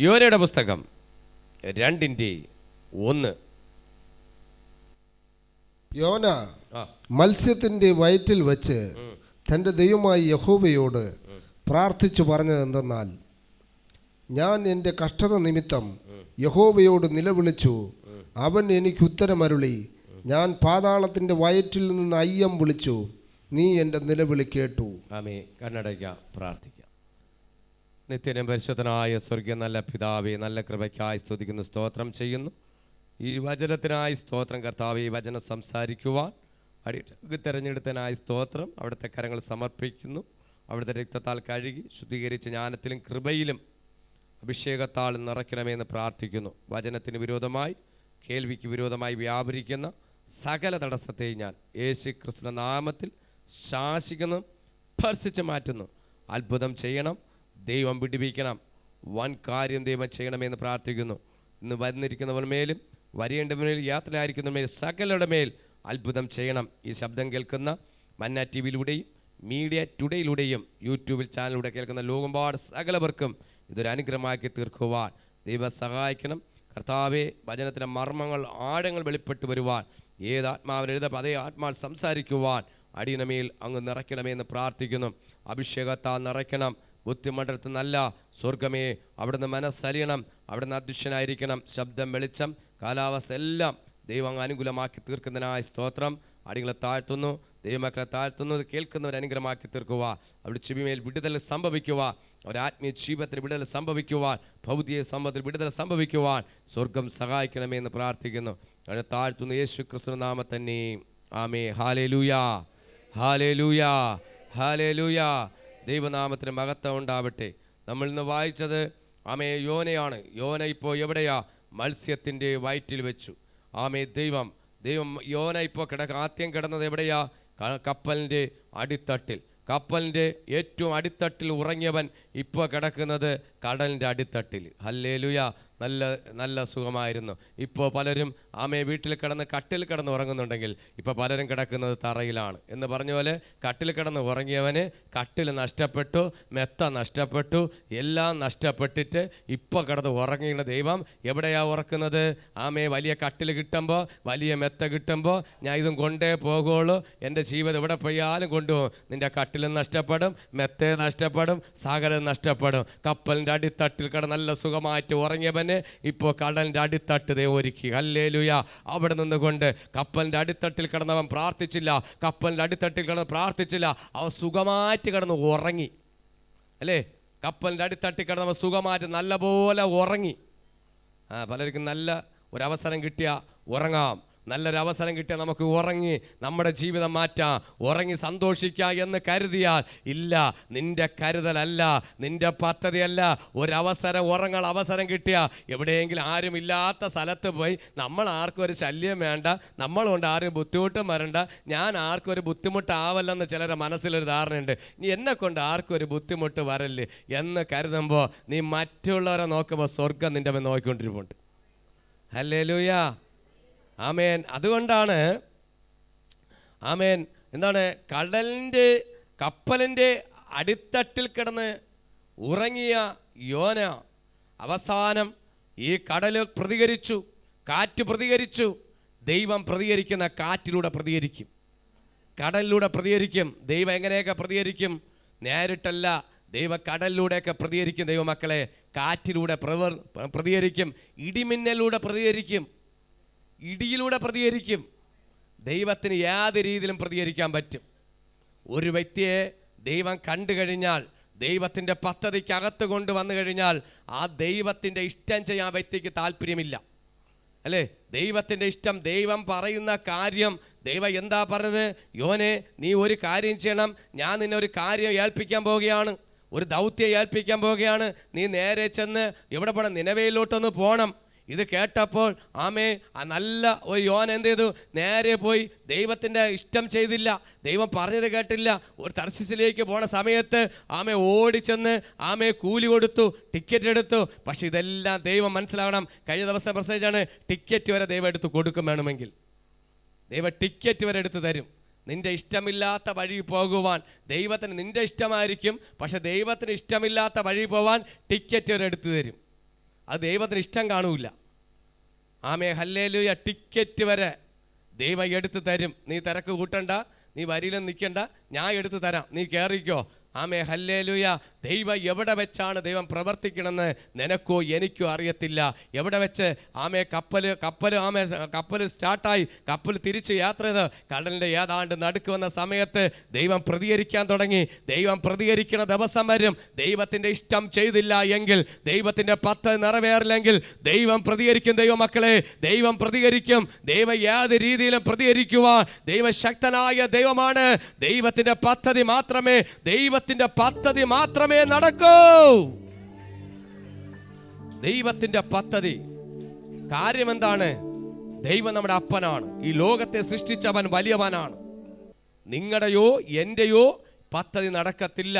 യോനയുടെ പുസ്തകം 2:1. യോന മത്സ്യത്തിന്റെ വയറ്റിൽ വെച്ച് തൻ്റെ ദൈവമായ യഹോവയോട് പ്രാർത്ഥിച്ചു പറഞ്ഞതെന്തെന്നാൽ, ഞാൻ എൻ്റെ കഷ്ടത നിമിത്തം യഹോവയോട് നിലവിളിച്ചു, അവൻ എനിക്ക് ഉത്തരമരുളി. ഞാൻ പാതാളത്തിൻ്റെ വയറ്റിൽ നിന്ന് അയ്യം വിളിച്ചു, നീ എൻ്റെ നിലവിളി കേട്ടു. ആമേൻ. കണ്ണടയ്ക്കാം, പ്രാർത്ഥിക്കാം. നിത്യനും പരിശുദ്ധനായ സ്വർഗീയ നല്ല പിതാവേ, നല്ല കൃപയ്ക്കായി സ്തുതിക്കുന്നു, സ്തോത്രം ചെയ്യുന്നു. ഈ വചനത്തിനായി സ്തോത്രം കർത്താവേ. ഈ വചനം സംസാരിക്കുവാൻ തിരഞ്ഞെടുത്തതിനായി സ്തോത്രം. അവിടുത്തെ കരങ്ങൾ സമർപ്പിക്കുന്നു. അവിടുത്തെ രക്തത്താൽ കഴുകി ശുദ്ധീകരിച്ച ജ്ഞാനത്തിലും കൃപയിലും അഭിഷേകത്താൽ നിറയ്ക്കണമെന്ന് പ്രാർത്ഥിക്കുന്നു. വചനത്തിന് വിരോധമായി, കേൾവിക്ക് വിരോധമായി വ്യാപരിക്കുന്ന സകല തടസ്സത്തെയും ഞാൻ യേശു ക്രിസ്തുവിന്റെ നാമത്തിൽ ശാസിക്കുന്നു, ഭർസിച്ച് മാറ്റുന്നു. അത്ഭുതം ചെയ്യണം, ദൈവം വിടുവിക്കണം, വൻ കാര്യം ദൈവം ചെയ്യണമെന്ന് പ്രാർത്ഥിക്കുന്നു. ഇന്ന് വന്നിരിക്കുന്നവർ മേലും വരേണ്ടവരിൽ യാത്രയായിരിക്കുന്നവർ മേൽ സകലരുടെ മേൽ അത്ഭുതം ചെയ്യണം. ഈ ശബ്ദം കേൾക്കുന്ന മന്ന ടി വിയിലൂടെയും മീഡിയ ടുഡേയിലൂടെയും യൂട്യൂബിൽ ചാനലിലൂടെ കേൾക്കുന്ന ലോകമ്പാട് സകലവർക്കും ഇതൊരു അനുഗ്രഹമാക്കി തീർക്കുവാൻ ദൈവം സഹായിക്കണം. കർത്താവെ, വചനത്തിൻ്റെ മർമ്മങ്ങൾ, ആഴങ്ങൾ വെളിപ്പെട്ട് വരുവാൻ, ഏത് ആത്മാവിന് എഴുതപ്പോൾ അതേ ആത്മാവ് സംസാരിക്കുവാൻ അടിയനമേൽ അങ്ങ് നിറയ്ക്കണമെന്ന് പ്രാർത്ഥിക്കുന്നു. അഭിഷേകത്താൽ നിറയ്ക്കണം. ബുദ്ധിമണ്ഡലത്തിൽ നല്ല സ്വർഗമേ, അവിടുന്ന് മനസ്സലിയണം, അവിടുന്ന് അദൃശ്യനായിരിക്കണം. ശബ്ദം, വെളിച്ചം, കാലാവസ്ഥ എല്ലാം ദൈവം അങ്ങ് അനുകൂലമാക്കി തീർക്കുന്നതിനായി സ്തോത്രം. അടികളെ താഴ്ത്തുന്നു, ദൈവമക്കളെ താഴ്ത്തുന്നു. കേൾക്കുന്നവർ അനുഗ്രഹമാക്കി തീർക്കുക. അവിടെ ചെവിമേൽ വിടുതൽ സംഭവിക്കുക, ഒരാത്മീയ ജീവിതത്തിൽ വിടുതൽ സംഭവിക്കുവാൻ, ഭൗതിക സമ്പത്തിൽ വിടുതൽ സംഭവിക്കുവാൻ സ്വർഗം സഹായിക്കണമെന്ന് പ്രാർത്ഥിക്കുന്നു. അവിടെ താഴ്ത്തുന്നു യേശു ക്രിസ്തു നാമത്തിൽ തന്നെ. ആമേ. ഹല്ലേലൂയാ, ഹല്ലേലൂയാ, ഹല്ലേലൂയാ. ദൈവനാമത്തിന് മഹത്വം ഉണ്ടാവട്ടെ. നമ്മൾ ഇന്ന് വായിച്ചത് ആമേ യോനയാണ്. യോന ഇപ്പോൾ എവിടെയാ? മത്സ്യത്തിൻ്റെ വയറ്റിൽ വെച്ചു. ആമേ. ദൈവം യോന ഇപ്പോൾ ആദ്യം കിടന്നത് എവിടെയാ? കപ്പലിൻ്റെ അടിത്തട്ടിൽ. കപ്പലിൻ്റെ ഏറ്റവും അടിത്തട്ടിൽ ഉറങ്ങിയവൻ ഇപ്പോൾ കിടക്കുന്നത് കടലിൻ്റെ അടിത്തട്ടിൽ. ഹല്ലേലൂയ. നല്ല സുഖമായിരുന്നു. ഇപ്പോൾ പലരും ആമേ വീട്ടിൽ കിടന്ന് കട്ടിൽ കിടന്ന് ഉറങ്ങുന്നുണ്ടെങ്കിൽ ഇപ്പോൾ പലരും കിടക്കുന്നത് തറയിലാണ് എന്ന് പറഞ്ഞ പോലെ, കട്ടിൽ കിടന്ന് ഉറങ്ങിയവന് കട്ടിൽ നഷ്ടപ്പെട്ടു, മെത്ത നഷ്ടപ്പെട്ടു, എല്ലാം നഷ്ടപ്പെട്ടിട്ട് ഇപ്പോൾ കിടന്ന് ഉറങ്ങിയ ദൈവം എവിടെയാ ഉറക്കുന്നത്? ആമേ. വലിയ കട്ടിൽ കിട്ടുമ്പോൾ, വലിയ മെത്ത കിട്ടുമ്പോൾ ഞാൻ ഇതും കൊണ്ടേ പോകുള്ളൂ, എൻ്റെ ജീവിതം എവിടെ പോയാലും കൊണ്ടുപോകും. നിൻ്റെ കട്ടിലും നഷ്ടപ്പെടും, മെത്തേ നഷ്ടപ്പെടും, സകലം നഷ്ടപ്പെടും. കപ്പലിൻ്റെ അടിത്തട്ടിൽ കിടന്ന് നല്ല സുഖമായിട്ട് ഉറങ്ങിയവൻ ഇപ്പോൾ കടലിൻ്റെ അടിത്തട്ട് ദൈവം ഒരുക്കി. ഹല്ലേലൂയ. അവിടെ നിന്നുകൊണ്ട് കപ്പലിൻ്റെ അടിത്തട്ടിൽ കിടന്നവൻ പ്രാർത്ഥിച്ചില്ല, കപ്പലിൻ്റെ അടിത്തട്ടിൽ കിടന്ന് പ്രാർത്ഥിച്ചില്ല, അവൻ സുഖമായിട്ട് കിടന്ന് ഉറങ്ങി. അല്ലേ? കപ്പലിൻ്റെ അടിത്തട്ടിൽ കിടന്നവൻ സുഖമായിട്ട് നല്ലപോലെ ഉറങ്ങി. പലർക്കും നല്ല ഒരവസരം കിട്ടിയാൽ ഉറങ്ങാം, നല്ലൊരവസരം കിട്ടിയാൽ നമുക്ക് ഉറങ്ങി നമ്മുടെ ജീവിതം മാറ്റാം, ഉറങ്ങി സന്തോഷിക്കാം എന്ന് കരുതിയാൽ ഇല്ല. നിൻ്റെ കരുതലല്ല, നിൻ്റെ പദ്ധതിയല്ല. ഒരവസരം ഉറങ്ങാൻ അവസരം കിട്ടിയാൽ എവിടെയെങ്കിലും ആരും ഇല്ലാത്ത സ്ഥലത്ത് പോയി, നമ്മൾ ആർക്കും ഒരു ശല്യം വേണ്ട, നമ്മളുകൊണ്ട് ആരും ബുദ്ധിമുട്ടും വരണ്ട, ഞാൻ ആർക്കും ഒരു ബുദ്ധിമുട്ടാവല്ലെന്ന് ചിലരുടെ മനസ്സിലൊരു ധാരണയുണ്ട്. നീ എന്നെ കൊണ്ട് ആർക്കും ഒരു ബുദ്ധിമുട്ട് വരല്ലേ എന്ന് കരുതുമ്പോൾ നീ മറ്റുള്ളവരെ നോക്കുമ്പോൾ സ്വർഗം നിൻ്റെ മേൽ നോക്കിക്കൊണ്ടിരിപ്പുണ്ട്. ഹല്ലേലൂയ, ആമേൻ. അതുകൊണ്ടാണ് ആമേൻ എന്താണ് കപ്പലിൻ്റെ അടിത്തട്ടിൽ കിടന്ന് ഉറങ്ങിയ യോന അവസാനം ഈ കടൽ പ്രതികരിച്ചു, കാറ്റ് പ്രതികരിച്ചു. ദൈവം പ്രതികരിക്കുന്ന കാറ്റിലൂടെ പ്രതികരിക്കും, കടലിലൂടെ പ്രതികരിക്കും. ദൈവം എങ്ങനെയൊക്കെ പ്രതികരിക്കും? നേരിട്ടല്ല, ദൈവ കടലിലൂടെയൊക്കെ പ്രതികരിക്കും. ദൈവമക്കളെ, കാറ്റിലൂടെ പ്രതികരിക്കും, ഇടിമിന്നലിലൂടെ പ്രതികരിക്കും, ഇടിയിലൂടെ പ്രതികരിക്കും. ദൈവത്തിന് യാതൊരു രീതിയിലും പ്രതികരിക്കാൻ പറ്റും. ഒരു വ്യക്തിയെ ദൈവം കണ്ടു കഴിഞ്ഞാൽ, ദൈവത്തിൻ്റെ പദ്ധതിക്കകത്ത് കൊണ്ടുവന്നു കഴിഞ്ഞാൽ ആ ദൈവത്തിൻ്റെ ഇഷ്ടം ചെയ്യാൻ ആ വ്യക്തിക്ക് താല്പര്യമില്ല. അല്ലേ? ദൈവത്തിൻ്റെ ഇഷ്ടം, ദൈവം പറയുന്ന കാര്യം. ദൈവം എന്താ പറഞ്ഞത്? യോനെ, നീ ഒരു കാര്യം ചെയ്യണം, ഞാൻ നിന്നെ ഒരു കാര്യം ഏൽപ്പിക്കാൻ പോവുകയാണ്, ഒരു ദൗത്യം ഏൽപ്പിക്കാൻ പോവുകയാണ്. നീ നേരെ ചെന്ന് എവിടെ പോകണം? നിനവയിലോട്ടൊന്ന് പോകണം. ഇത് കേട്ടപ്പോൾ ആമേ നല്ല ഒരു യോന എന്ത് ചെയ്തു? നേരെ പോയി ദൈവത്തിൻ്റെ ഇഷ്ടം ചെയ്തില്ല, ദൈവം പറഞ്ഞത് കേട്ടില്ല. ഒരു തർശീസിലേക്ക് പോണ സമയത്ത് ആമേ ഓടിച്ചെന്ന് ആമേ കൂലി കൊടുത്തു, ടിക്കറ്റ് എടുത്തു. പക്ഷെ ഇതെല്ലാം ദൈവം മനസ്സിലാവണം. കഴിഞ്ഞ ദിവസം പ്രസംഗിച്ചാണ്, ടിക്കറ്റ് വരെ ദൈവം എടുത്ത് കൊടുക്കും. വേണമെങ്കിൽ ദൈവം ടിക്കറ്റ് വരെ എടുത്ത് തരും. നിൻ്റെ ഇഷ്ടമില്ലാത്ത വഴി പോകുവാൻ ദൈവത്തിന്, നിൻ്റെ ഇഷ്ടമായിരിക്കും, പക്ഷെ ദൈവത്തിന് ഇഷ്ടമില്ലാത്ത വഴി പോവാൻ ടിക്കറ്റ് വരെ എടുത്തു തരും. അത് ദൈവത്തിന് ഇഷ്ടം കാണൂല. ആമേ ഹല്ലേലൂയ. ടിക്കറ്റ് വരെ ദൈവം എടുത്ത് തരും. നീ തിരക്ക് കൂട്ടണ്ട, നീ വരിയിലും നിൽക്കണ്ട, ഞാൻ എടുത്ത് തരാം, നീ കയറിക്കോ. ആമേ ഹല്ലേലൂയ. ദൈവം എവിടെ വെച്ചാണ് ദൈവം പ്രവർത്തിക്കണമെന്ന് നിനക്കോ എനിക്കോ അറിയത്തില്ല. എവിടെ വെച്ച് ആമേ കപ്പൽ സ്റ്റാർട്ടായി, കപ്പൽ തിരിച്ച് യാത്ര ചെയ്ത് കടലിൻ്റെ ഏതാണ്ട് നടുക്ക് വന്ന സമയത്ത് ദൈവം പ്രതികരിക്കാൻ തുടങ്ങി. ദൈവം പ്രതികരിക്കുന്ന ദിവസം വരും. ദൈവത്തിൻ്റെ ഇഷ്ടം ചെയ്തില്ല എങ്കിൽ, ദൈവത്തിൻ്റെ പദ്ധതി നിറവേറില്ലെങ്കിൽ ദൈവം പ്രതികരിക്കും. ദൈവമക്കളെ, ദൈവം പ്രതികരിക്കും. ദൈവം ഏത് രീതിയിലും പ്രതികരിക്കുവാൻ ദൈവശക്തനായ ദൈവമാണ്. ദൈവത്തിൻ്റെ പദ്ധതി മാത്രമേ നടക്കൂ. ദൈവത്തിന്റെ പദ്ധതി. കാര്യം എന്താണ്? ദൈവം നമ്മുടെ അപ്പനാണ്. ഈ ലോകത്തെ സൃഷ്ടിച്ചവൻ വലിയവനാണ്. നിങ്ങളുടെയോ എന്റെയോ പദ്ധതി നടക്കത്തില്ല.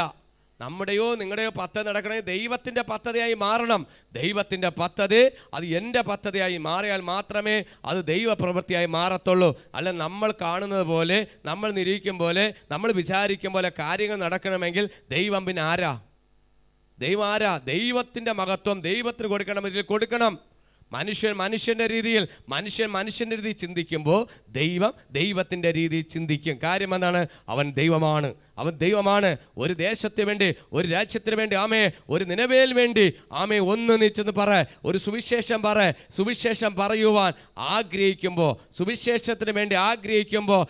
നമ്മുടെയോ നിങ്ങളുടെയോ പദ്ധതി നടക്കണമെങ്കിൽ ദൈവത്തിൻ്റെ പദ്ധതിയായി മാറണം. ദൈവത്തിൻ്റെ പദ്ധതി അത് എൻ്റെ പദ്ധതിയായി മാറിയാൽ മാത്രമേ അത് ദൈവപ്രവൃത്തിയായി മാറത്തുള്ളൂ. അല്ല നമ്മൾ കാണുന്നത് പോലെ, നമ്മൾ നിരീക്ഷിക്കും പോലെ, നമ്മൾ വിചാരിക്കും പോലെ കാര്യങ്ങൾ നടക്കണമെങ്കിൽ ദൈവം പിന്നെ ആരാ? ദൈവം ആരാ? ദൈവത്തിൻ്റെ മഹത്വം ദൈവത്തിന് കൊടുക്കണമെങ്കിൽ കൊടുക്കണം. മനുഷ്യൻ്റെ രീതിയിൽ ചിന്തിക്കുമ്പോൾ ദൈവം ദൈവത്തിൻ്റെ രീതിയിൽ ചിന്തിക്കും. കാര്യം എന്താണ്? അവൻ ദൈവമാണ്. ഒരു ദേശത്തിന് വേണ്ടി, ഒരു രാജ്യത്തിന് വേണ്ടി, ഒരു നിലവേൽ വേണ്ടി ഒന്ന് നീച്ചെന്ന് പറ. ഒരു സുവിശേഷം പറയുവാൻ ആഗ്രഹിക്കുമ്പോൾ, സുവിശേഷത്തിന് വേണ്ടി ആഗ്രഹിക്കുമ്പോൾ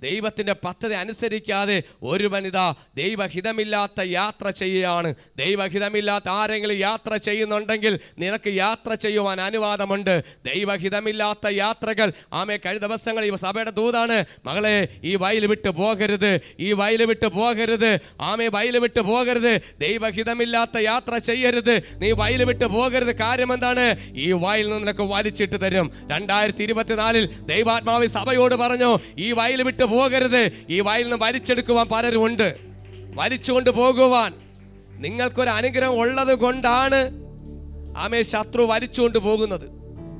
ദൈവത്തിൻ്റെ പദ്ധതി അനുസരിക്കാതെ ഒരു വനിത ദൈവഹിതമില്ലാത്ത യാത്ര ചെയ്യുകയാണ്. ദൈവഹിതമില്ലാത്ത ആരെങ്കിലും യാത്ര ചെയ്യുന്നുണ്ടെങ്കിൽ നിനക്ക് യാത്ര ചെയ്യുവാൻ അനുവാദമുണ്ട്. ദൈവഹിതമില്ലാത്ത യാത്രകൾ കഴിഞ്ഞ ദിവസങ്ങൾ ഈ സഭയുടെ ദൂതാണ്. മകളെ, ഈ വയൽ വിട്ട് പോകരുത്, വയൽ വിട്ട് പോകരുത്. ദൈവഹിതമില്ലാത്ത യാത്ര ചെയ്യരുത്. നീ വയൽ വിട്ട് പോകരുത്. കാര്യം എന്താണ്? ഈ വയൽ നിന്ന് നിനക്ക് വലിച്ചിട്ട് തരും. 2024 ദൈവാത്മാവ് സഭയോട് പറഞ്ഞു, ഈ വയൽ വിട്ട് പോകരുത്. ഈ വയലിൽ നിന്ന് വലിച്ചെടുക്കുവാൻ പലരും ഉണ്ട്. വലിച്ചുകൊണ്ട് പോകുവാൻ നിങ്ങൾക്കൊരു അനുഗ്രഹം ഉള്ളത് കൊണ്ടാണ് ശത്രു വലിച്ചുകൊണ്ട് പോകുന്നത്.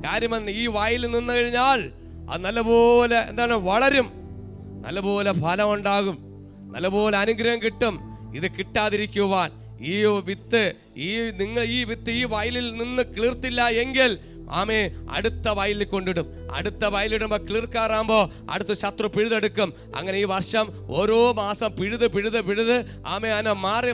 കാര്യം ഈ വയലിൽ നിന്ന് കഴിഞ്ഞാൽ അത് നല്ലപോലെ വളരും, നല്ലപോലെ ഫലം ഉണ്ടാകും, നല്ലപോലെ അനുഗ്രഹം കിട്ടും. ഇത് കിട്ടാതിരിക്കുവാൻ ഈ വിത്ത് ഈ വയലിൽ നിന്ന് കിളിർത്തില്ല എങ്കിൽ അടുത്ത വയലിൽ കൊണ്ടിടും. അടുത്ത വയലിടുമ്പോൾ കിളിർക്കാറാകുമ്പോൾ അടുത്ത ശത്രു പിഴുതെടുക്കും. അങ്ങനെ ഈ വർഷം ഓരോ മാസം പിഴുത്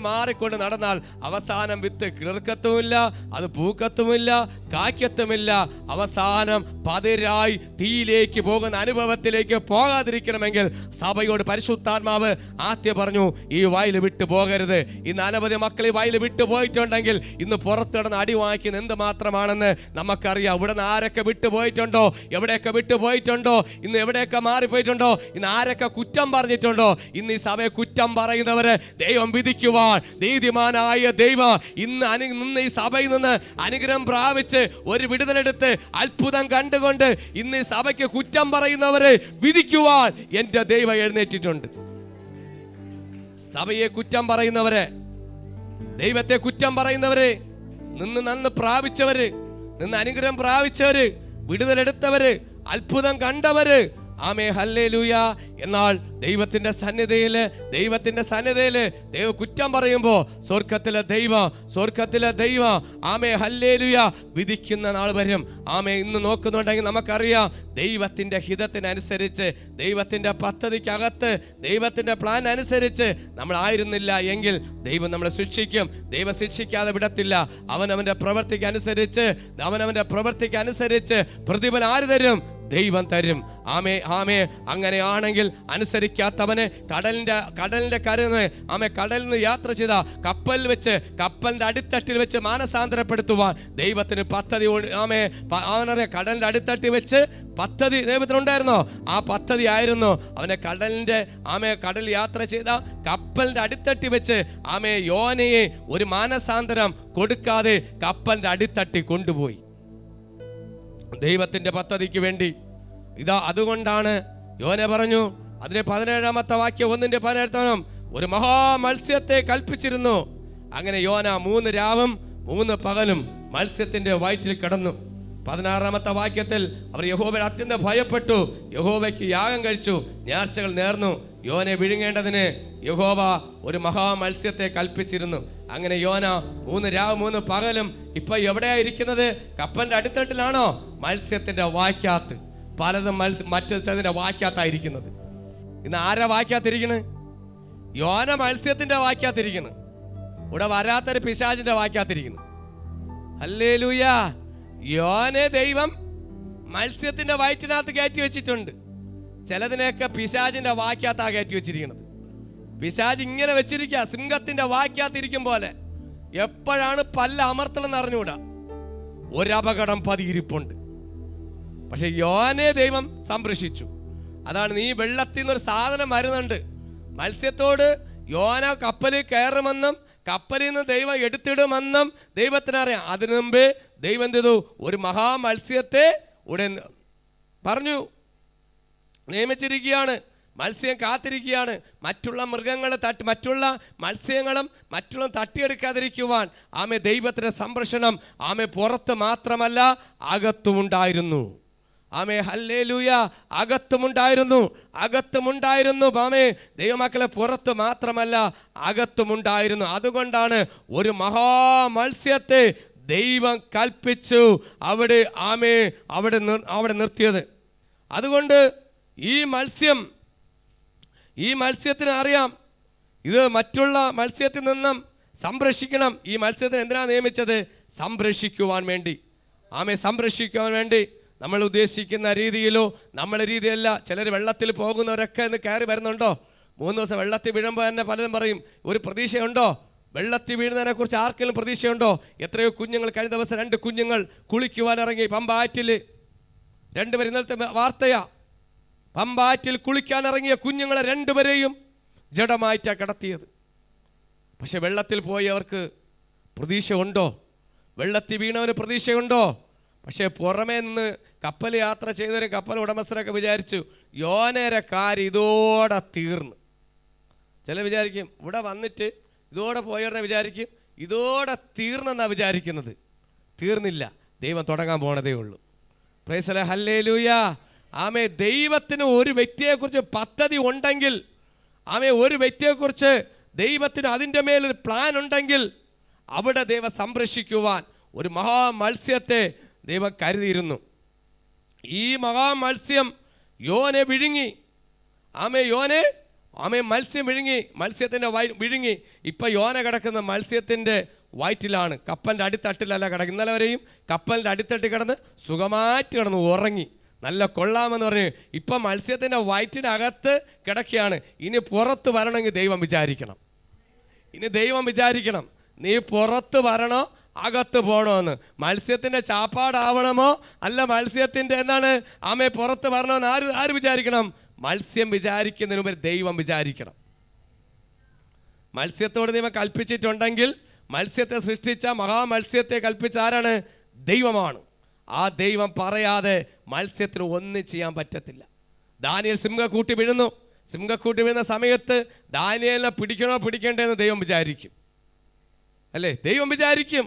മാറിക്കൊണ്ട് നടന്നാൽ അവസാനം വിത്ത് കിളിർക്കത്തുമില്ല, അത് പൂക്കത്തുമില്ല, കായ്ക്കത്തുമില്ല. അവസാനം പതിരായി തീയിലേക്ക് പോകുന്ന അനുഭവത്തിലേക്ക് പോകാതിരിക്കണമെങ്കിൽ സഭയോട് പരിശുദ്ധാത്മാവ് ആദ്യം പറഞ്ഞു, ഈ വയൽ വിട്ടു പോകരുത്. ഇന്ന് അനവധി മക്കൾ ഈ വയൽ വിട്ടു പോയിട്ടുണ്ടെങ്കിൽ ഇന്ന് പുറത്തിടന്ന് അടി വാങ്ങിക്കുന്നത് എന്ത് മാത്രമാണെന്ന് നമുക്കറിയാം. ഇവിടെ നിന്ന് ആരൊക്കെ വിട്ടുപോയിട്ടുണ്ടോ, എവിടെയൊക്കെ വിട്ടുപോയിട്ടുണ്ടോ, ഇന്ന് എവിടെയൊക്കെ മാറിപ്പോയിട്ടുണ്ടോ, ഇന്ന് ആരൊക്കെ കുറ്റം പറഞ്ഞിട്ടുണ്ടോ, ഇന്ന് ഈ സഭയെ കുറ്റം പറയുന്നവരെ ദൈവം വിധിക്കുവാൻ നീതിമാനായ ദൈവം ഇന്ന് ഈ സഭയിൽ നിന്ന് അനുഗ്രഹം പ്രാപിച്ച് ഒരു വിടുതലെടുത്ത് അത്ഭുതം കണ്ടുകൊണ്ട് ഇന്ന് ഈ സഭയ്ക്ക് കുറ്റം പറയുന്നവരെ വിധിക്കുവാൻ എൻ്റെ ദൈവം എഴുന്നേറ്റിട്ടുണ്ട്. സഭയെ കുറ്റം പറയുന്നവരെ, ദൈവത്തെ കുറ്റം പറയുന്നവരെ, നിന്ന് പ്രാപിച്ചവര്, നിന്ന് അനുഗ്രഹം പ്രാപിച്ചവര്, വിടുതലെടുത്തവര്, അത്ഭുതം കണ്ടവര്, ഹല്ലേലൂയ. എന്നാൽ ദൈവത്തിന്റെ സന്നിധിയില് ദൈവ കുറ്റം പറയുമ്പോ സ്വർഗത്തിലെ ദൈവം ഹല്ലേലൂയ വിധിക്കുന്ന നാൾ വരും. ഇന്ന് നോക്കുന്നുണ്ടെങ്കിൽ നമുക്കറിയാം, ദൈവത്തിന്റെ ഹിതത്തിനനുസരിച്ച്, ദൈവത്തിന്റെ പദ്ധതിക്കകത്ത്, ദൈവത്തിന്റെ പ്ലാൻ അനുസരിച്ച് നമ്മൾ ആയിരുന്നില്ല എങ്കിൽ ദൈവം നമ്മളെ ശിക്ഷിക്കും. ദൈവം ശിക്ഷിക്കാതെ വിടത്തില്ല. അവനവന്റെ പ്രവൃത്തിക്കനുസരിച്ച് പ്രതിഫലം ആര് തരും? ദൈവം തരും. അങ്ങനെയാണെങ്കിൽ അനുസരിക്കാത്തവന് കടലിന്റെ കടലിൽ നിന്ന് യാത്ര ചെയ്ത കപ്പലിന്റെ അടിത്തട്ടിൽ വെച്ച് മാനസാന്തരപ്പെടുത്തുവാൻ ദൈവത്തിന് പദ്ധതി. കടലിന്റെ അടിത്തട്ടി വെച്ച് പദ്ധതി ദൈവത്തിനുണ്ടായിരുന്നോ? ആ പദ്ധതി ആയിരുന്നു അവനെ കടലിൽ യാത്ര ചെയ്ത കപ്പലിന്റെ അടിത്തട്ടി വെച്ച് യോനയെ ഒരു മാനസാന്തരം കൊടുക്കാതെ കപ്പലിന്റെ അടിത്തട്ടി കൊണ്ടുപോയി. ദൈവത്തിന്റെ പദ്ധതിക്ക് വേണ്ടി. അതുകൊണ്ടാണ് യോന പറഞ്ഞു, അതിന്റെ 17-ാമത്തെ വാക്യം, 1:17, ഒരു മഹാമത്സ്യത്തെ കൽപ്പിച്ചിരുന്നു. അങ്ങനെ യോന 3 രാവും 3 പകലും മത്സ്യത്തിന്റെ വയറ്റിൽ കിടന്നു. 16-ാമത്തെ വാക്യത്തിൽ അവർ യഹോവയെ അത്യന്തം ഭയപ്പെട്ടു, യഹോവയ്ക്ക് യാഗം കഴിച്ചു, നേർച്ചകൾ നേർന്നു. യോനെ വിഴുങ്ങേണ്ടതിന് യഹോവ ഒരു മഹാമത്സ്യത്തെ കൽപ്പിച്ചിരുന്നു. അങ്ങനെ യോന 3 രാവ് 3 പകലും ഇപ്പൊ എവിടെയാ ഇരിക്കുന്നത്? കപ്പലിന്റെ അടിത്തട്ടിലാണോ? മത്സ്യത്തിന്റെ വായ്ക്കകത്ത്. പലതും മറ്റതിന്റെ വായ്ക്കകത്തായിരിക്കുന്നത്. ഇന്ന് ആരാ വായ്ക്കകത്തിരിക്കണ്? യോന മത്സ്യത്തിന്റെ വായ്ക്കകത്തിരിക്കണ്. ഇവിടെ വരാത്തൊരു പിശാചിന്റെ വായ്ക്കകത്തിരിക്കുന്നു. ഹല്ലേലൂയ. യോനെ ദൈവം മത്സ്യത്തിന്റെ വയറ്റിനകത്ത് കയറ്റി വെച്ചിട്ടുണ്ട്. ചിലതിനെയൊക്കെ പിശാചിന്റെ വായ്ക്കകത്താ കയറ്റി വെച്ചിരിക്കുന്നത്. പിശാച് ഇങ്ങനെ വെച്ചിരിക്കുക, സിംഹത്തിന്റെ വായ്ക്കകത്തിരിക്കും പോലെ. എപ്പോഴാണ് പല്ല അമർത്തണമെന്ന് അറിഞ്ഞുകൂടാ. ഒരപകടം പതിയിരിപ്പുണ്ട്. പക്ഷെ യോനെ ദൈവം സംരക്ഷിച്ചു. അതാണ്, നീ വെള്ളത്തിൽ നിന്നൊരു സാധനം വരുന്നുണ്ട്. മത്സ്യത്തോട് യോന കപ്പലിൽ കയറുമെന്നും കപ്പലിൽ നിന്ന് ദൈവം എടുത്തിടുമെന്നും ദൈവത്തിനറിയാം. അതിനു മുമ്പേ ദൈവം എന്ത് ചെയ്തു? ഒരു മഹാമത്സ്യത്തെ ഉടൻ പറഞ്ഞു നിയമിച്ചിരിക്കുകയാണ്. മത്സ്യം കാത്തിരിക്കുകയാണ്. മറ്റുള്ള മൃഗങ്ങളെ മറ്റുള്ള മത്സ്യങ്ങളും മറ്റുള്ള തട്ടിയെടുക്കാതിരിക്കുവാൻ ദൈവത്തിന്റെ സംരക്ഷണം പുറത്ത് മാത്രമല്ല അകത്തുമുണ്ടായിരുന്നു. ഹല്ലേലൂയ. അകത്തുമുണ്ടായിരുന്നു. ദൈവമക്കളെ, പുറത്ത് മാത്രമല്ല അകത്തുമുണ്ടായിരുന്നു. അതുകൊണ്ടാണ് ഒരു മഹാമത്സ്യത്തെ ദൈവം കൽപ്പിച്ചു അവിടെ നിർത്തിയത്. അതുകൊണ്ട് ഈ മത്സ്യത്തിന് അറിയാം, ഇത് മറ്റുള്ള മത്സ്യത്തിൽ നിന്നും സംരക്ഷിക്കണം. ഈ മത്സ്യത്തിന് എന്തിനാണ് നിയമിച്ചത്? സംരക്ഷിക്കുവാൻ വേണ്ടി. സംരക്ഷിക്കുവാൻ വേണ്ടി. നമ്മൾ ഉദ്ദേശിക്കുന്ന രീതിയിലോ നമ്മളെ രീതിയല്ല. ചിലർ വെള്ളത്തിൽ പോകുന്നവരൊക്കെ ഇന്ന് കയറി വരുന്നുണ്ടോ? 3 ദിവസം വെള്ളത്തിൽ വീഴുമ്പോൾ തന്നെ പലരും പറയും, ഒരു പ്രതീക്ഷയുണ്ടോ? വെള്ളത്തിൽ വീഴുന്നതിനെ കുറിച്ച് ആർക്കെങ്കിലും പ്രതീക്ഷയുണ്ടോ? എത്രയോ കുഞ്ഞുങ്ങൾ, കഴിഞ്ഞ ദിവസം 2 കുഞ്ഞുങ്ങൾ കുളിക്കുവാനിറങ്ങി പമ്പാറ്റിൽ. 2 പേർ, ഇന്നലത്തെ വാർത്തയാ. പമ്പാറ്റിൽ കുളിക്കാനിറങ്ങിയ കുഞ്ഞുങ്ങളെ 2 പേരെയും ജഡമായിട്ടാണ് കിടത്തിയത്. പക്ഷെ വെള്ളത്തിൽ പോയി അവർക്ക് പ്രതീക്ഷ ഉണ്ടോ? വെള്ളത്തിൽ വീണവന് പ്രതീക്ഷയുണ്ടോ? പക്ഷേ പുറമേ നിന്ന് കപ്പൽ യാത്ര ചെയ്തൊരു കപ്പൽ ഉടമസ്ഥരൊക്കെ വിചാരിച്ചു യോനേരെ കാര്യം ഇതോടെ തീർന്നു. ചില വിചാരിക്കും ഇവിടെ വന്നിട്ട് ഇതോടെ പോയവരെ വിചാരിക്കും ഇതോടെ തീർന്നെന്നാണ് വിചാരിക്കുന്നത്. തീർന്നില്ല, ദൈവം തുടങ്ങാൻ പോണതേ ഉള്ളൂ. Price the lord. ഹല്ലേലൂയ. ദൈവത്തിന് ഒരു വ്യക്തിയെക്കുറിച്ച് പദ്ധതി ഉണ്ടെങ്കിൽ, ഒരു വ്യക്തിയെക്കുറിച്ച് ദൈവത്തിന് അതിൻ്റെ മേലൊരു പ്ലാൻ ഉണ്ടെങ്കിൽ അവിടെ ദൈവം സംരക്ഷിക്കുവാൻ ഒരു മഹാമത്സ്യത്തെ ദൈവം കരുതിയിരുന്നു. ഈ മഹാമത്സ്യം യോനെ വിഴുങ്ങി. മത്സ്യം വിഴുങ്ങി, മത്സ്യത്തിൻ്റെ വിഴുങ്ങി. ഇപ്പം യോന കിടക്കുന്ന മത്സ്യത്തിൻ്റെ വയറ്റിലാണ്, കപ്പലിൻ്റെ അടിത്തട്ടിലല്ല കിടക്കുക. ഇന്നലെ വരെയും കപ്പലിൻ്റെ അടിത്തട്ടിൽ കിടന്ന് സുഖമായിട്ട് കിടന്ന് ഉറങ്ങി, നല്ല കൊള്ളാമെന്ന് പറഞ്ഞ് ഇപ്പം മത്സ്യത്തിൻ്റെ വയറ്റിനകത്ത് കിടക്കുകയാണ്. ഇനി പുറത്ത് വരണമെങ്കിൽ ദൈവം വിചാരിക്കണം. നീ പുറത്ത് വരണോ അകത്ത് പോകണമെന്ന്. മത്സ്യത്തിൻ്റെ ചാപ്പാടാവണമോ അല്ല മത്സ്യത്തിൻ്റെ പുറത്ത് വരണമെന്ന് ആര് വിചാരിക്കണം? മത്സ്യം വിചാരിക്കുന്നതിന് മുമ്പ് ദൈവം വിചാരിക്കണം. മത്സ്യത്തോട് ദൈവം കൽപ്പിച്ചിട്ടുണ്ടെങ്കിൽ മത്സ്യത്തെ സൃഷ്ടിച്ച മഹാമത്സ്യത്തെ കൽപ്പിച്ച ആരാണ്? ദൈവമാണ്. ആ ദൈവം പറയാതെ മത്സ്യത്തിന് ഒന്നും ചെയ്യാൻ പറ്റത്തില്ല. ദാനിയേൽ സിംഹക്കൂട്ടി വീഴുന്ന സമയത്ത് ദാനിയേലിനെ പിടിക്കണ്ടേന്ന് ദൈവം വിചാരിക്കും, അല്ലേ? ദൈവം വിചാരിക്കും.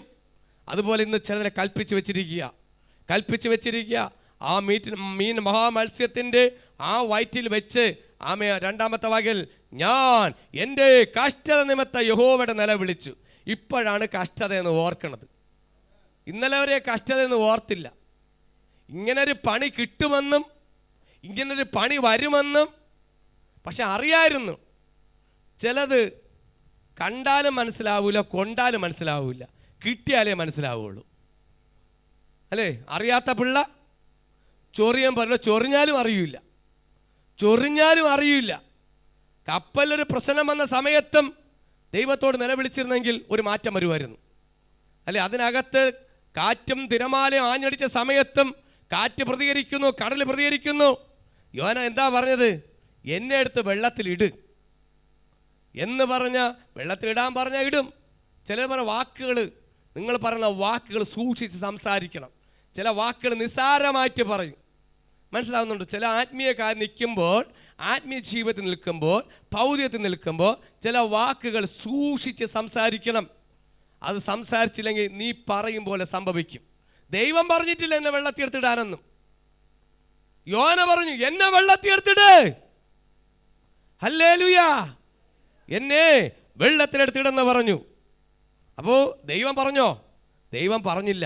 അതുപോലെ ഇന്ന് ചിലതിനെ കൽപ്പിച്ച് വെച്ചിരിക്കുക. ആ മീൻ മഹാമത്സ്യത്തിൻ്റെ ആ വയറ്റിൽ വെച്ച് രണ്ടാമത്തെ വാക്കിൽ ഞാൻ എൻ്റെ കഷ്ടത നിമിത്തം യഹോവയുടെ നിലവിളിച്ചു. ഇപ്പോഴാണ് കഷ്ടത എന്ന് ഓർക്കണത്. ഇന്നലെ വരെ കഷ്ടത എന്ന് ഓർത്തില്ല. ഇങ്ങനൊരു പണി കിട്ടുമെന്നും ഇങ്ങനൊരു പണി വരുമെന്നും പക്ഷെ അറിയായിരുന്നു. ചിലത് കണ്ടാലും മനസ്സിലാവില്ല, കൊണ്ടാലും മനസ്സിലാവില്ല, കിട്ടിയാലേ മനസ്സിലാവുള്ളൂ, അല്ലേ? അറിയാത്ത പിള്ള ചൊറിയാൻ പറഞ്ഞ ചൊറിഞ്ഞാലും അറിയില്ല. കപ്പലിലൊരു പ്രശ്നം വന്ന സമയത്തും ദൈവത്തോട് നിലവിളിച്ചിരുന്നെങ്കിൽ ഒരു മാറ്റം വരുമായിരുന്നു, അല്ലേ? അതിനകത്ത് കാറ്റും തിരമാലയും ആഞ്ഞടിച്ച സമയത്തും കാറ്റ് പ്രതികരിക്കുന്നു, കടൽ പ്രതികരിക്കുന്നു. യോന എന്താ പറഞ്ഞത്? എന്നെ എടുത്ത് വെള്ളത്തിലിട് എന്ന് വെള്ളത്തിലിടാൻ പറഞ്ഞാൽ ഇടും. ചിലർ പറഞ്ഞ വാക്കുകൾ, നിങ്ങൾ പറയുന്ന വാക്കുകൾ സൂക്ഷിച്ച് സംസാരിക്കണം. ചില വാക്കുകൾ നിസ്സാരമായിട്ട് പറയും, മനസ്സിലാവുന്നുണ്ട്? ചില ആത്മീയ ആത്മീയ ജീവിതത്തിൽ നിൽക്കുമ്പോൾ, പൗര്യത്തിൽ നിൽക്കുമ്പോൾ ചില വാക്കുകൾ സൂക്ഷിച്ച് സംസാരിക്കണം. അത് സംസാരിച്ചില്ലെങ്കിൽ നീ പറയും പോലെ സംഭവിക്കും. ദൈവം പറഞ്ഞിട്ടില്ല എന്നെ വെള്ളത്തിൽ എടുത്തിടാനെന്നും. യോന പറഞ്ഞു എന്നെ വെള്ളത്തിൽ എടുത്തിട്. ഹല്ലേലൂയ. എന്നെ വെള്ളത്തിലെടുത്തിടുന്ന് പറഞ്ഞു. അപ്പോൾ ദൈവം പറഞ്ഞോ? ദൈവം പറഞ്ഞില്ല.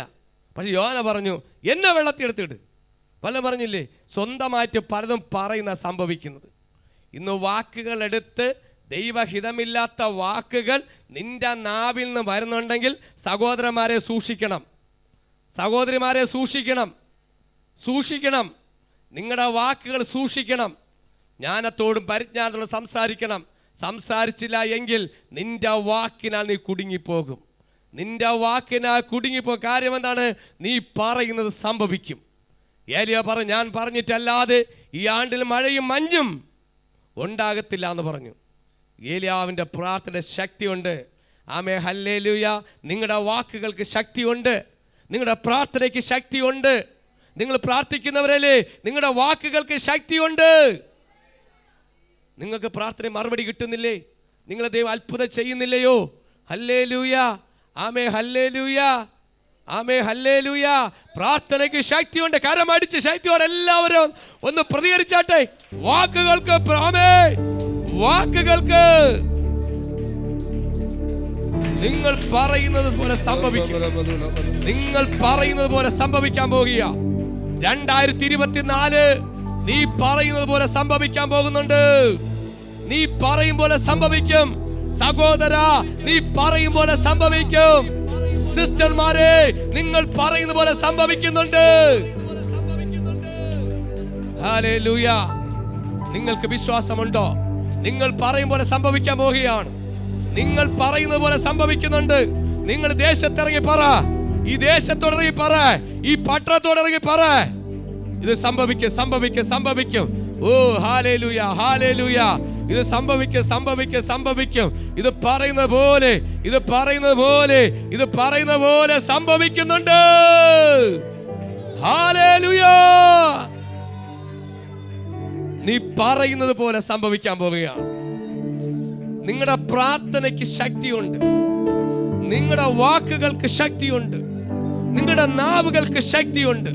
പക്ഷെ യോന പറഞ്ഞു എന്നെ വെള്ളത്തിലെടുത്തിട്. പല പറഞ്ഞില്ലേ? സ്വന്തമായിട്ട് പലതും പറയുന്ന സംഭവിക്കുന്നത്. ഇന്ന് വാക്കുകൾ എടുത്ത് ദൈവഹിതമില്ലാത്ത വാക്കുകൾ നിന്റെ നാവിൽ നിന്ന് വരുന്നുണ്ടെങ്കിൽ സഹോദരന്മാരെ സൂക്ഷിക്കണം, സഹോദരിമാരെ സൂക്ഷിക്കണം, സൂക്ഷിക്കണം. നിങ്ങളുടെ വാക്കുകൾ സൂക്ഷിക്കണം. ജ്ഞാനത്തോടും പരിജ്ഞാനത്തോടും സംസാരിക്കണം. സംസാരിച്ചില്ല എങ്കിൽ നിന്റെ വാക്കിനാൽ നീ കുടുങ്ങിപ്പോകും. നിന്റെ വാക്കിനാൽ കുടുങ്ങിപ്പോ കാര്യം എന്താണ്? നീ പറയുന്നത് സംഭവിക്കും. ഏലിയ പറഞ്ഞു, ഞാൻ പറഞ്ഞിട്ടല്ലാതെ ഈ ആണ്ടിൽ മഴയും മഞ്ഞും ഉണ്ടാകത്തില്ല എന്ന് പറഞ്ഞു. ഏലിയാവിൻ്റെ പ്രാർത്ഥന ശക്തിയുണ്ട്. ആമേ ഹല്ലേലൂയ. നിങ്ങളുടെ വാക്കുകൾക്ക് ശക്തിയുണ്ട്, നിങ്ങളുടെ പ്രാർത്ഥനയ്ക്ക് ശക്തിയുണ്ട്. നിങ്ങൾ പ്രാർത്ഥിക്കുന്നവരല്ലേ, നിങ്ങളുടെ വാക്കുകൾക്ക് ശക്തിയുണ്ട്. നിങ്ങൾക്ക് പ്രാർത്ഥന മറുപടി കിട്ടുന്നില്ലേ? നിങ്ങളെ ദൈവം അത്ഭുതം ചെയ്യുന്നില്ലയോ? ഹല്ലേലൂയ, ആമേ ഹല്ലേലൂയ, ആമേ ഹല്ലേലൂയ. പ്രാർത്ഥനയ്ക്ക് ശക്തിയുണ്ട്. കരമടിച്ച് ശക്തിയോടെ എല്ലാവരും ഒന്ന് പ്രതികരിച്ചാട്ടെ. വാക്കുകൾക്ക്, ആമേ വാക്കുകൾക്ക് നിങ്ങൾ പറയുന്നത് പോലെ സംഭവിക്കും. നിങ്ങൾ പറയുന്നത് പോലെ സംഭവിക്കാൻ പോകുക. 2024 നീ പറയുന്നത് പോലെ സംഭവിക്കാൻ പോകുന്നുണ്ട്. നീ പറയും പോലെ സംഭവിക്കും. സഹോദര, നീ പറയും പോലെ സംഭവിക്കും. സിസ്റ്റർമാരെ, നിങ്ങൾ പറയുന്ന പോലെ സംഭവിക്കുന്നുണ്ട്. ഹല്ലേലൂയ. നിങ്ങൾക്ക് വിശ്വാസമുണ്ടോ? നിങ്ങൾ പറയും പോലെ സംഭവിക്കാൻ പോവുകയാണ്. നിങ്ങൾ പറയുന്നത് പോലെ സംഭവിക്കുന്നുണ്ട്. നിങ്ങൾ ദേശത്തിറങ്ങി പറ, ഈ ദേശത്തോടിറങ്ങി പറ, ഈ പട്ടണത്തോടിറങ്ങി പറ. ഇത് സംഭവിക്കും, സംഭവിക്കും, സംഭവിക്കും. ഓ ഹല്ലേലൂയ, ഹല്ലേലൂയ. ഇത് സംഭവിക്കും, സംഭവിക്കും, സംഭവിക്കും. ഇത് പറയുന്ന പോലെ, ഇത് പറയുന്നത് പോലെ, ഇത് പറയുന്ന പോലെ സംഭവിക്കുന്നുണ്ട്. ഹല്ലേലൂയ. നീ പറയുന്നത് പോലെ സംഭവിക്കാൻ പോവുകയാണ്. നിങ്ങളുടെ പ്രാർത്ഥനയ്ക്ക് ശക്തിയുണ്ട്, നിങ്ങളുടെ വാക്കുകൾക്ക് ശക്തിയുണ്ട്, നിങ്ങളുടെ നാവുകൾക്ക് ശക്തിയുണ്ട്.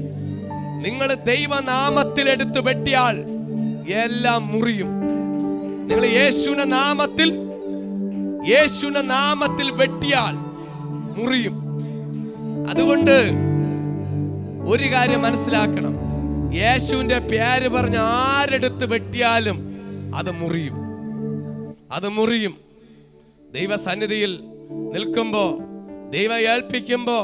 നിങ്ങൾ ദൈവനാമത്തിൽ എടുത്ത് വെട്ടിയാൽ എല്ലാം മുറിയും. നിങ്ങൾ യേശുവിന്റെ നാമത്തിൽ വെട്ടിയാൽ മുറിയും. അതുകൊണ്ട് ഒരു കാര്യം മനസ്സിലാക്കണം, യേശുവിന്റെ പേര് പറഞ്ഞ് ആരെടുത്ത് വെട്ടിയാലും അത് മുറിയും, അത് മുറിയും. ദൈവസന്നിധിയിൽ നിൽക്കുമ്പോ, ദൈവം ഏൽപ്പിക്കുമ്പോ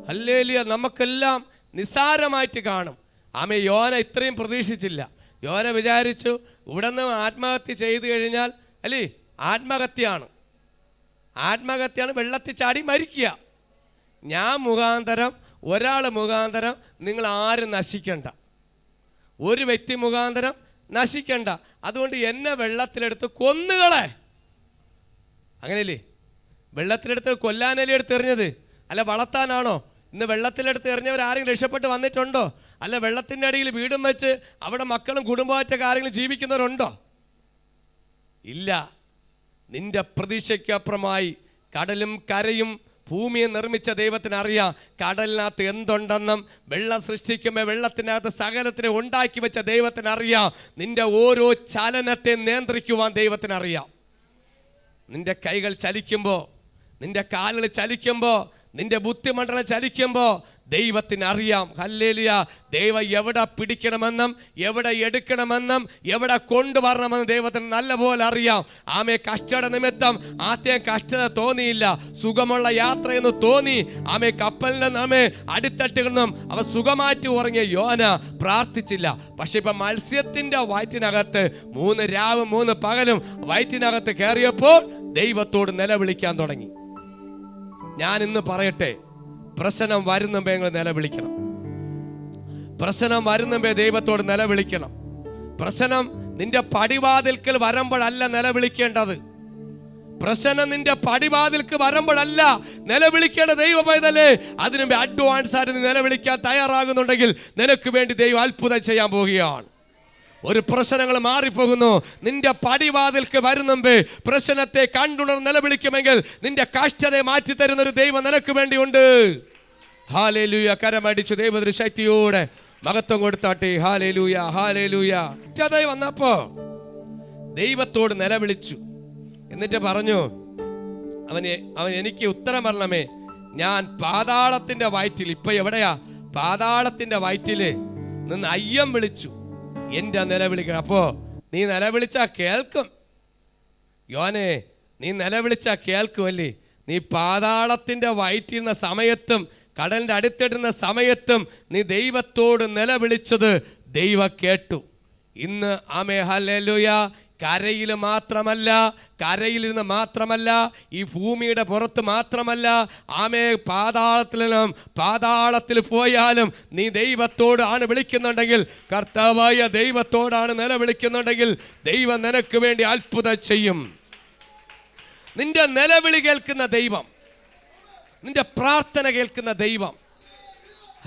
ഹല്ലേലൂയ നമുക്കെല്ലാം നിസ്സാരമായിട്ട് കാണും. ആമേ, യോന ഇത്രയും പ്രതീക്ഷിച്ചില്ല. യോന വിചാരിച്ചു ഇവിടെ നിന്ന് ആത്മഹത്യ ചെയ്തു കഴിഞ്ഞാൽ അല്ലേ, ആത്മഹത്യയാണ്, വെള്ളത്തിൽ ചാടി മരിക്കുക. ഞാൻ മുഖാന്തരം, ഒരാൾ മുഖാന്തരം നിങ്ങൾ ആരും നശിക്കണ്ട, ഒരു വ്യക്തി മുഖാന്തരം നശിക്കണ്ട. അതുകൊണ്ട് എന്നെ വെള്ളത്തിലെടുത്ത് കൊന്നുകളെ. അങ്ങനെയല്ലേ? വെള്ളത്തിലെടുത്ത് കൊല്ലാനല്ലേ എടുത്ത് എറിഞ്ഞത്? അല്ല വളർത്താനാണോ? ഇന്ന് വെള്ളത്തിലെടുത്ത് എറിഞ്ഞവർ ആരെങ്കിലും രക്ഷപ്പെട്ട് വന്നിട്ടുണ്ടോ? അല്ല വെള്ളത്തിൻ്റെ അടിയിൽ വീടും വെച്ച് അവിടെ മക്കളും കുടുംബമായിട്ടൊക്കെ ആരെങ്കിലും ജീവിക്കുന്നവരുണ്ടോ? ഇല്ല. നിന്റെ പ്രതീക്ഷയ്ക്കപ്പുറമായി കടലും കരയും ഭൂമിയെ നിർമ്മിച്ച ദൈവത്തിന് അറിയാം കടലിനകത്ത് എന്തുണ്ടെന്നും. വെള്ളം സൃഷ്ടിക്കുമ്പോൾ വെള്ളത്തിനകത്ത് സകലത്തിനെ ഉണ്ടാക്കി വെച്ച ദൈവത്തിന് അറിയാം. നിന്റെ ഓരോ ചലനത്തെ നിയന്ത്രിക്കുവാൻ ദൈവത്തിനറിയാം. നിന്റെ കൈകൾ ചലിക്കുമ്പോൾ, നിന്റെ കാലുകൾ ചലിക്കുമ്പോൾ, നിന്റെ ബുദ്ധിമണ്ഡലം ചലിക്കുമ്പോൾ ദൈവത്തിനറിയാം. ഹല്ലേലൂയ. ദൈവം എവിടെ പിടിക്കണമെന്നും എവിടെ എടുക്കണമെന്നും എവിടെ കൊണ്ടുവരണമെന്നും ദൈവത്തിന് നല്ലപോലെ അറിയാം. ആമേ, കഷ്ടത നിമിത്തം ആദ്യം കഷ്ടത തോന്നിയില്ല, സുഖമുള്ള യാത്രയെന്ന് തോന്നി. ആമേ, കപ്പലിന്റെ ആമേ അടിത്തട്ടുകളിൽ നിന്നും അവ സുഖമാറ്റി ഉറങ്ങിയ യോന പ്രാർത്ഥിച്ചില്ല. പക്ഷെ ഇപ്പൊ മത്സ്യത്തിന്റെ വയറ്റിനകത്ത് 3 രാവും 3 പകലും വയറ്റിനകത്ത് കയറിയപ്പോൾ ദൈവത്തോട് നിലവിളിക്കാൻ തുടങ്ങി. ഞാൻ ഇന്ന് പറയട്ടെ, പ്രശ്നം വരുന്നുമ്പേ നിങ്ങൾ നിലവിളിക്കണം. പ്രശ്നം വരുന്നുമ്പേ ദൈവത്തോട് നിലവിളിക്കണം. പ്രശ്നം നിന്റെ പടിവാതിൽക്കൽ വരുമ്പോഴല്ല നിലവിളിക്കേണ്ടത്. പ്രശ്നം നിന്റെ പടിവാതിൽക്ക് വരുമ്പോഴല്ല നിലവിളിക്കേണ്ട. ദൈവമേതല്ലേ, അതിനു മുമ്പ് അഡ്വാൻസ് ആയിട്ട് നിലവിളിക്കാൻ തയ്യാറാകുന്നുണ്ടെങ്കിൽ നിനക്ക് വേണ്ടി ദൈവം അത്ഭുതം ചെയ്യാൻ പോവുകയാണ്. ഒരു പ്രശ്നങ്ങൾ മാറിപ്പോകുന്നു. നിന്റെ പടിവാതിൽക്ക് വരുന്നുമ്പേ പ്രശ്നത്തെ കണ്ടുണർന്ന് നിലവിളിക്കുമെങ്കിൽ നിന്റെ കഷ്ടതയെ മാറ്റി തരുന്ന ഒരു ദൈവം നിനക്ക് വേണ്ടിയുണ്ട്. ഹല്ലേലൂയ. കരമടിച്ചു ദൈവത്തിന്റെ ശക്തിയോടെ മഹത്വം കൊടുത്താട്ടെ. Hallelujah, hallelujah. കഷ്ടത വന്നപ്പോ ദൈവത്തോട് നിലവിളിച്ചു. എന്നിട്ട് പറഞ്ഞു, അവൻ എനിക്ക് ഉത്തരം പറഞ്ഞമേ, ഞാൻ പാതാളത്തിന്റെ വയറ്റിൽ, ഇപ്പൊ എവിടെയാ? പാതാളത്തിന്റെ വയറ്റില് നിന്ന് അയ്യം വിളിച്ചു, എന്റെ നിലവിളിക്കണം. അപ്പോ നീ നിലവിളിച്ചാ കേൾക്കും യോനെ, നീ നിലവിളിച്ചാ കേൾക്കുമല്ലേ? നീ പാതാളത്തിന്റെ വയറ്റിരുന്ന സമയത്തും കടലിന്റെ അടുത്തിടുന്ന സമയത്തും നീ ദൈവത്തോട് നിലവിളിച്ചത് ദൈവം കേട്ടു. ഇന്ന് ആമേ ഹല്ലേലൂയ, കരയിൽ മാത്രമല്ല, കരയിലിരുന്ന് മാത്രമല്ല, ഈ ഭൂമിയുടെ പുറത്ത് മാത്രമല്ല, ആമേ പാതാളത്തിൽ പോയാലും നീ ദൈവത്തോട് ആണ് വിളിക്കുന്നുണ്ടെങ്കിൽ, കർത്താവായ ദൈവത്തോടാണ് നിലവിളിക്കുന്നുണ്ടെങ്കിൽ, ദൈവം നിനക്ക് വേണ്ടി അത്ഭുതം ചെയ്യും. നിന്റെ നിലവിളി കേൾക്കുന്ന ദൈവം, നിന്റെ പ്രാർത്ഥന കേൾക്കുന്ന ദൈവം.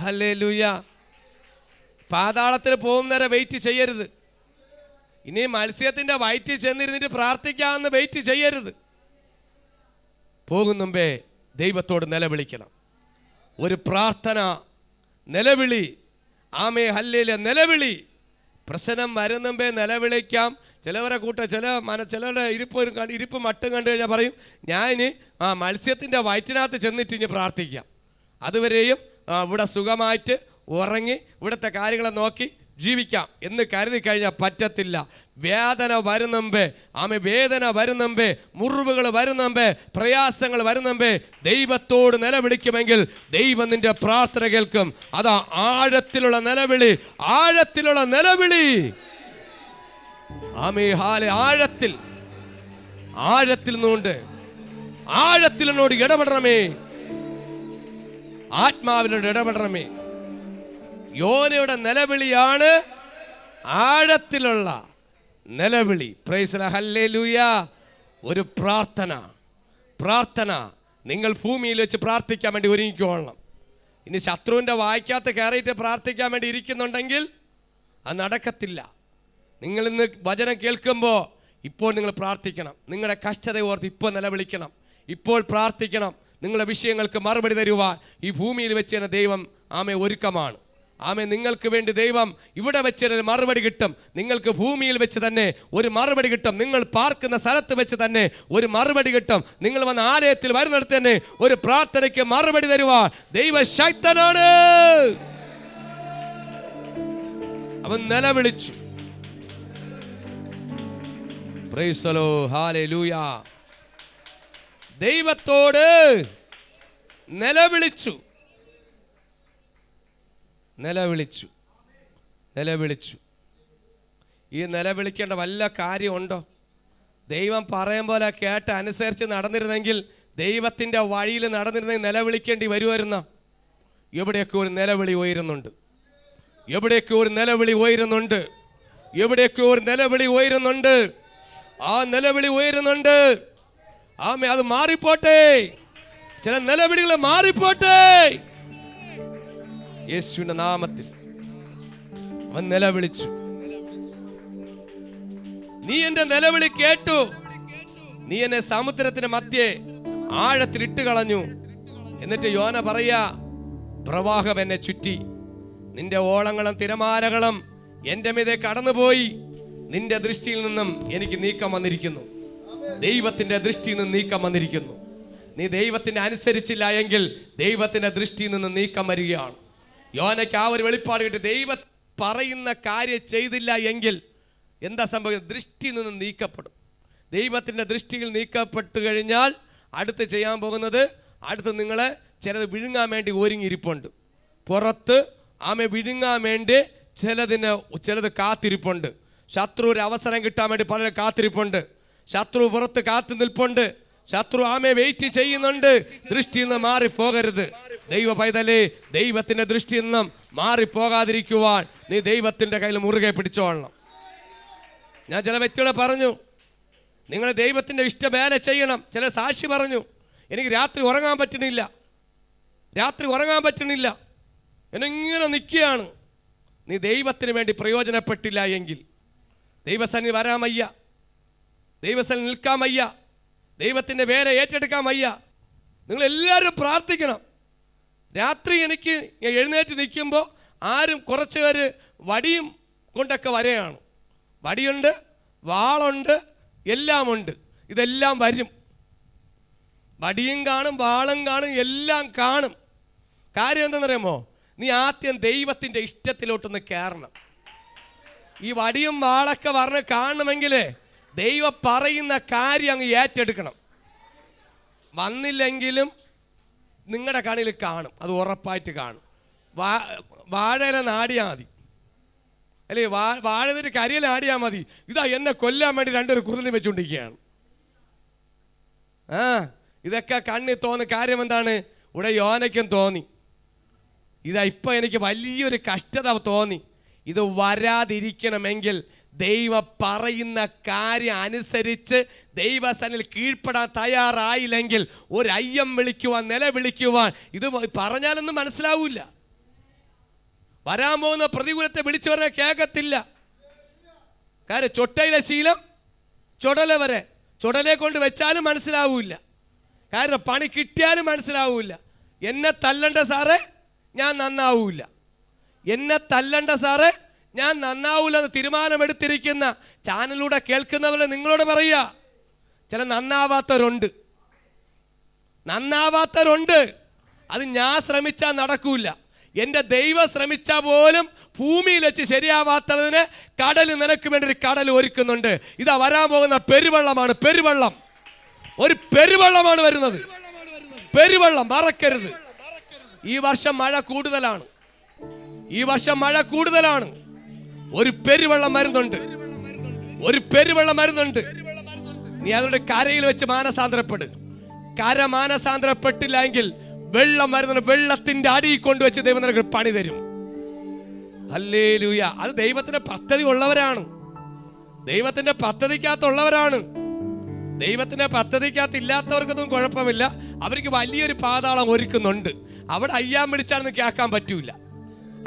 ഹല്ലേലൂയ. പാതാളത്തിൽ പോകുന്നവരെ വെയിറ്റ് ചെയ്യരുത്. ഇനി മത്സ്യത്തിന്റെ വയറ്റിൽ ചെന്നിരുന്നിട്ട് പ്രാർത്ഥിക്കാമെന്ന് വെയിറ്റ് ചെയ്യരുത്. പോകും മുമ്പേ ദൈവത്തോട് നിലവിളിക്കണം. ഒരു പ്രാർത്ഥന, നിലവിളി, ആമേ ഹല്ലേലൂയ, നിലവിളി. പ്രശ്നം വരുന്നുമ്പേ നിലവിളിക്കാം. ചിലവരെ ചിലരുടെ ഇരിപ്പ് മട്ടും കണ്ടു കഴിഞ്ഞാൽ പറയും, ഞാൻ മത്സ്യത്തിൻ്റെ വയറ്റിനകത്ത് ചെന്നിട്ട് ഇനി പ്രാർത്ഥിക്കാം. അതുവരെയും ഇവിടെ സുഖമായിട്ട് ഉറങ്ങി ഇവിടുത്തെ കാര്യങ്ങളെ നോക്കി ജീവിക്കാം എന്ന് കരുതി കഴിഞ്ഞാൽ പറ്റത്തില്ല. വേദന വരുന്നുമ്പേ, വേദന വരുന്നുമ്പേ, മുറിവുകൾ വരുന്നുമ്പേ, പ്രയാസങ്ങൾ വരുന്നുമ്പേ ദൈവത്തോട് നിലവിളിക്കുമെങ്കിൽ ദൈവം നിന്റെ പ്രാർത്ഥന കേൾക്കും. അതാ ആഴത്തിലുള്ള നിലവിളി, ആഴത്തിലുള്ള നിലവിളി. ആഴത്തിൽ നിന്നുകൊണ്ട് ആഴത്തിനോട് ഇടപെടണമേ, ആത്മാവിനോട് ഇടപെടണമേ. യോനയുടെ നിലവിളിയാണ് ആഴത്തിലുള്ള നിലവിളി. Praise the hallelujah. ഒരു പ്രാർത്ഥന നിങ്ങൾ ഭൂമിയിൽ വെച്ച് പ്രാർത്ഥിക്കാൻ വേണ്ടി ഒരുങ്ങിക്കോളണം. ഇനി ശത്രുവിൻ്റെ വായിക്കകത്ത് കയറിയിട്ട് പ്രാർത്ഥിക്കാൻ വേണ്ടി ഇരിക്കുന്നുണ്ടെങ്കിൽ അത് നടക്കത്തില്ല. നിങ്ങൾ ഇന്ന് വചനം കേൾക്കുമ്പോൾ ഇപ്പോൾ നിങ്ങൾ പ്രാർത്ഥിക്കണം. നിങ്ങളുടെ കഷ്ടത ഓർത്ത് ഇപ്പോൾ നിലവിളിക്കണം, ഇപ്പോൾ പ്രാർത്ഥിക്കണം. നിങ്ങളുടെ വിഷയങ്ങൾക്ക് മറുപടി തരുവാൻ ഈ ഭൂമിയിൽ വെച്ച് തന്നെ ദൈവം ഒരുക്കമാണ്. നിങ്ങൾക്ക് വേണ്ടി ദൈവം ഇവിടെ വെച്ച് ഒരു മറുപടി കിട്ടും. നിങ്ങൾക്ക് ഭൂമിയിൽ വെച്ച് തന്നെ ഒരു മറുപടി കിട്ടും. നിങ്ങൾ പാർക്കുന്ന സ്ഥലത്ത് വെച്ച് തന്നെ ഒരു മറുപടി കിട്ടും. നിങ്ങൾ വന്ന ആലയത്തിൽ വരുന്നിടത്ത് തന്നെ ഒരു പ്രാർത്ഥനയ്ക്ക് മറുപടി തരുവാൻ ദൈവശക്തനാണ്. അവൻ നിലവിളിച്ചു. Price the lord. ഹല്ലേലൂയ. ദൈവത്തോട് നിലവിളിച്ചു. ഈ നിലവിളിക്കേണ്ട വല്ല കാര്യമുണ്ടോ? ദൈവം പറയും പോലെ കേട്ട് അനുസരിച്ച് നടന്നിരുന്നെങ്കിൽ, ദൈവത്തിൻ്റെ വഴിയിൽ നടന്നിരുന്നെങ്കിൽ നിലവിളിക്കേണ്ടി വരുമായിരുന്നോ? എവിടെയൊക്കെ ഒരു നിലവിളി ഉയരുന്നുണ്ട്, എവിടെയൊക്കെ ഒരു നിലവിളി ഉയരുന്നുണ്ട്, എവിടെയൊക്കെ ഒരു നിലവിളി ഉയരുന്നുണ്ട്. ആ നിലവിളി ഉയരുന്നുണ്ട്. അത് മാറിപ്പോട്ടെ. ചില നിലവിളികൾ മാറിപ്പോട്ടെ. യേശുവിന്റെ നാമത്തിൽ അവൻ നിലവിളിച്ചു. നീ എന്റെ നിലവിളി കേട്ടു. നീ എന്നെ സമുദ്രത്തിന്റെ മധ്യേ ആഴത്തിൽ ഇട്ട് കളഞ്ഞു. എന്നിട്ട് യോന പറയാ, പ്രവാഹം എന്നെ ചുറ്റി, നിന്റെ ഓളങ്ങളും തിരമാലകളും എന്റെ മീതെ കടന്നുപോയി. നിന്റെ ദൃഷ്ടിയിൽ നിന്നും എനിക്ക് നീക്കം വന്നിരിക്കുന്നു. ദൈവത്തിന്റെ ദൃഷ്ടിയിൽ നിന്ന് നീക്കം വന്നിരിക്കുന്നു. നീ ദൈവത്തിന് അനുസരിച്ചില്ല എങ്കിൽ ദൈവത്തിന്റെ ദൃഷ്ടിയിൽ നിന്ന് നീക്കം വരികയാണ്. യോനയ്ക്ക് ആ ഒരു വെളിപ്പാട് കിട്ടി. ദൈവം പറയുന്ന കാര്യം ചെയ്തില്ല എങ്കിൽ എന്താ സംഭവിക്കുന്നത്? ദൃഷ്ടിയിൽ നിന്ന് നീക്കപ്പെടും. ദൈവത്തിൻ്റെ ദൃഷ്ടിയിൽ നീക്കപ്പെട്ടു കഴിഞ്ഞാൽ അടുത്ത് ചെയ്യാൻ പോകുന്നത്, അടുത്ത് നിങ്ങളെ വിഴുങ്ങാൻ വേണ്ടി ഒരുങ്ങിയിരിപ്പുണ്ട്. പുറത്ത് വിഴുങ്ങാൻ വേണ്ടി ചിലത് കാത്തിരിപ്പുണ്ട്. ശത്രു ഒരു അവസരം കിട്ടാൻ വേണ്ടി പലരും കാത്തിരിപ്പുണ്ട്. ശത്രു പുറത്ത് കാത്തു നിൽപ്പുണ്ട്. ശത്രു വെയിറ്റ് ചെയ്യുന്നുണ്ട്. ദൃഷ്ടിയിൽ നിന്ന് മാറിപ്പോകരുത്. ദൈവ പൈതലേ, ദൈവത്തിന്റെ ദൃഷ്ടിയിൽ നിന്നും മാറിപ്പോകാതിരിക്കുവാൻ നീ ദൈവത്തിന്റെ കയ്യിൽ മുറുകെ പിടിച്ചോളണം. ഞാൻ ചില വ്യക്തികളെ പറഞ്ഞു, നിങ്ങൾ ദൈവത്തിന്റെ ഇഷ്ടവേല ചെയ്യണം. ചില സാക്ഷി പറഞ്ഞു, എനിക്ക് രാത്രി ഉറങ്ങാൻ പറ്റണില്ല, എന്നിങ്ങനെ നിൽക്കുകയാണ്. നീ ദൈവത്തിന് വേണ്ടി പ്രയോജനപ്പെട്ടില്ല എങ്കിൽ ദൈവസന്നിധി വരാൻ വയ്യ, ദൈവസന്നിധി നിൽക്കാൻ വയ്യ, ദൈവത്തിൻ്റെ വേല ഏറ്റെടുക്കാൻ വയ്യ. നിങ്ങളെല്ലാവരും പ്രാർത്ഥിക്കണം. രാത്രി എനിക്ക് എഴുന്നേറ്റ് നിൽക്കുമ്പോൾ കുറച്ച് പേര് വടിയും കൊണ്ടൊക്കെ വരെയാണ്. വടിയുണ്ട്, വാളുണ്ട്, എല്ലാമുണ്ട്. ഇതെല്ലാം വരും. വടിയും കാണും, വാളും കാണും, എല്ലാം കാണും. കാര്യം എന്താണെന്നറിയാമോ? നീ ആദ്യം ദൈവത്തിൻ്റെ ഇഷ്ടത്തിലോട്ടൊന്ന് കയറണം. ഈ വടിയും വാളൊക്കെ പറഞ്ഞ് കാണണമെങ്കിൽ ദൈവം പറയുന്ന കാര്യം അങ്ങ് ഏറ്റെടുക്കണം. വന്നില്ലെങ്കിലും നിങ്ങളുടെ കണ്ണിൽ കാണും, അത് ഉറപ്പായിട്ട് കാണും. വാഴയില നാടിയാൽ മതി, അല്ലേ? വാഴയൊരു കരിയില ആടിയാൽ മതി. ഇതാ എന്നെ കൊല്ലാൻ വേണ്ടി രണ്ടൊരു കുറുതിനെ വെച്ചുകൊണ്ടിരിക്കുകയാണ്. ഇതൊക്കെ കണ്ണിൽ തോന്നുന്ന കാര്യം എന്താണ്? ഇവിടെ യോനയ്ക്കും തോന്നി. ഇതാ ഇപ്പം എനിക്ക് വലിയൊരു കഷ്ടത തോന്നി. ഇത് വരാതിരിക്കണമെങ്കിൽ ദൈവം പറയുന്ന കാര്യം അനുസരിച്ച് ദൈവസന്നിധിയിൽ കീഴ്പ്പെടാൻ തയ്യാറായില്ലെങ്കിൽ ഒരയ്യം വിളിക്കുവാൻ, നിലവിളിക്കുവാൻ ഇത് പറഞ്ഞാലൊന്നും മനസ്സിലാവില്ല. വരാൻ പോകുന്ന പ്രതികൂലത്തെ വിളിച്ചു പറഞ്ഞാൽ കേൾക്കത്തില്ല. കാര്യം ചൊട്ടയിലെ ശീലം ചുടല വരെ, ചുടലെ കൊണ്ട് വെച്ചാലും മനസ്സിലാവില്ല. കാരണം പണി കിട്ടിയാലും മനസ്സിലാവില്ല. എന്നെ തല്ലണ്ട സാറേ, ഞാൻ നന്നാവൂല. എന്നെ തല്ലണ്ട സാറേ, ഞാൻ നന്നാവൂലെന്ന് തീരുമാനമെടുത്തിരിക്കുന്ന ചാനലിലൂടെ കേൾക്കുന്നവരെ നിങ്ങളോട് പറയുക, ചില നന്നാവാത്തവരുണ്ട്. അത് ഞാൻ ശ്രമിച്ചാൽ നടക്കൂല. എൻ്റെ ദൈവം ശ്രമിച്ചാൽ പോലും ഭൂമിയിൽ വെച്ച് ശരിയാവാത്തതിന് കടൽ നിനക്ക് വേണ്ടി ഒരു കടൽ ഒരുക്കുന്നുണ്ട്. ഇതാ വരാൻ പോകുന്ന പെരുവെള്ളമാണ്. ഒരു പെരുവെള്ളമാണ് വരുന്നത്. പെരുവെള്ളം മറക്കരുത്. ഈ വർഷം മഴ കൂടുതലാണ്. ഒരു പെരുവെള്ളം വരുന്നുണ്ട്. നീ അതുകൊണ്ട് കരയിൽ വെച്ച് മാനസാന്തരപ്പെടും. കര മാനസാന്തരപ്പെട്ടില്ല എങ്കിൽ വെള്ളം വരുന്നുണ്ട്. വെള്ളത്തിന്റെ അടിയിൽ കൊണ്ടുവച്ച് ദൈവം നിനക്ക് പണി തരും. ഹല്ലേലൂയ. അത് ദൈവത്തിന്റെ പദ്ധതി ഉള്ളവരാണ്. ദൈവത്തിന്റെ പദ്ധതിക്കകത്തുള്ളവരാണ്. ദൈവത്തിന്റെ പദ്ധതിക്കകത്ത് ഇല്ലാത്തവർക്കൊന്നും കുഴപ്പമില്ല. അവർക്ക് വലിയൊരു പാതാളം ഒരുക്കുന്നുണ്ട്. അവിടെ അയ്യാൻ വിളിച്ചാലൊന്നും കേൾക്കാൻ പറ്റൂല.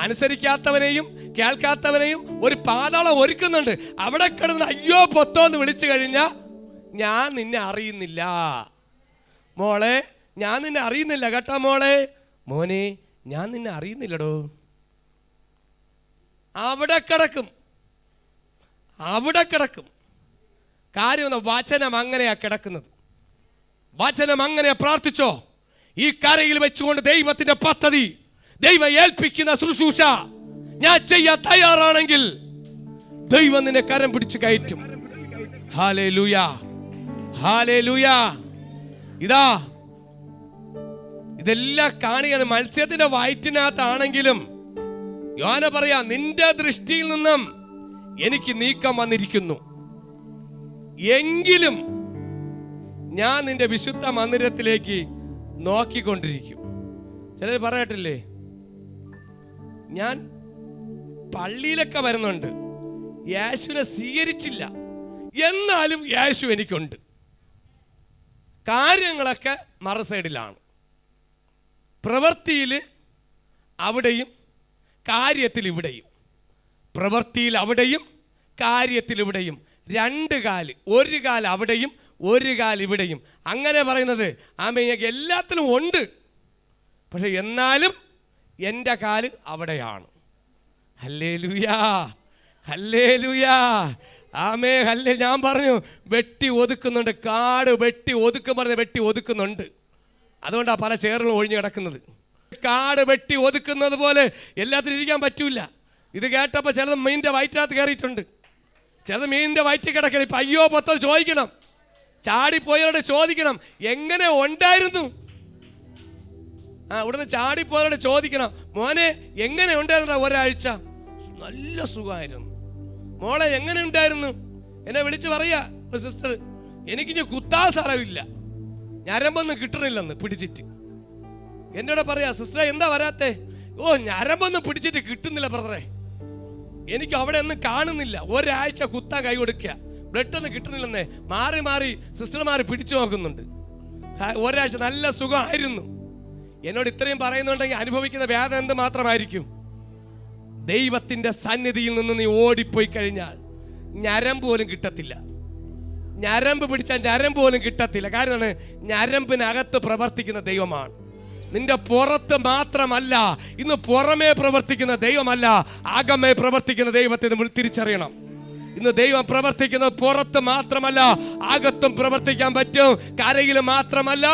അനുസരിക്കാത്തവനെയും കേൾക്കാത്തവനെയും ഒരു പാതാളം ഒരുക്കുന്നുണ്ട്. അവിടെ കിടന്ന് അയ്യോ പൊത്തോന്ന് വിളിച്ചു കഴിഞ്ഞാൽ, ഞാൻ നിന്നെ അറിയുന്നില്ല മോളെ, ഞാൻ നിന്നെ അറിയുന്നില്ല കേട്ടോ മോളെ, മോനെ ഞാൻ നിന്നെ അറിയുന്നില്ലടോ. അവിടെ കിടക്കും. കാര്യം വചനം അങ്ങനെയാ കിടക്കുന്നത്. വചനം അങ്ങനെയാ. പ്രാർത്ഥിച്ചോ. ഈ കരയിൽ വെച്ചുകൊണ്ട് ദൈവത്തിന്റെ പദ്ധതി, ദൈവം ഏൽപ്പിക്കുന്ന ശുശ്രൂഷ ഞാൻ ചെയ്യാൻ തയ്യാറാണെങ്കിൽ ദൈവം നിന്നെ കരം പിടിച്ച് കയറ്റും. Hallelujah, hallelujah. ഇതാ ഇതെല്ലാം കാണുകയാണ്. മത്സ്യത്തിന്റെ വയറ്റിനകത്താണെങ്കിലും യോന പറയാ, നിന്റെ ദൃഷ്ടിയിൽ നിന്നും എനിക്ക് നീക്കം വന്നിരിക്കുന്നു, എങ്കിലും ഞാൻ നിന്റെ വിശുദ്ധ മന്ദിരത്തിലേക്ക് നോക്കിക്കൊണ്ടിരിക്കും. ചിലർ പറയട്ടില്ലേ, ഞാൻ പള്ളിയിലൊക്കെ വരുന്നുണ്ട്, യേശുവിനെ സ്വീകരിച്ചില്ല, എന്നാലും യേശു എനിക്കുണ്ട്. കാര്യങ്ങളൊക്കെ മറുസൈഡിലാണ്. പ്രവൃത്തിയിൽ അവിടെയും കാര്യത്തിൽ ഇവിടെയും, പ്രവൃത്തിയിൽ അവിടെയും കാര്യത്തിൽ ഇവിടെയും, രണ്ട് കാല്, ഒരു കാല് അവിടെയും ഒരു കാല് ഇവിടെയും. അങ്ങനെ പറയുന്നത് ആമേൻ എല്ലാത്തിലും ഉണ്ട്. പക്ഷെ എന്നാലും എൻ്റെ കാല് അവിടെയാണ്. ഹല്ലേലൂയാ, ഹല്ലേലൂയാ, ആമേ, ഹല്ലേ. ഞാൻ പറഞ്ഞു വെട്ടി ഒതുക്കുന്നുണ്ട്. കാട് വെട്ടി ഒതുക്കും പറഞ്ഞ് വെട്ടി ഒതുക്കുന്നുണ്ട്. അതുകൊണ്ടാണ് പല ചേറുകളും ഒഴിഞ്ഞു കിടക്കുന്നത്. കാട് വെട്ടി ഒതുക്കുന്നത് പോലെ എല്ലാത്തിനും ഇരിക്കാൻ പറ്റൂല. ഇത് കേട്ടപ്പോൾ ചിലത് മീനിൻ്റെ വയറ്റിനകത്ത് കയറിയിട്ടുണ്ട്, ചിലത് മീനിൻ്റെ വയറ്റിൽ കിടക്കണം. ഇപ്പം അയ്യോ പൊത്തത് ചോദിക്കണം, ചാടിപ്പോയവരോട് ചോദിക്കണം എങ്ങനെ ഉണ്ടായിരുന്നു. ഇവിടുന്ന് ചാടിപ്പോയവരോട് ചോദിക്കണം, മോനെ എങ്ങനെ ഉണ്ടായിരുന്ന ഒരാഴ്ച? നല്ല സുഖമായിരുന്നു. മോളെ എങ്ങനെ ഉണ്ടായിരുന്നു? എന്നെ വിളിച്ച് പറയാ സിസ്റ്റർ, എനിക്കിനി കുത്താ സ്ഥലമില്ല, ഞരമ്പൊന്നും കിട്ടണില്ലെന്ന് പിടിച്ചിട്ട്. എന്നോട് പറയാ, സിസ്റ്ററെ എന്താ വരാത്തെ? ഓ ഞരമ്പൊന്നും പിടിച്ചിട്ട് കിട്ടുന്നില്ല ബ്രദറെ, എനിക്ക് അവിടെ ഒന്നും കാണുന്നില്ല, ഒരാഴ്ച കുത്താൻ കൈ കൊടുക്കുക, ബ്ലഡ് ഒന്നും കിട്ടണില്ലെന്നേ. മാറി മാറി സിസ്റ്റർമാർ പിടിച്ചു നോക്കുന്നുണ്ട്. ഒരാഴ്ച നല്ല സുഖമായിരുന്നു. എന്നോട് ഇത്രയും പറയുന്നുണ്ടെങ്കിൽ അനുഭവിക്കുന്ന വേദന എന്ത് മാത്രമായിരിക്കും. ദൈവത്തിന്റെ സന്നിധിയിൽ നിന്ന് നീ ഓടിപ്പോയി കഴിഞ്ഞാൽ ഞരമ്പ് പോലും കിട്ടത്തില്ല. ഞരമ്പ് പിടിച്ചാൽ ഞരമ്പ് പോലും കിട്ടത്തില്ല. കാരണം ഞരമ്പിനകത്ത് പ്രവർത്തിക്കുന്ന ദൈവമാണ്. നിന്റെ പുറത്ത് മാത്രമല്ല, ഇന്ന് പുറമേ പ്രവർത്തിക്കുന്ന ദൈവമല്ല, അകമേ പ്രവർത്തിക്കുന്ന ദൈവത്തെ നമ്മൾ തിരിച്ചറിയണം. ഇന്ന് ദൈവം പ്രവർത്തിക്കുന്നത് പുറത്ത് മാത്രമല്ല, അകത്തും പ്രവർത്തിക്കാൻ പറ്റും. കരയിൽ മാത്രമല്ല,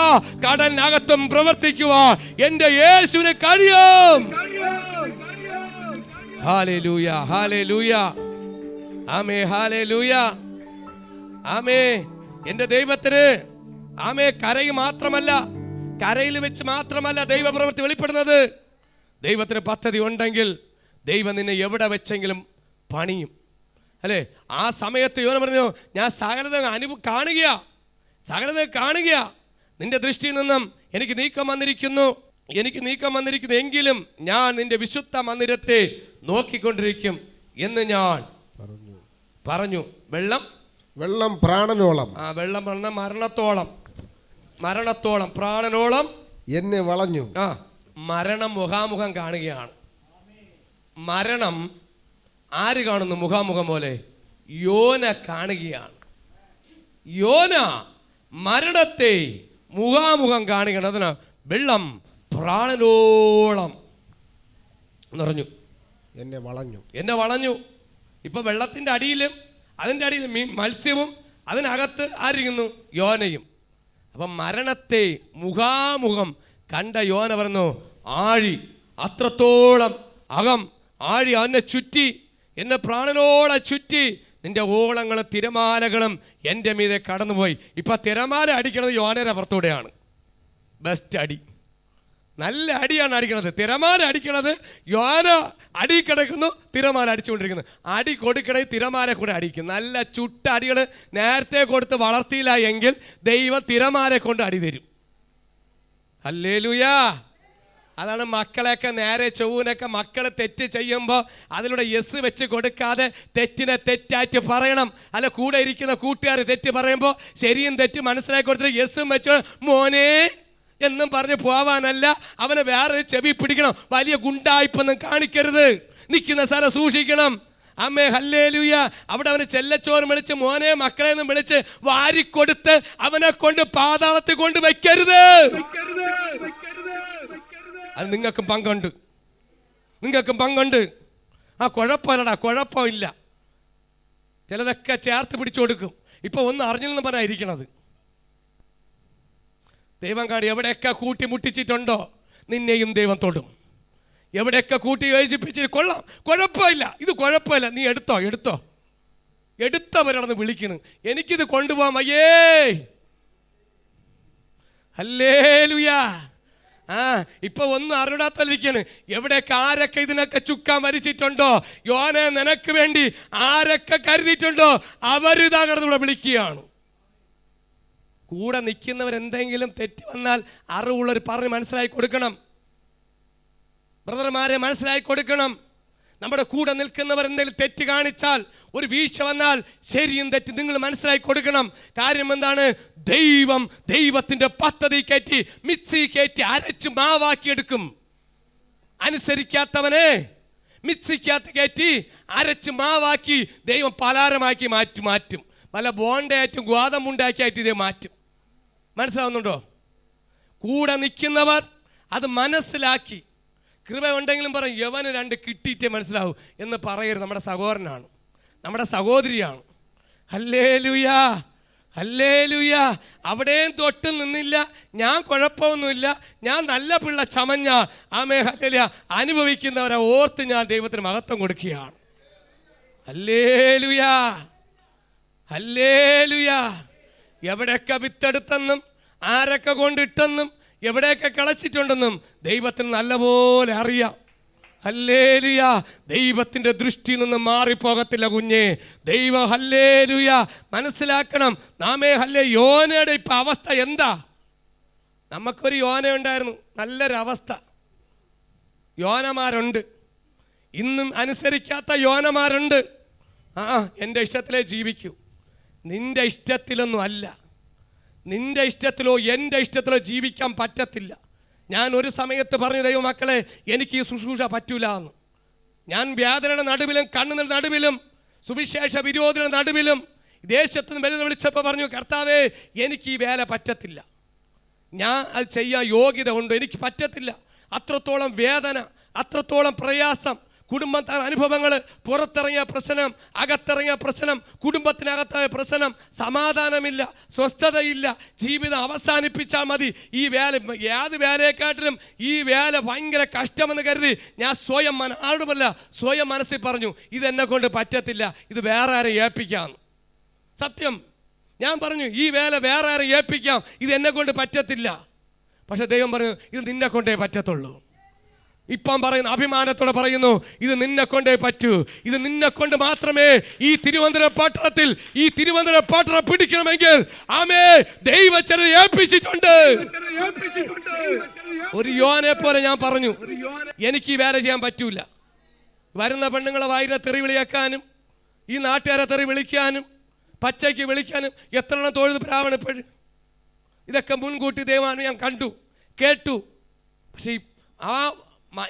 കടലിനകത്തും പ്രവർത്തിക്കുവാൻ എന്റെ യേശുവിന് കഴിയും. ഹല്ലേലൂയ, ഹല്ലേലൂയ, ആമേൻ, ഹല്ലേലൂയ, ആമേൻ. എന്റെ ദൈവത്തിന് ആമേൻ കരയിൽ മാത്രമല്ല, കരയിൽ വെച്ച് മാത്രമല്ല ദൈവപ്രവൃത്തി വെളിപ്പെടുന്നത്. ദൈവത്തിന് പദ്ധതി ഉണ്ടെങ്കിൽ ദൈവം നിന്നെ എവിടെ വെച്ചെങ്കിലും പണിയും, അല്ലേ? ആ സമയത്ത് യോന പറഞ്ഞു, ഞാൻ സകലത കാണുകയാ, നിന്റെ ദൃഷ്ടിയിൽ നിന്നും എനിക്ക് നീക്കം വന്നിരിക്കുന്നു എങ്കിലും ഞാൻ നിന്റെ വിശുദ്ധ മന്ദിരത്തെ നോക്കിക്കൊണ്ടിരിക്കും എന്ന് ഞാൻ പറഞ്ഞു. വെള്ളം പ്രാണനോളം, വെള്ളം പറഞ്ഞ മരണത്തോളം പ്രാണനോളം എന്നെ വളഞ്ഞു. മരണം മുഖാമുഖം കാണുകയാണ്. മരണം ആര് കാണുന്നു? മുഖാമുഖം പോലെ യോന കാണുകയാണ്. യോന മരണത്തെ മുഖാമുഖം കാണുകയാണ്. അതിന് വെള്ളം പ്രാണനോളം നിറഞ്ഞു, എന്നെ വളഞ്ഞു. ഇപ്പൊ വെള്ളത്തിന്റെ അടിയിലും അതിൻ്റെ അടിയിൽ മത്സ്യവും അതിനകത്ത് ആയിരിക്കുന്നു? യോനയും. അപ്പം മരണത്തെ മുഖാമുഖം കണ്ട യോന പറഞ്ഞു, ആഴി അത്രത്തോളം അകം ആഴി എന്നെ ചുറ്റി, എന്നെ പ്രാണനോളം ചുറ്റി, നിന്റെ ഓളങ്ങളും തിരമാലകളും എൻ്റെ മീതെ കടന്നുപോയി. ഇപ്പം തിരമാല അടിക്കണത് യോനയുടെ പുറത്തൂടെയാണ്. ബെസ്റ്റ് അടി, നല്ല അടിയാണ് അടിക്കണത്. തിരമാല അടിക്കണത് യോന അടി കിടക്കുന്നു, തിരമാല അടിച്ചുകൊണ്ടിരിക്കുന്നു. അടി കൊടുക്കണേ തിരമാല കൂടെ അടിക്കും. നല്ല ചുട്ട അടികൾ നേരത്തെ കൊടുത്ത് വളർത്തിയില്ല എങ്കിൽ ദൈവം തിരമാല കൊണ്ട് അടി തരും. ഹല്ലേലൂയാ. അതാണ് മക്കളെയൊക്കെ നേരെ ചൊവ്വനൊക്കെ മക്കൾ തെറ്റ് ചെയ്യുമ്പോൾ അതിലൂടെ യെസ് വെച്ച് കൊടുക്കാതെ തെറ്റിനെ തെറ്റായിട്ട് പറയണം. അല്ല, കൂടെ ഇരിക്കുന്ന കൂട്ടുകാർ തെറ്റ് പറയുമ്പോൾ ശരിയും തെറ്റ് മനസ്സിലാക്കി കൊടുത്തിട്ട് യെസ്സും വെച്ച് മോനെ എന്നും പറഞ്ഞ് പോവാനല്ല, അവനെ വേറെ ചെവി പിടിക്കണം. വലിയ ഗുണ്ടായിപ്പൊന്നും കാണിക്കരുത്. നിൽക്കുന്ന സ്ഥലം സൂക്ഷിക്കണം. അമ്മേ ഹല്ലേലൂയ. അവിടെ അവന് ചെല്ലച്ചോറ് വിളിച്ച് മോനെ മക്കളെ എന്നും വിളിച്ച് വാരിക്കൊടുത്ത് അവനെ കൊണ്ട് പാതാളത്തിൽ കൊണ്ട് വെക്കരുത്. അത് നിങ്ങൾക്കും പങ്കുണ്ട്. ആ കുഴപ്പമില്ലടാ, കുഴപ്പമില്ല. ചിലതൊക്കെ ചേർത്ത് പിടിച്ചു കൊടുക്കും. ഇപ്പൊ ഒന്നും അറിഞ്ഞില്ലെന്ന് പറഞ്ഞാ ഇരിക്കണത്. ദൈവം കാണി എവിടെയൊക്കെ കൂട്ടി മുട്ടിച്ചിട്ടുണ്ടോ നിന്നെയും ദൈവം തൊടും. എവിടെയൊക്കെ കൂട്ടി യോജിപ്പിച്ചിട്ട് കൊള്ളാം, കുഴപ്പമില്ല, ഇത് കുഴപ്പമില്ല, നീ എടുത്തവരാണെന്ന് വിളിക്കണ്. എനിക്കിത് കൊണ്ടുപോകാം അയ്യേ. ഹല്ലേലൂയാ. ഇപ്പൊ ഒന്നും അറിഞ്ഞാത്തലിരിക്കാണ്. എവിടെയൊക്കെ ആരൊക്കെ ഇതിനൊക്കെ ചുക്കാൻ വരിച്ചിട്ടുണ്ടോ, യോനെ നിനക്ക് വേണ്ടി ആരൊക്കെ കരുതിയിട്ടുണ്ടോ, അവരിതാ കടന്നുകൂടെ വിളിക്കുകയാണ്. കൂടെ നിൽക്കുന്നവരെന്തെങ്കിലും തെറ്റ് വന്നാൽ അറിവുള്ളവർ പറഞ്ഞ് മനസ്സിലാക്കി കൊടുക്കണം. ബ്രദർമാരെ മനസ്സിലാക്കി കൊടുക്കണം. നമ്മുടെ കൂടെ നിൽക്കുന്നവർ എന്തെങ്കിലും തെറ്റ് കാണിച്ചാൽ, ഒരു വീഴ്ച വന്നാൽ ശരിയും തെറ്റ് നിങ്ങൾ മനസ്സിലാക്കി കൊടുക്കണം. കാര്യം എന്താണ്? ദൈവത്തിന്റെ പദ്ധതി കയറ്റി മിക്സി കയറ്റി അരച്ച് മാവാക്കിയെടുക്കും. അനുസരിക്കാത്തവനെ മിക്സിക്കകത്ത് കയറ്റി അരച്ച് മാവാക്കി ദൈവം പലാരമാക്കി മാറ്റും. പല ബോണ്ടയായിട്ടും ഗോതമ്പുണ്ടാക്കിയായിട്ട് ഇതേ മാറ്റും. മനസ്സിലാവുന്നുണ്ടോ? കൂടെ നിൽക്കുന്നവർ അത് മനസ്സിലാക്കി, കൃപ ഉണ്ടെങ്കിലും പറയും യവന് 2 കിട്ടിയിട്ടേ മനസ്സിലാവൂ എന്ന് പറയരുത്. നമ്മുടെ സഹോദരനാണ്, നമ്മുടെ സഹോദരിയാണ്. ഹല്ലേലൂയാ, ഹല്ലേലൂയാ. അവിടെയും തൊട്ട് നിന്നില്ല, ഞാൻ കുഴപ്പമൊന്നുമില്ല, ഞാൻ നല്ല പിള്ള ചമഞ്ഞ ആമേ ഹല്ലേലൂയ അനുഭവിക്കുന്നവരെ ഓർത്ത് ഞാൻ ദൈവത്തിന് മഹത്വം കൊടുക്കുകയാണ്. ഹല്ലേലൂയാ, ഹല്ലേലൂയാ. എവിടെയൊക്കെ വിത്തെടുത്തെന്നും ആരൊക്കെ കൊണ്ടിട്ടെന്നും എവിടെയൊക്കെ കളച്ചിട്ടുണ്ടെന്നും ദൈവത്തിന് നല്ലപോലെ അറിയാം. ഹല്ലേലൂയ. ദൈവത്തിൻ്റെ ദൃഷ്ടിയിൽ നിന്ന് മാറിപ്പോകത്തില്ല കുഞ്ഞേ. ദൈവം ഹല്ലേലൂയ മനസ്സിലാക്കണം. നാമേ യോനയുടെ ഇപ്പം അവസ്ഥ എന്താ? നമുക്കൊരു യോന ഉണ്ടായിരുന്നു, നല്ലൊരവസ്ഥ. യോനമാരുണ്ട്, ഇന്നും അനുസരിക്കാത്ത യോനമാരുണ്ട്. എൻ്റെ ഇഷ്ടത്തിലേ ജീവിക്കൂ. നിൻ്റെ ഇഷ്ടത്തിലൊന്നും അല്ല, നിൻ്റെ ഇഷ്ടത്തിലോ എൻ്റെ ഇഷ്ടത്തിലോ ജീവിക്കാൻ പറ്റത്തില്ല. ഞാൻ ഒരു സമയത്ത് പറഞ്ഞു, ദൈവമക്കളെ എനിക്ക് ഈ ശുശ്രൂഷ പറ്റൂല എന്ന്. ഞാൻ വ്യാധനയുടെ നടുവിലും കണ്ണുനീർ നടുവിലും സുവിശേഷ വിരോധിയുടെ നടുവിലും ദേശത്ത് നിന്ന് വെളിയിൽ വിളിച്ചപ്പോൾ പറഞ്ഞു, കർത്താവേ എനിക്ക് ഈ വേല പറ്റത്തില്ല, ഞാൻ അത് ചെയ്യാൻ യോഗ്യത ഉണ്ട്, എനിക്ക് പറ്റത്തില്ല. അത്രത്തോളം വേദന, അത്രത്തോളം പ്രയാസം, കുടുംബത്താൽ അനുഭവങ്ങൾ, പുറത്തിറങ്ങിയ പ്രശ്നം, അകത്തിറങ്ങിയ പ്രശ്നം, കുടുംബത്തിനകത്തായ പ്രശ്നം, സമാധാനമില്ല, സ്വസ്ഥതയില്ല, ജീവിതം അവസാനിപ്പിച്ചാൽ മതി. ഈ വേല, ഏത് വേലയെക്കാട്ടിലും ഈ വേല ഭയങ്കര കഷ്ടമെന്ന് കരുതി ഞാൻ സ്വയം മനസ്സിൽ പറഞ്ഞു, ഇതെന്നെ കൊണ്ട് പറ്റത്തില്ല, ഇത് വേറെ ആരെ ഏൽപ്പിക്കാം. സത്യം, ഞാൻ പറഞ്ഞു ഈ വേല വേറെ ആരെ ഏൽപ്പിക്കാം, ഇത് എന്നെ കൊണ്ട് പറ്റത്തില്ല. പക്ഷെ ദൈവം പറഞ്ഞു, ഇത് നിന്നെ കൊണ്ടേ പറ്റത്തുള്ളൂ. ഇപ്പം പറയുന്നു, അഭിമാനത്തോടെ പറയുന്നു, ഇത് നിന്നെ കൊണ്ടേ പറ്റൂ. ഇത് നിന്നെ കൊണ്ട് മാത്രമേ ഈ തിരുവനന്തപുരം പട്ടണം പിടിക്കണമെങ്കിൽ ആമേ ദൈവം ചിലരെ ഏൽപ്പിച്ചിട്ടുണ്ട്. ഒരു യോനെ പോലെ ഞാൻ പറഞ്ഞു, എനിക്ക് ഈ വേല ചെയ്യാൻ പറ്റൂല. വരുന്ന പെണ്ണുങ്ങളെ വായിലെ തെറി വിളിയാക്കാനും, ഈ നാട്ടുകാരെ തെറി വിളിക്കാനും, പച്ചയ്ക്ക് വിളിക്കാനും എത്ര എണ്ണം തൊഴുത് പ്രാവണം ഇപ്പോഴും. ഇതൊക്കെ മുൻകൂട്ടി ദൈവം ഞാൻ കണ്ടു, കേട്ടു. പക്ഷേ ആ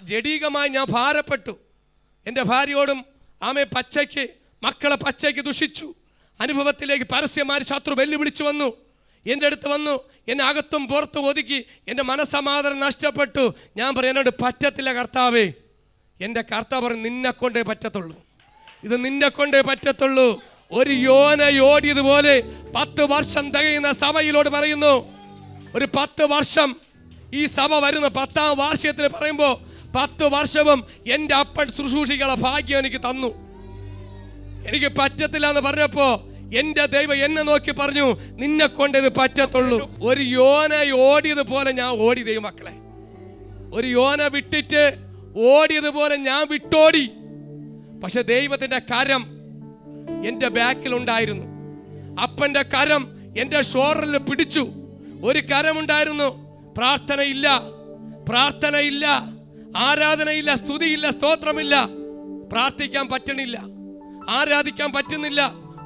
ജഡീകമായി ഞാൻ ഭാരപ്പെട്ടു. എൻ്റെ ഭാര്യയോടും ആമെ പച്ചയ്ക്ക്, മക്കളെ പച്ചയ്ക്ക് ദുഷിച്ചു. അനുഭവത്തിലേക്ക് പരസ്യമായി ശത്രു വെല്ലുവിളിച്ചു വന്നു, എൻ്റെ അടുത്ത് വന്നു, എന്നെ അകത്തും പുറത്തും ഒതുക്കി. എൻ്റെ മനസ്സമാധാനം നഷ്ടപ്പെട്ടു. ഞാൻ പറയും, എന്നോട് പറ്റത്തില്ല കർത്താവേ. എൻ്റെ കർത്താവ് പറയും, നിന്നെ കൊണ്ടേ പറ്റത്തുള്ളൂ, ഇത് നിന്നെ കൊണ്ടേ പറ്റത്തുള്ളൂ. ഒരു യോന ഓടിയതുപോലെ 10 വർഷം തികയുന്ന സഭയിലോട് പറയുന്നു, ഒരു 10 വർഷം ഈ സഭ വരുന്ന 10ാം വാർഷികത്തിൽ പറയുമ്പോൾ 10 വർഷവും എൻ്റെ അപ്പൻ ശുശ്രൂഷികളെ ഭാഗ്യം എനിക്ക് തന്നു. എനിക്ക് പറ്റത്തില്ല എന്ന് പറഞ്ഞപ്പോ എൻ്റെ ദൈവം എന്നെ നോക്കി പറഞ്ഞു, നിന്നെ കൊണ്ട് ഇത് പറ്റത്തുള്ളൂ. ഒരു യോന ഓടിയതുപോലെ ഞാൻ ഓടി. ദൈവമക്കളെ, ഒരു യോന വിട്ടിട്ട് ഓടിയതുപോലെ ഞാൻ വിട്ടോടി. പക്ഷെ ദൈവത്തിന്റെ കരം എൻ്റെ ബാക്കിലുണ്ടായിരുന്നു. അപ്പൻ്റെ കരം എൻ്റെ ഷോൾഡറിൽ പിടിച്ചു. ഒരു കരമുണ്ടായിരുന്നു. പ്രാർത്ഥനയില്ല, ആരാധനയില്ല, സ്തുതിയില്ല, സ്തോത്രമില്ല. പ്രാർത്ഥിക്കാൻ പറ്റണില്ല, ആരാധിക്കാൻ പറ്റുന്നില്ല,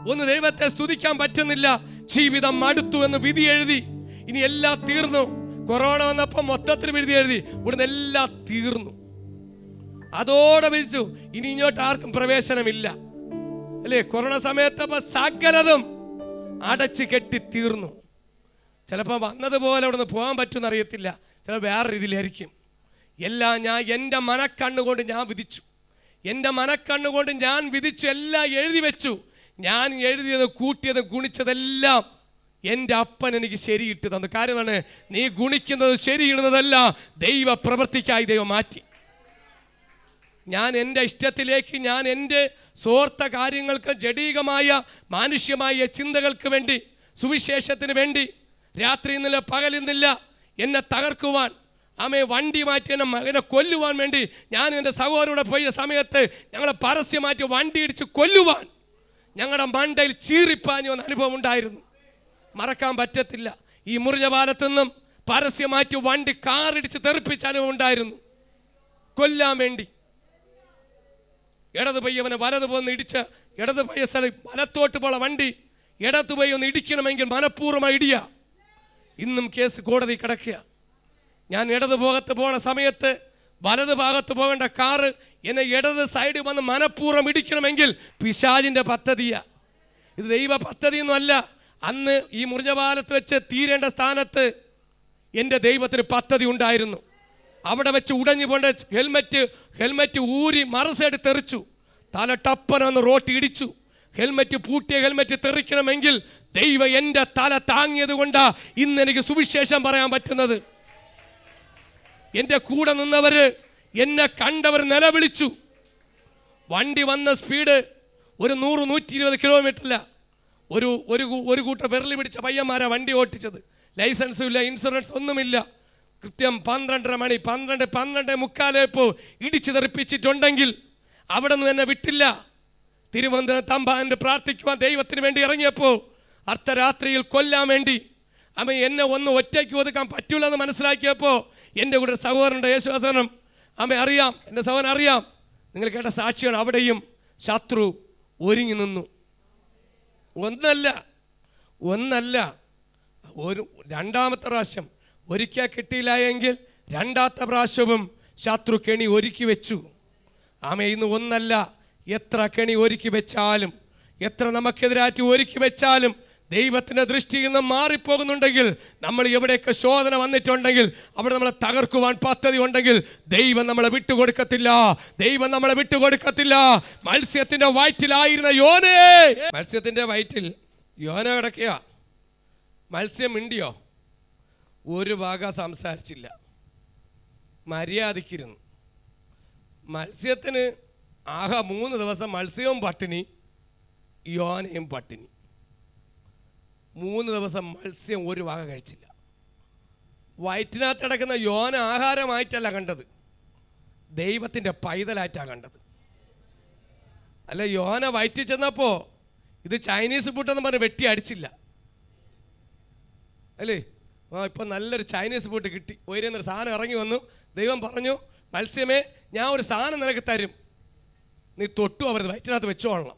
ഒന്ന് ദൈവത്തെ സ്തുതിക്കാൻ പറ്റുന്നില്ല. ജീവിതം മടുത്തു എന്ന് വിധി എഴുതി. ഇനി എല്ലാം തീർന്നു. കൊറോണ വന്നപ്പോൾ മൊത്തത്തിൽ വിധി എഴുതി, ഇവിടുന്ന് എല്ലാം തീർന്നു. അതോടെ വിധിച്ചു, ഇനി ഇങ്ങോട്ട് ആർക്കും പ്രവേശനമില്ല. അല്ലേ? കൊറോണ സമയത്തപ്പോൾ സകലതും അടച്ച് കെട്ടി തീർന്നു. ചിലപ്പോൾ വന്നതുപോലെ അവിടെ നിന്ന് പോകാൻ പറ്റുമെന്ന് അറിയത്തില്ല, ചില വേറെ രീതിയിലായിരിക്കും. എല്ലാം ഞാൻ എൻ്റെ മനക്കണ്ണുകൊണ്ട് ഞാൻ വിധിച്ചു. എൻ്റെ മനക്കണ്ണുകൊണ്ട് ഞാൻ വിധിച്ചു, എല്ലാം എഴുതി വെച്ചു. ഞാൻ എഴുതിയത്, കൂട്ടിയത്, ഗുണിച്ചതെല്ലാം എൻ്റെ അപ്പൻ എനിക്ക് ശരിയിട്ട് തന്നു. കാര്യമാണ്, നീ ഗുണിക്കുന്നത് ശരിയിടുന്നതല്ല, ദൈവ പ്രവൃത്തിക്കായി ദൈവം മാറ്റി. ഞാൻ എൻ്റെ ഇഷ്ടത്തിലേക്ക്, ഞാൻ എൻ്റെ സ്വാർത്ഥ കാര്യങ്ങൾക്ക്, ജഡീകമായ മാനുഷ്യമായ ചിന്തകൾക്ക് വേണ്ടി, സുവിശേഷത്തിന് വേണ്ടി രാത്രി ഇന്നില്ല, പകലിന്നില്ല എന്നെ തകർക്കുവാൻ, വണ്ടി മാറ്റി എന്നെ കൊല്ലുവാൻ വേണ്ടി ഞാൻ എൻ്റെ സഹോദരനോടെ പോയ സമയത്ത് ഞങ്ങളെ പരസ്യമാറ്റി വണ്ടി ഇടിച്ച് കൊല്ലുവാൻ ഞങ്ങളുടെ മണ്ടയിൽ ചീറിപ്പാഞ്ഞു വന്ന അനുഭവം ഉണ്ടായിരുന്നു. മറക്കാൻ പറ്റത്തില്ല. ഈ മുറിഞ്ഞ പാലത്തു നിന്നും പരസ്യമാറ്റി വണ്ടി കാറിടിച്ച് തെറിപ്പിച്ച അനുഭവം ഉണ്ടായിരുന്നു. കൊല്ലാൻ വേണ്ടി ഇടത് പയ്യവനെ വലത് പോന്ന് ഇടിച്ച, ഇടത് പയ്യ സ്ഥലം വലത്തോട്ട് പോള വണ്ടി ഇടത് പോയി ഒന്ന് ഇടിക്കണമെങ്കിൽ മനഃപൂർവ്വമായി ഇടിയ. ഇന്നും കേസ് കോടതി കിടക്കുക. ഞാൻ ഇടത് ഭാഗത്ത് പോണ സമയത്ത് വലത് ഭാഗത്ത് പോകേണ്ട കാറ് എന്നെ ഇടത് സൈഡിൽ വന്ന് മനഃപൂർവ്വം ഇടിക്കണമെങ്കിൽ പിശാചിൻ്റെ പദ്ധതിയാ. ഇത് ദൈവ പദ്ധതിയൊന്നും അല്ല. അന്ന് ഈ മുറിഞ്ഞ പാലത്ത് വെച്ച് തീരേണ്ട സ്ഥാനത്ത് എൻ്റെ ദൈവത്തിന് പദ്ധതി ഉണ്ടായിരുന്നു. അവിടെ വെച്ച് ഉടഞ്ഞു പോണ്ട ഹെൽമെറ്റ് ഊരി മറുസൈഡ് തെറിച്ചു. തല ടപ്പനെന്ന് റോട്ടി ഇടിച്ചു. ഹെൽമെറ്റ് പൂട്ടിയ ഹെൽമെറ്റ് തെറിക്കണമെങ്കിൽ ദൈവം എൻ്റെ തല താങ്ങിയത് കൊണ്ടാ ഇന്ന് എനിക്ക് സുവിശേഷം പറയാൻ പറ്റുന്നത്. എൻ്റെ കൂടെ നിന്നവര്, എന്നെ കണ്ടവർ നിലവിളിച്ചു. വണ്ടി വന്ന സ്പീഡ് ഒരു 100-120 കിലോമീറ്ററില്ല. ഒരു കൂട്ടം വിരലി പിടിച്ച പയ്യന്മാരാ വണ്ടി ഓട്ടിച്ചത്. ലൈസൻസും ഇല്ല, ഇൻഷുറൻസ് ഒന്നുമില്ല. കൃത്യം 12:30 മണി, 12:45 ഇടിച്ചു തെറിപ്പിച്ചിട്ടുണ്ടെങ്കിൽ അവിടെ നിന്ന് എന്നെ വിട്ടില്ല. തിരുവനന്തപുരം തമ്പാൻ്റെ പ്രാർത്ഥിക്കുവാൻ ദൈവത്തിന് വേണ്ടി ഇറങ്ങിയപ്പോൾ അർദ്ധരാത്രിയിൽ കൊല്ലാൻ വേണ്ടി എന്നെ ഒന്ന് ഒറ്റയ്ക്ക് ഒതുക്കാൻ പറ്റൂല എന്ന് മനസ്സിലാക്കിയപ്പോൾ എൻ്റെ കൂടെ സഹോദരൻ്റെ യേശുദാസനും അറിയാം, എൻ്റെ സഹോദരൻ അറിയാം, നിങ്ങൾ കേട്ട സാക്ഷിയാണ്. അവിടെയും ശത്രു ഒരുങ്ങി നിന്നു. ഒന്നല്ല രണ്ടാമത്തെ പ്രാവശ്യം ഒരിക്കൽ കിട്ടിയില്ല എങ്കിൽ രണ്ടാമത്തെ പ്രാവശ്യവും ശത്രു കെണി ഒരുക്കി വെച്ചു. ഇന്ന് ഒന്നല്ല, എത്ര കെണി ഒരുക്കി വെച്ചാലും, എത്ര നമുക്കെതിരായിട്ട് ഒരുക്കി വെച്ചാലും ദൈവത്തിൻ്റെ ദൃഷ്ടിയിൽ നിന്ന് മാറിപ്പോകുന്നുണ്ടെങ്കിൽ, നമ്മൾ എവിടെയൊക്കെ ശോധന വന്നിട്ടുണ്ടെങ്കിൽ അവിടെ നമ്മളെ തകർക്കുവാൻ പദ്ധതി ഉണ്ടെങ്കിൽ ദൈവം നമ്മളെ വിട്ടുകൊടുക്കത്തില്ല. ദൈവം നമ്മളെ വിട്ടുകൊടുക്കത്തില്ല. മത്സ്യത്തിൻ്റെ വയറ്റിലായിരുന്ന യോനേ, മത്സ്യത്തിൻ്റെ വയറ്റിൽ യോന കിടക്കുക. മത്സ്യം മിണ്ടിയോ? ഒരു വക സംസാരിച്ചില്ല, മര്യാദയ്ക്കിരുന്നു. മത്സ്യത്തിന് ആകെ 3 ദിവസം മത്സ്യവും പട്ടിണി, യോനയും പട്ടിണി. 3 ദിവസം മത്സ്യം ഒരു വക കഴിച്ചില്ല. വയറ്റിനകത്ത് കിടക്കുന്ന യോന ആഹാരമായിട്ടല്ല കണ്ടത്, ദൈവത്തിൻ്റെ പൈതലായിട്ടാണ് കണ്ടത്. അല്ല, യോന വയറ്റിൽ ചെന്നപ്പോൾ ഇത് ചൈനീസ് ഫുഡെന്ന് പറഞ്ഞ് വെട്ടി അടിച്ചില്ല അല്ലേ? ഇപ്പം നല്ലൊരു ചൈനീസ് ഫുഡ് കിട്ടി, ഒരേന്നൊരു സാധനം ഇറങ്ങി വന്നു. ദൈവം പറഞ്ഞു, മത്സ്യമേ, ഞാൻ ഒരു സാധനം നിനക്ക് തരും, നീ തൊട്ടു അവരത് വയറ്റിനകത്ത് വെച്ചോളണം,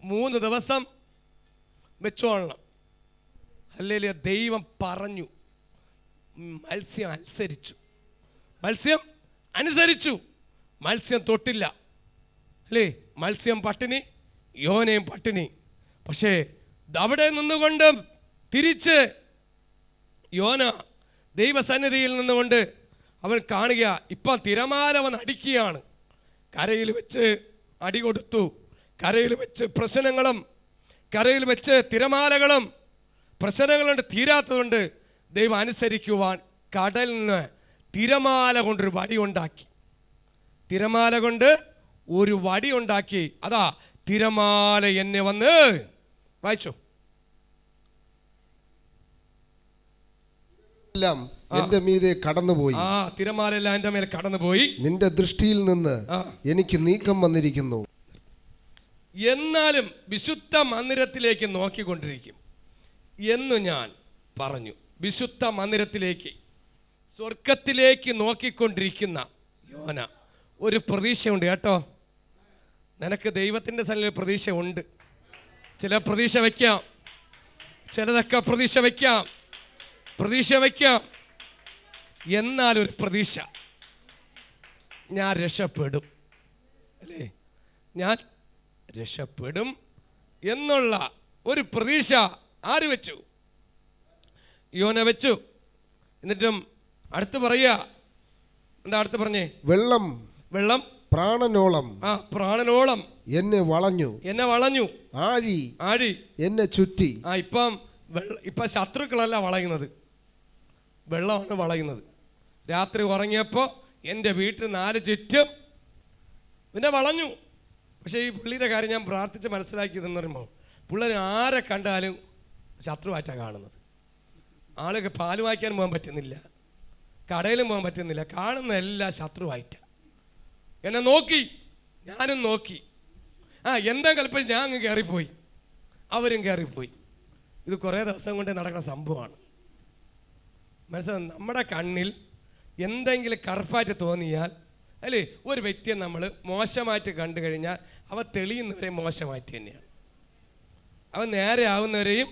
3 ദിവസം വെച്ചോളണം. ഹല്ലേലൂയ. ദൈവം പറഞ്ഞു, മത്സ്യം അനുസരിച്ചു. മത്സ്യം അനുസരിച്ചു, മത്സ്യം തൊട്ടില്ല അല്ലേ? മത്സ്യം പട്ടിണി, യോനയും പട്ടിണി. പക്ഷേ അവിടെ നിന്നുകൊണ്ട് തിരിച്ച് യോന ദൈവസന്നിധിയിൽ നിന്നുകൊണ്ട് അവൻ കാണുക, ഇപ്പം തിരമാല വന്ന് അടിക്കുകയാണ്. കരയിൽ വെച്ച് അടി കൊടുത്തു, കരയിൽ വെച്ച് പ്രശ്നങ്ങളും, കരയിൽ വെച്ച് തിരമാലകളും പ്രശ്നങ്ങളുണ്ട്, തീരാത്തതുകൊണ്ട് ദൈവം അനുസരിക്കുവാൻ കടലിന് തിരമാല കൊണ്ടൊരു വടി ഉണ്ടാക്കി. തിരമാല കൊണ്ട് ഒരു വടി ഉണ്ടാക്കി. അതാ തിരമാല എന്നെ വന്ന് വായിച്ചോ. എന്റെ മീതെ കടന്നുപോയി. തിരമാല എല്ലാം എന്റെ മേലെ കടന്നുപോയി. നിന്റെ ദൃഷ്ടിയിൽ നിന്ന് എനിക്ക് നീക്കം വന്നിരിക്കുന്നു. എന്നാലും വിശുദ്ധ മന്ദിരത്തിലേക്ക് നോക്കിക്കൊണ്ടിരിക്കും എന്ന് ഞാൻ പറഞ്ഞു. വിശുദ്ധ മന്ദിരത്തിലേക്ക്, സ്വർഗത്തിലേക്ക് നോക്കിക്കൊണ്ടിരിക്കുന്ന യോന, ഒരു പ്രതീക്ഷയുണ്ട് കേട്ടോ. നിനക്ക് ദൈവത്തിൻ്റെ സന്നിധിയിൽ പ്രതീക്ഷ ഉണ്ട്. ചില പ്രതീക്ഷ വയ്ക്കാം, ചിലതൊക്കെ പ്രതീക്ഷ വയ്ക്കാം, പ്രതീക്ഷ വയ്ക്കാം. എന്നാലൊരു പ്രതീക്ഷ, ഞാൻ രക്ഷപ്പെടും അല്ലേ, ഞാൻ രക്ഷപ്പെടും എന്നുള്ള ഒരു പ്രതീക്ഷ ആര് വെച്ചു? യോന വെച്ചു. എന്നിട്ടും അടുത്ത് പറയുക, എന്താ അടുത്ത് പറഞ്ഞേ? വെള്ളം വെള്ളം പ്രാണനോളം, പ്രാണനോളം എന്നെ വളഞ്ഞു, എന്നെ വളഞ്ഞു. ആഴി ആഴി എന്നെ ചുറ്റി. ഇപ്പം ശത്രുക്കളല്ല വളയുന്നത്, വെള്ളമാണ് വളയുന്നത്. രാത്രി ഉറങ്ങിയപ്പോൾ എൻ്റെ വീട്ടിൽ 4 ചുറ്റും പിന്നെ വളഞ്ഞു. പക്ഷേ ഈ പുള്ളിയുടെ കാര്യം ഞാൻ പ്രാർത്ഥിച്ച് മനസ്സിലാക്കിയതെന്ന് പറയുമ്പോൾ, പിള്ളേർ ആരെ കണ്ടാലും ശത്രുവായിട്ടാണ് കാണുന്നത്. ആളുകൾ പാല് വായിക്കാൻ പോകാൻ പറ്റുന്നില്ല, കടയിലും പോകാൻ പറ്റുന്നില്ല, കാണുന്ന എല്ലാ ശത്രുവായിട്ടാണ്. എന്നെ നോക്കി, ഞാനും നോക്കി. എന്താ കൽപ്പിച്ച് ഞാൻ അങ്ങ് കയറിപ്പോയി, അവരും കയറിപ്പോയി. ഇത് കുറേ ദിവസം കൊണ്ട് നടക്കുന്ന സംഭവമാണ്. മനസ്സിലായി? നമ്മുടെ കണ്ണിൽ എന്തെങ്കിലും കറുപ്പായിട്ട് തോന്നിയാൽ അല്ലേ, ഒരു വ്യക്തിയെ നമ്മൾ മോശമായിട്ട് കണ്ടു കഴിഞ്ഞാൽ അവ തെളിയുന്നവരെ മോശമായിട്ട് തന്നെയാണ്, അവ നേരെ ആവുന്നവരെയും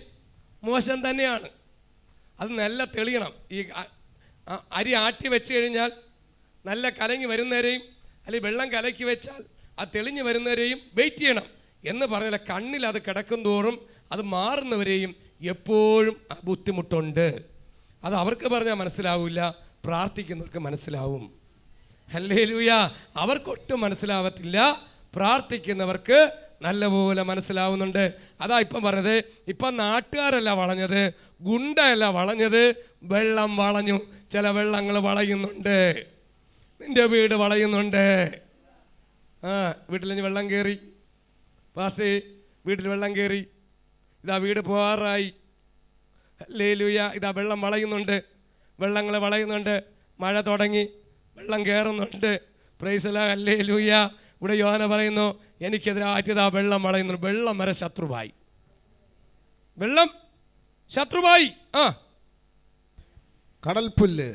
മോശം തന്നെയാണ്. അത് നല്ല തെളിയണം. ഈ അരി ആട്ടി വെച്ച് കഴിഞ്ഞാൽ നല്ല കലങ്ങി വരുന്നവരെയും, അല്ലെങ്കിൽ വെള്ളം കലക്കി വെച്ചാൽ അത് തെളിഞ്ഞു വരുന്നവരെയും വെയിറ്റ് ചെയ്യണം എന്ന് പറഞ്ഞാൽ, കണ്ണിൽ അത് കിടക്കും തോറും അത് മാറുന്നവരെയും എപ്പോഴും ബുദ്ധിമുട്ടുണ്ട്. അത് അവർക്ക് പറഞ്ഞാൽ മനസ്സിലാവില്ല, പ്രാർത്ഥിക്കുന്നവർക്ക് മനസ്സിലാവും. ഹല്ലേലൂയ. അവർക്കൊട്ടും മനസ്സിലാവത്തില്ല, പ്രാർത്ഥിക്കുന്നവർക്ക് നല്ലപോലെ മനസ്സിലാവുന്നുണ്ട്. അതാ ഇപ്പം പറഞ്ഞത്. ഇപ്പം നാട്ടുകാരല്ല വളഞ്ഞത്, ഗുണ്ടയല്ല വളഞ്ഞത്, വെള്ളം വളഞ്ഞു. ചില വെള്ളങ്ങൾ വളയുന്നുണ്ട്, നിൻ്റെ വീട് വളയുന്നുണ്ട്. വീട്ടിൽ വെള്ളം കയറി, പാസ്റ്റേ വീട്ടിൽ വെള്ളം കയറി, ഇതാ വീട് പോകാറായി. ഹല്ലേലൂയ. ഇതാ വെള്ളം വളയുന്നുണ്ട്, വെള്ളങ്ങൾ വളയുന്നുണ്ട്. മഴ തുടങ്ങി, വെള്ളം കയറുന്നുണ്ട്. Price the lord. ഹല്ലേലൂയ. ഇവിടെ യോഹന പറയുന്നു, എനിക്കെതിരായിട്ട് ഇതാ വെള്ളം വളയുന്നു. വെള്ളം വരെ ശത്രുവായി, വെള്ളം ശത്രുവായി. കടൽപ്പുല്ല്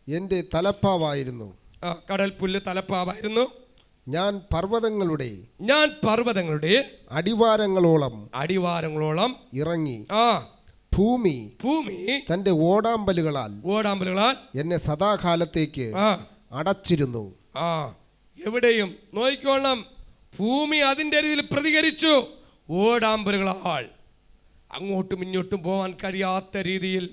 എൻ്റെ തലപ്പാവായിരുന്നു. കടൽപ്പുല്ല് തലപ്പാവായിരുന്നു. ഞാൻ പർവ്വതങ്ങളുടെ അടിവാരങ്ങളോളം ഇറങ്ങി. ഭൂമി തന്റെ ഓടാമ്പലുകളാൽ എന്നെ സദാകാലത്തേക്ക് അടച്ചിരുന്നു. എവിടെയും നോക്കിക്കോളണം, ഭൂമി അതിൻ്റെ രീതിയിൽ പ്രതികരിച്ചു. ഓടാമ്പലുകളാൽ അങ്ങോട്ടും ഇങ്ങോട്ടും പോകാൻ കഴിയാത്ത രീതിയിൽ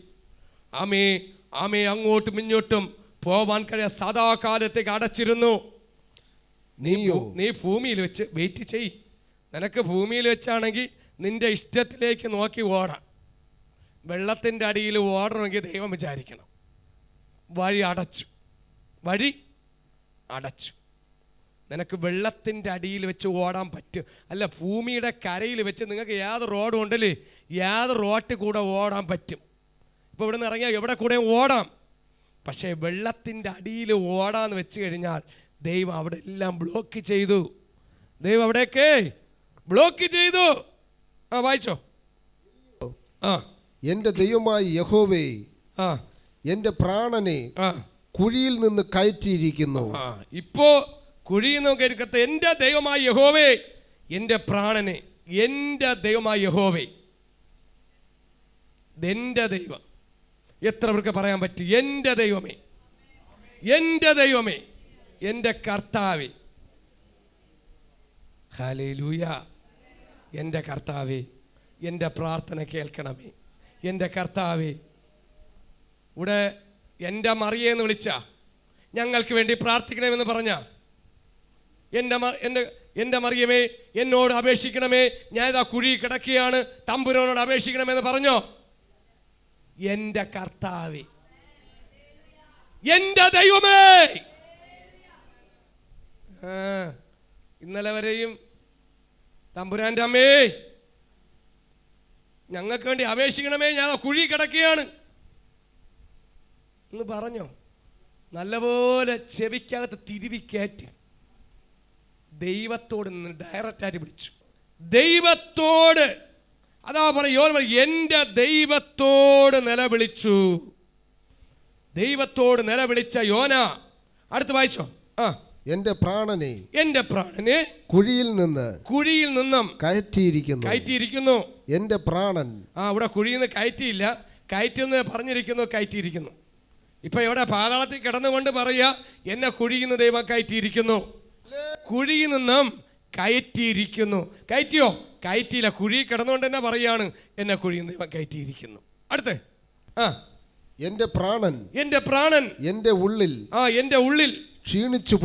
അങ്ങോട്ടും ഇങ്ങോട്ടും പോവാൻ കഴിയാ സദാകാലത്തേക്ക് അടച്ചിരുന്നു. നീ ഭൂമിയിൽ വെച്ച് വെയിറ്റ് ചെയ്. നിനക്ക് ഭൂമിയിൽ വെച്ചാണെങ്കിൽ നിന്റെ ഇഷ്ടത്തിലേക്ക് നോക്കി ഓടാം. വെള്ളത്തിൻ്റെ അടിയിൽ ഓടണമെങ്കിൽ ദൈവം വിചാരിക്കണം. വഴി അടച്ചു. നിനക്ക് വെള്ളത്തിൻ്റെ അടിയിൽ വെച്ച് ഓടാൻ പറ്റും. അല്ല, ഭൂമിയുടെ കരയിൽ വെച്ച് നിങ്ങൾക്ക് ഏത് റോഡും ഉണ്ടല്ലേ, ഏത് റോട്ടിൽ കൂടെ ഓടാൻ പറ്റും. ഇപ്പോൾ ഇവിടെ നിന്ന് ഇറങ്ങിയാൽ എവിടെ കൂടെ ഓടാം. പക്ഷേ വെള്ളത്തിൻ്റെ അടിയിൽ ഓടാന്ന് വെച്ച് കഴിഞ്ഞാൽ ദൈവം അവിടെ എല്ലാം ബ്ലോക്ക് ചെയ്തു. ദൈവം അവിടെയൊക്കെ ബ്ലോക്ക് ചെയ്തു. വായിച്ചോ. എന്റെ ദൈവമായ യഹോവേ, എന്റെ പ്രാണനെ കുഴിയിൽ നിന്ന് കയറ്റിയിരിക്കുന്നു. ഇപ്പോ കുഴിയിൽ നിന്ന് കയറ്റി. എന്റെ ദൈവമായ യഹോവേ, എന്റെ പ്രാണനെ, എന്റെ ദൈവമായ യഹോവേ, എന്റെ ദൈവം. എത്ര പേർക്ക് പറയാൻ പറ്റും? എന്റെ ദൈവമേ, എന്റെ ദൈവമേ, എന്റെ കർത്താവേ. ഹല്ലേലൂയ. എൻ്റെ കർത്താവേ, എൻ്റെ പ്രാർത്ഥന കേൾക്കണമേ. എൻ്റെ കർത്താവേ, ഇവിടെ എൻ്റെ മറിയെന്ന് വിളിച്ച ഞങ്ങൾക്ക് വേണ്ടി പ്രാർത്ഥിക്കണമെന്ന് പറഞ്ഞ എൻ്റെ മറിയമേ, എന്നോട് അപേക്ഷിക്കണമേ, ഞാൻ ഇതാ കുഴി കിടക്കുകയാണ്, തമ്പുരാനോട് അപേക്ഷിക്കണമെന്ന് പറഞ്ഞോ? എൻ്റെ കർത്താവേ, എൻ്റെ ദൈവമേ. ഇന്നലെ വരെയും തമ്പുരാൻ്റെ അമ്മേ, ഞങ്ങൾക്ക് വേണ്ടി അപേക്ഷിക്കണമേ, ഞാൻ കുഴി കിടക്കുകയാണ് എന്ന് പറഞ്ഞോ? നല്ലപോലെ ചെവിക്കകത്ത് തിരുവിക്കയറ്റി ദൈവത്തോട് നിന്ന് ഡയറക്റ്റായിട്ട് വിളിച്ചു. ദൈവത്തോട്, അതാ പറയും, എൻ്റെ ദൈവത്തോട് നിലവിളിച്ചു. ദൈവത്തോട് നിലവിളിച്ച യോന. അടുത്ത് വായിച്ചോ. എന്റെ പ്രാണനെ കുഴിയിൽ നിന്നും കയറ്റിയിരിക്കുന്നു. എന്റെ പ്രാണൻ. ഇവിടെ കുഴിയിൽ നിന്ന് കയറ്റിയില്ല, കയറ്റിയെന്ന് പറഞ്ഞിരിക്കുന്നു, കയറ്റിയിരിക്കുന്നു. ഇപ്പൊ ഇവിടെ പാതാളത്തിൽ കിടന്നുകൊണ്ട് പറയാ, എന്നെ കുഴിയിൽ നിന്ന് ദൈവം കയറ്റിയിരിക്കുന്നു. കുഴിയിൽ നിന്നും കയറ്റിയിരിക്കുന്നു. കയറ്റിയോ? കയറ്റിയില്ല. കുഴി കിടന്നുകൊണ്ട് തന്നെ പറയാണ്, എന്നെ കുഴിയിൽ നിന്ന് ദൈവം കയറ്റിയിരിക്കുന്നു. അടുത്ത് എന്റെ പ്രാണൻ എന്റെ ഉള്ളിൽ ക്ഷീണിച്ചു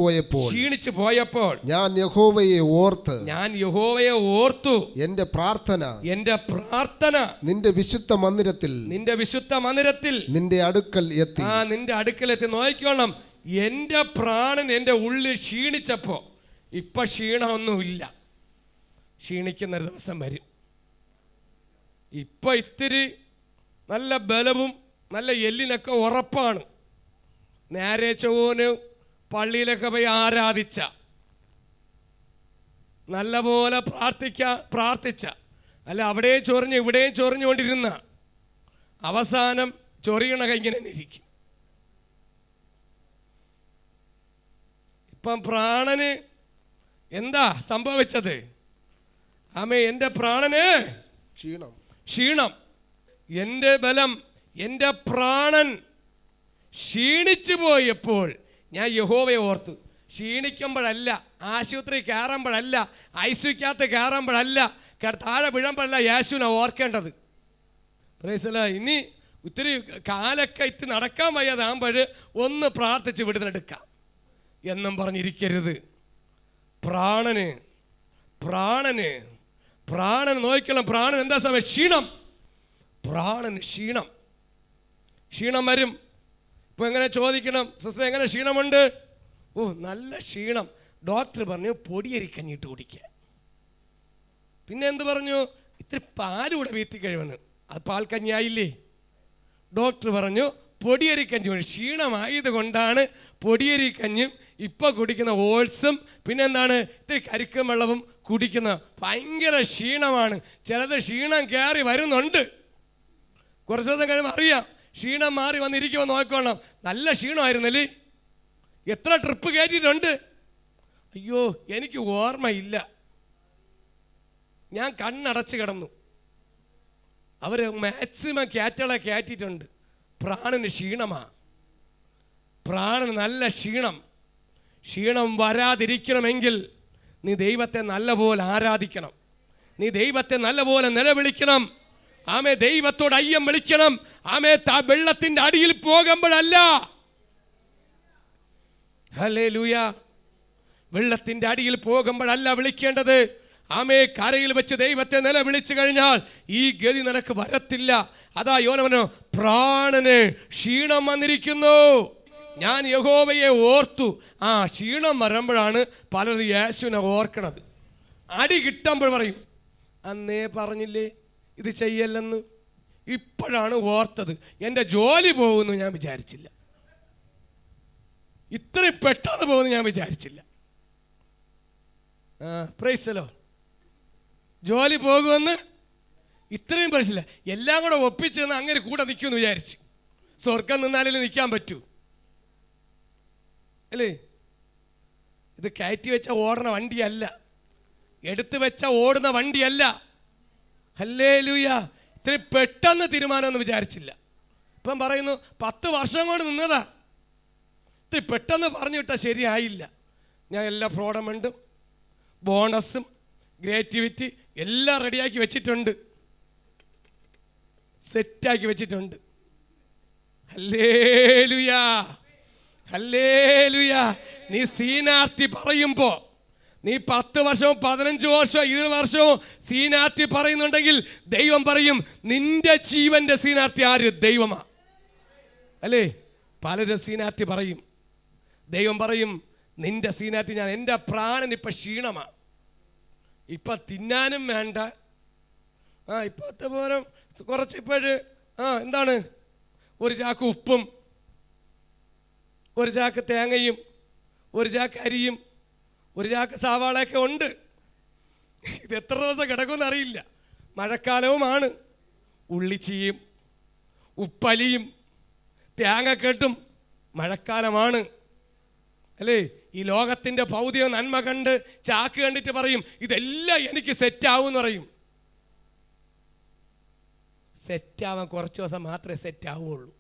പോയപ്പോൾ ഞാൻ യഹോവയെ ഓർത്തു എന്റെ പ്രാർത്ഥന നിന്റെ വിശുദ്ധ മന്ദിരത്തിൽ നിന്റെ അടുക്കൽ എത്തി. നോക്കിക്കോണം. എൻ്റെ പ്രാണൻ എൻ്റെ ഉള്ളിൽ ക്ഷീണിച്ചപ്പോൾ, ഇപ്പൊ ക്ഷീണമൊന്നുമില്ല. ക്ഷീണിക്കുന്ന ഒരു ദിവസം വരും. ഇപ്പൊ ഇത്തിരി നല്ല ബലവും നല്ല എല്ലിനൊക്കെ ഉറപ്പാണ്. നേരെ ചൊവ്വന് പള്ളിയിലൊക്കെ പോയി ആരാധിച്ച, നല്ലപോലെ പ്രാർത്ഥിച്ച, അല്ല അവിടെയും ചൊറിഞ്ഞ് ഇവിടെയും ചൊറിഞ്ഞുകൊണ്ടിരുന്ന അവസാനം ചൊറിയണ ഇങ്ങനെ ഇരിക്കും. ഇപ്പം പ്രാണന് എന്താ സംഭവിച്ചത്? എൻ്റെ പ്രാണന് ക്ഷീണം. എൻ്റെ ബലം, എൻ്റെ പ്രാണൻ ക്ഷീണിച്ചു പോയപ്പോൾ ഞാൻ യഹോവയെ ഓർത്തു. ക്ഷീണിക്കുമ്പോഴല്ല, ആശുപത്രി കയറുമ്പോഴല്ല, ഐസിയുക്കകത്ത് കയറുമ്പോഴല്ല, താഴെ വീഴുമ്പോഴല്ല യേശുവിനെ ഓർക്കേണ്ടത്. ഇനി ഇത്തിരി കാലൊക്കെ ഇത്തിരി നടക്കാൻ വയ്യാതാകുമ്പോൾ ഒന്ന് പ്രാർത്ഥിച്ച് വിടുന്നെടുക്കാം എന്നും പറഞ്ഞിരിക്കരുത്. പ്രാണന് നോക്കണം. പ്രാണൻ എന്താ സമയം? പ്രാണന് ക്ഷീണം വരും. ഇപ്പൊ എങ്ങനെ ചോദിക്കണം, സിസ്റ്റർ എങ്ങനെ ക്ഷീണമുണ്ട്? നല്ല ക്ഷീണം. ഡോക്ടർ പറഞ്ഞു പൊടിയരിക്കഞ്ഞിട്ട് കുടിക്കാൻ. പിന്നെ എന്ത് പറഞ്ഞു? ഇത്തിരി പാലൂടെ വീത്തി കഴിവണ്. അത് പാൽക്കഞ്ഞിയായില്ലേ? ഡോക്ടർ പറഞ്ഞു പൊടിയരിക്കഞ്ഞി. ക്ഷീണമായത് കൊണ്ടാണ് പൊടിയരിക്കഞ്ഞും ഇപ്പൊ കുടിക്കുന്ന ഓട്സും പിന്നെന്താണ് ഇത്തിരി കരിക്കും വെള്ളവും കുടിക്കുന്ന. ഭയങ്കര ക്ഷീണമാണ്. ചിലത് ക്ഷീണം കയറി വരുന്നുണ്ട്. കുറച്ച് ദിവസം കഴിയുമ്പോൾ അറിയാം ക്ഷീണം മാറി വന്നിരിക്കുമ്പോൾ നോക്കണം. നല്ല ക്ഷീണമായിരുന്നല്ലേ? എത്ര ട്രിപ്പ് കയറ്റിയിട്ടുണ്ട്? അയ്യോ, എനിക്ക് ഓർമ്മയില്ല. ഞാൻ കണ്ണടച്ച് കിടന്നു. അവർ മാക്സിമം ക്യാറ്റുകളെ കയറ്റിയിട്ടുണ്ട്. പ്രാണന് ക്ഷീണമാണ്. പ്രാണന് നല്ല ക്ഷീണം വരാതിരിക്കണമെങ്കിൽ നീ ദൈവത്തെ നല്ലപോലെ ആരാധിക്കണം. നീ ദൈവത്തെ നല്ലപോലെ നിലവിളിക്കണം. ആമേ ദൈവത്തോട് അയ്യം വിളിക്കണം. ആമേ വെള്ളത്തിന്റെ അടിയിൽ പോകുമ്പോഴല്ല. ഹല്ലേലൂയ. വെള്ളത്തിന്റെ അടിയിൽ പോകുമ്പോഴല്ല വിളിക്കേണ്ടത്. ആമേ കരയിൽ വെച്ച് ദൈവത്തെ നിലവിളിച്ചു കഴിഞ്ഞാൽ ഈ ഗതി നിനക്ക് വരത്തില്ല. അതാ യോനവനോ പ്രാണന് ക്ഷീണം വന്നിരിക്കുന്നു, ഞാൻ യഹോവയെ ഓർത്തു. ആ ക്ഷീണം വരുമ്പോഴാണ് പലരും യേശുവിനെ ഓർക്കണത്. അടി കിട്ടുമ്പോൾ പറയും, അന്നേ പറഞ്ഞില്ലേ ഇത് ചെയ്യല്ലെന്ന്, ഇപ്പോഴാണ് ഓർത്തത്, എൻ്റെ ജോലി പോകുമെന്ന് ഞാൻ വിചാരിച്ചില്ല, ഇത്രയും പെട്ടെന്ന് പോകുമെന്ന് ഞാൻ വിചാരിച്ചില്ല. പ്രൈസലോ, ജോലി പോകുമെന്ന് ഇത്രയും പ്രശ്നമില്ല, എല്ലാം കൂടെ ഒപ്പിച്ചെന്ന് അങ്ങനെ കൂടെ നിൽക്കുമെന്ന് വിചാരിച്ച്. സ്വർഗം നിന്നാലേ നിൽക്കാൻ പറ്റൂ അല്ലേ? ഇത് കയറ്റി വെച്ച ഓടുന്ന വണ്ടിയല്ല, എടുത്തു വെച്ച ഓടുന്ന വണ്ടിയല്ല. ഹല്ലേലൂയ. ഇത്രയും പെട്ടെന്ന് തീരുമാനമൊന്നും വിചാരിച്ചില്ല. ഇപ്പം പറയുന്നു 10 വർഷം കൊണ്ട് നിന്നതാ, ഇത്തിരി പെട്ടെന്ന് പറഞ്ഞു വിട്ടാൽ ശരിയായില്ല. ഞാൻ എല്ലാ ഫ്രോഡമെൻറ്റും ബോണസും ഗ്രാറ്റുവിറ്റി എല്ലാം റെഡിയാക്കി വെച്ചിട്ടുണ്ട്, സെറ്റാക്കി വെച്ചിട്ടുണ്ട്. Hallelujah, hallelujah. നീ സീനാർട്ടി പറയുമ്പോ നീ 10 വർഷവും 15 വർഷവും 20 വർഷവും സീനാർട്ടി പറയുന്നുണ്ടെങ്കിൽ ദൈവം പറയും നിന്റെ ജീവന്റെ സീനാർട്ടി ആര്? ദൈവമാ അല്ലേ? പലരും സീനാർട്ടി പറയും, ദൈവം പറയും നിന്റെ സീനാർട്ടി ഞാൻ, എൻ്റെ പ്രാണൻ ഇപ്പം ക്ഷീണമാ, ഇപ്പം തിന്നാനും വേണ്ട, ഇപ്പോഴത്തെ പോലും കുറച്ച് ഇപ്പോഴ് എന്താണ്, ഒരു ചാക്ക് ഉപ്പും ഒരു ചാക്ക് തേങ്ങയും ഒരു ചാക്ക് അരിയും ഒരു ചാക്ക് സവാളയൊക്കെ ഉണ്ട്. ഇത് എത്ര ദിവസം കിടക്കുമെന്ന് അറിയില്ല. മഴക്കാലവുമാണ്, ഉള്ളിച്ചിയും ഉപ്പലിയും തേങ്ങക്കെട്ടും മഴക്കാലമാണ് അല്ലേ? ഈ ലോകത്തിൻ്റെ ഭൗതിക നന്മ കണ്ട് ചാക്ക് കണ്ടിട്ട് പറയും ഇതെല്ലാം എനിക്ക് സെറ്റാവും എന്ന് പറയും. സെറ്റാവാൻ കുറച്ച് ദിവസം മാത്രമേ സെറ്റാവുള്ളൂ.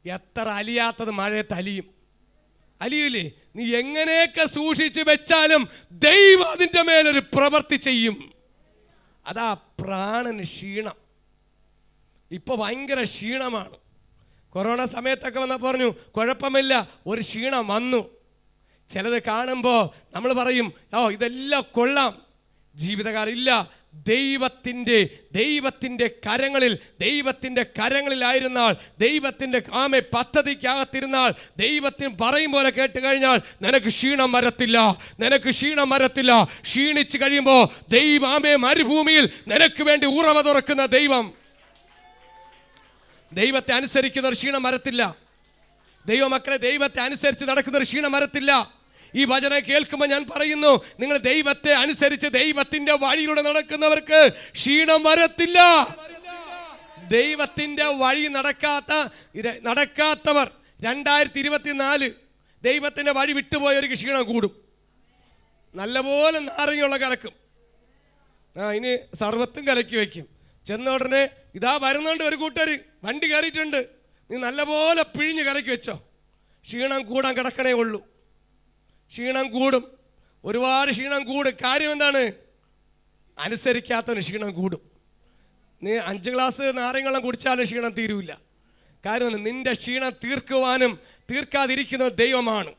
എത്ര അലിയാത്തത് മഴയത്ത് അലിയും, അലിയൂലേ? നീ എങ്ങനെയൊക്കെ സൂക്ഷിച്ച് വെച്ചാലും ദൈവം അതിൻ്റെ മേലൊരു പ്രവൃത്തി ചെയ്യും. അതാ പ്രാണന് ക്ഷീണം. ഇപ്പോൾ ഭയങ്കര ക്ഷീണമാണ്. കൊറോണ സമയത്തൊക്കെ വന്നപ്പോൾ പറഞ്ഞു കുഴപ്പമില്ല, ഒരു ക്ഷീണം വന്നു. ചിലത് കാണുമ്പോൾ നമ്മൾ പറയും ഇതെല്ലാം കൊള്ളാം, ജീവിതകാലം ഇല്ല. ദൈവത്തിൻ്റെ കരങ്ങളിലായിരുന്നാൽ, ദൈവത്തിൻ്റെ പദ്ധതിക്കകത്തിരുന്നാൽ, ദൈവത്തിന് പറയും പോലെ കേട്ട് കഴിഞ്ഞാൽ നിനക്ക് ക്ഷീണം വരത്തില്ല. ക്ഷീണിച്ച് കഴിയുമ്പോൾ മരുഭൂമിയിൽ നിനക്ക് വേണ്ടി ഉറവ തുറക്കുന്ന ദൈവത്തെ അനുസരിക്കുന്നവർ ക്ഷീണം വരത്തില്ല. ദൈവമക്കളെ, ദൈവത്തെ അനുസരിച്ച് നടക്കുന്നവർ ക്ഷീണം വരത്തില്ല. ഈ വചനം കേൾക്കുമ്പോൾ ഞാൻ പറയുന്നു, നിങ്ങൾ ദൈവത്തെ അനുസരിച്ച് ദൈവത്തിന്റെ വഴിയിലൂടെ നടക്കുന്നവർക്ക് ക്ഷീണം വരത്തില്ല. ദൈവത്തിന്റെ വഴി നടക്കാത്തവർ 2024 ദൈവത്തിന്റെ വഴി വിട്ടുപോയവർക്ക് ക്ഷീണം കൂടും. നല്ലപോലെ നാരങ്ങയുള്ള കലക്കും, ഇനി സർവത്തും കലക്കി വയ്ക്കും. ചെന്ന ഉടനെ ഇതാ വരുന്നുണ്ട് ഒരു കൂട്ടർ, വണ്ടി കയറിയിട്ടുണ്ട്, നീ നല്ലപോലെ പിഴിഞ്ഞ് കലക്കി വെച്ചോ. ക്ഷീണം കൂടാൻ കിടക്കണേ ഉള്ളൂ. ക്ഷീണം കൂടും, ഒരുപാട് ക്ഷീണം കൂടും. കാര്യം എന്താണ്? അനുസരിക്കാത്തവന് ക്ഷീണം കൂടും. നീ 5 ഗ്ലാസ് നാരങ്ങളും കുടിച്ചാലും ക്ഷീണം തീരൂല. കാരണം നിന്റെ ക്ഷീണം തീർക്കുവാനും തീർക്കാതിരിക്കുന്ന ദൈവമാണ്.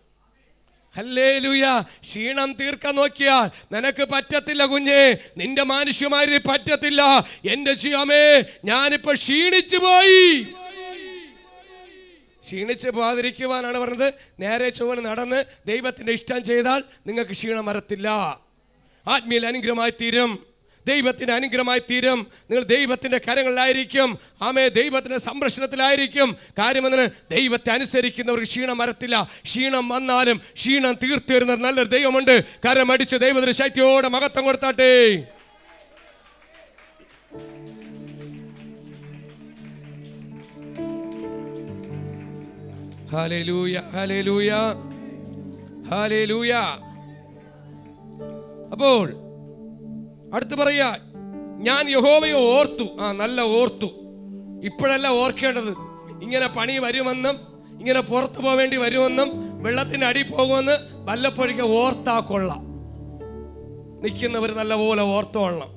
ഹല്ലേലൂയ. ക്ഷീണം തീർക്കാൻ നോക്കിയാൽ നിനക്ക് പറ്റത്തില്ല കുഞ്ഞേ, നിന്റെ മനുഷ്യമാര് പറ്റത്തില്ല. എൻ്റെ ജീവമേ, ഞാനിപ്പോ ക്ഷീണിച്ചു പോകാതിരിക്കുവാനാണ് പറഞ്ഞത്. നേരെ ചൊവ്വനെ നടന്ന് ദൈവത്തിൻ്റെ ഇഷ്ടം ചെയ്താൽ നിങ്ങൾക്ക് ക്ഷീണം വരത്തില്ല. ആത്മീയ അനുഗ്രഹമായി തീരും, ദൈവത്തിൻ്റെ അനുഗ്രഹമായി തീരും. നിങ്ങൾ ദൈവത്തിൻ്റെ കരങ്ങളിലായിരിക്കും. ദൈവത്തിൻ്റെ സംരക്ഷണത്തിലായിരിക്കും. കാര്യമെന്ന് ദൈവത്തെ അനുസരിക്കുന്നവർക്ക് ക്ഷീണം വരത്തില്ല. ക്ഷീണം വന്നാലും ക്ഷീണം തീർത്തു വരുന്ന നല്ലൊരു ദൈവമുണ്ട്. കരമടിച്ച് ദൈവത്തിന് ശക്തിയോടെ മഹത്വം കൊടുത്താട്ടെ. Hallelujah, hallelujah, hallelujah. അപ്പോൾ അടുത്ത് പറയാ, ഞാൻ യഹോവയെ ഓർത്തു. നല്ല ഓർത്തു. ഇപ്പോഴല്ല ഓർക്കേണ്ടത്. ഇങ്ങനെ പണി വരുമെന്നും ഇങ്ങനെ പുറത്തു പോവേണ്ടി വരുമെന്നും വെള്ളത്തിൻ്റെ അടി പോകുമെന്ന് വല്ലപ്പോഴേക്കും ഓർത്താ കൊള്ളാം. നിൽക്കുന്നവർ നല്ലപോലെ ഓർത്തോളണം.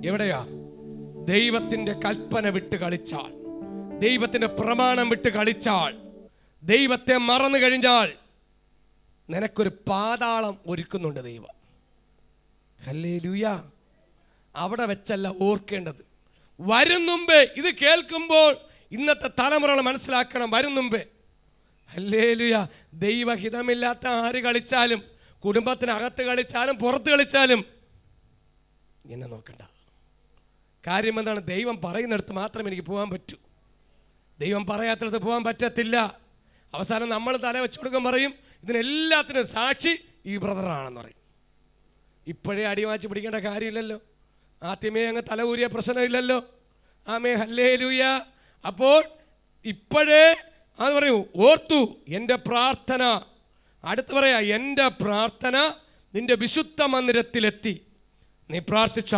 എവിടെയാ? ദൈവത്തിന്റെ കൽപ്പന വിട്ട് കളിച്ചാൽ, ദൈവത്തിന്റെ പ്രമാണം വിട്ട് കളിച്ചാൽ, ദൈവത്തെ മറന്നു കഴിഞ്ഞാൽ നിനക്കൊരു പാതാളം ഒരുക്കുന്നുണ്ട് ദൈവം. ഹല്ലേലൂയ. അവിടെ വെച്ചല്ല ഓർക്കേണ്ടത്, വരും മുമ്പേ. ഇത് കേൾക്കുമ്പോൾ ഇന്നത്തെ തലമുറകൾ മനസ്സിലാക്കണം, വരും മുമ്പേ. ഹല്ലേലൂയ. ദൈവഹിതമില്ലാത്ത ആര് കളിച്ചാലും, കുടുംബത്തിനകത്ത് കളിച്ചാലും പുറത്ത് കളിച്ചാലും എന്നെ നോക്കണ്ട. കാര്യം എന്താണ്? ദൈവം പറയുന്നിടത്ത് മാത്രമേ എനിക്ക് പോകാൻ പറ്റൂ. ദൈവം പറയാത്തിടത്ത് പോകാൻ പറ്റത്തില്ല. അവസാനം നമ്മൾ തല വെച്ച് കൊടുക്കാൻ പറയും, ഇതിനെല്ലാത്തിനും സാക്ഷി ഈ ബ്രദറാണെന്ന് പറയും. ഇപ്പോഴേ അടിമാച്ച് പിടിക്കേണ്ട കാര്യമില്ലല്ലോ, ആദ്യമേ അങ്ങ് തല ഊരിയ പ്രശ്നമില്ലല്ലോ. ആമേ, ഹല്ലേലൂയ. അപ്പോൾ ഇപ്പോഴേ അത് പറയൂ, ഓർത്തു എൻ്റെ പ്രാർത്ഥന. അടുത്ത് പറയാ, എൻ്റെ പ്രാർത്ഥന നിന്റെ വിശുദ്ധ മന്ദിരത്തിലെത്തി. നീ പ്രാർത്ഥിച്ച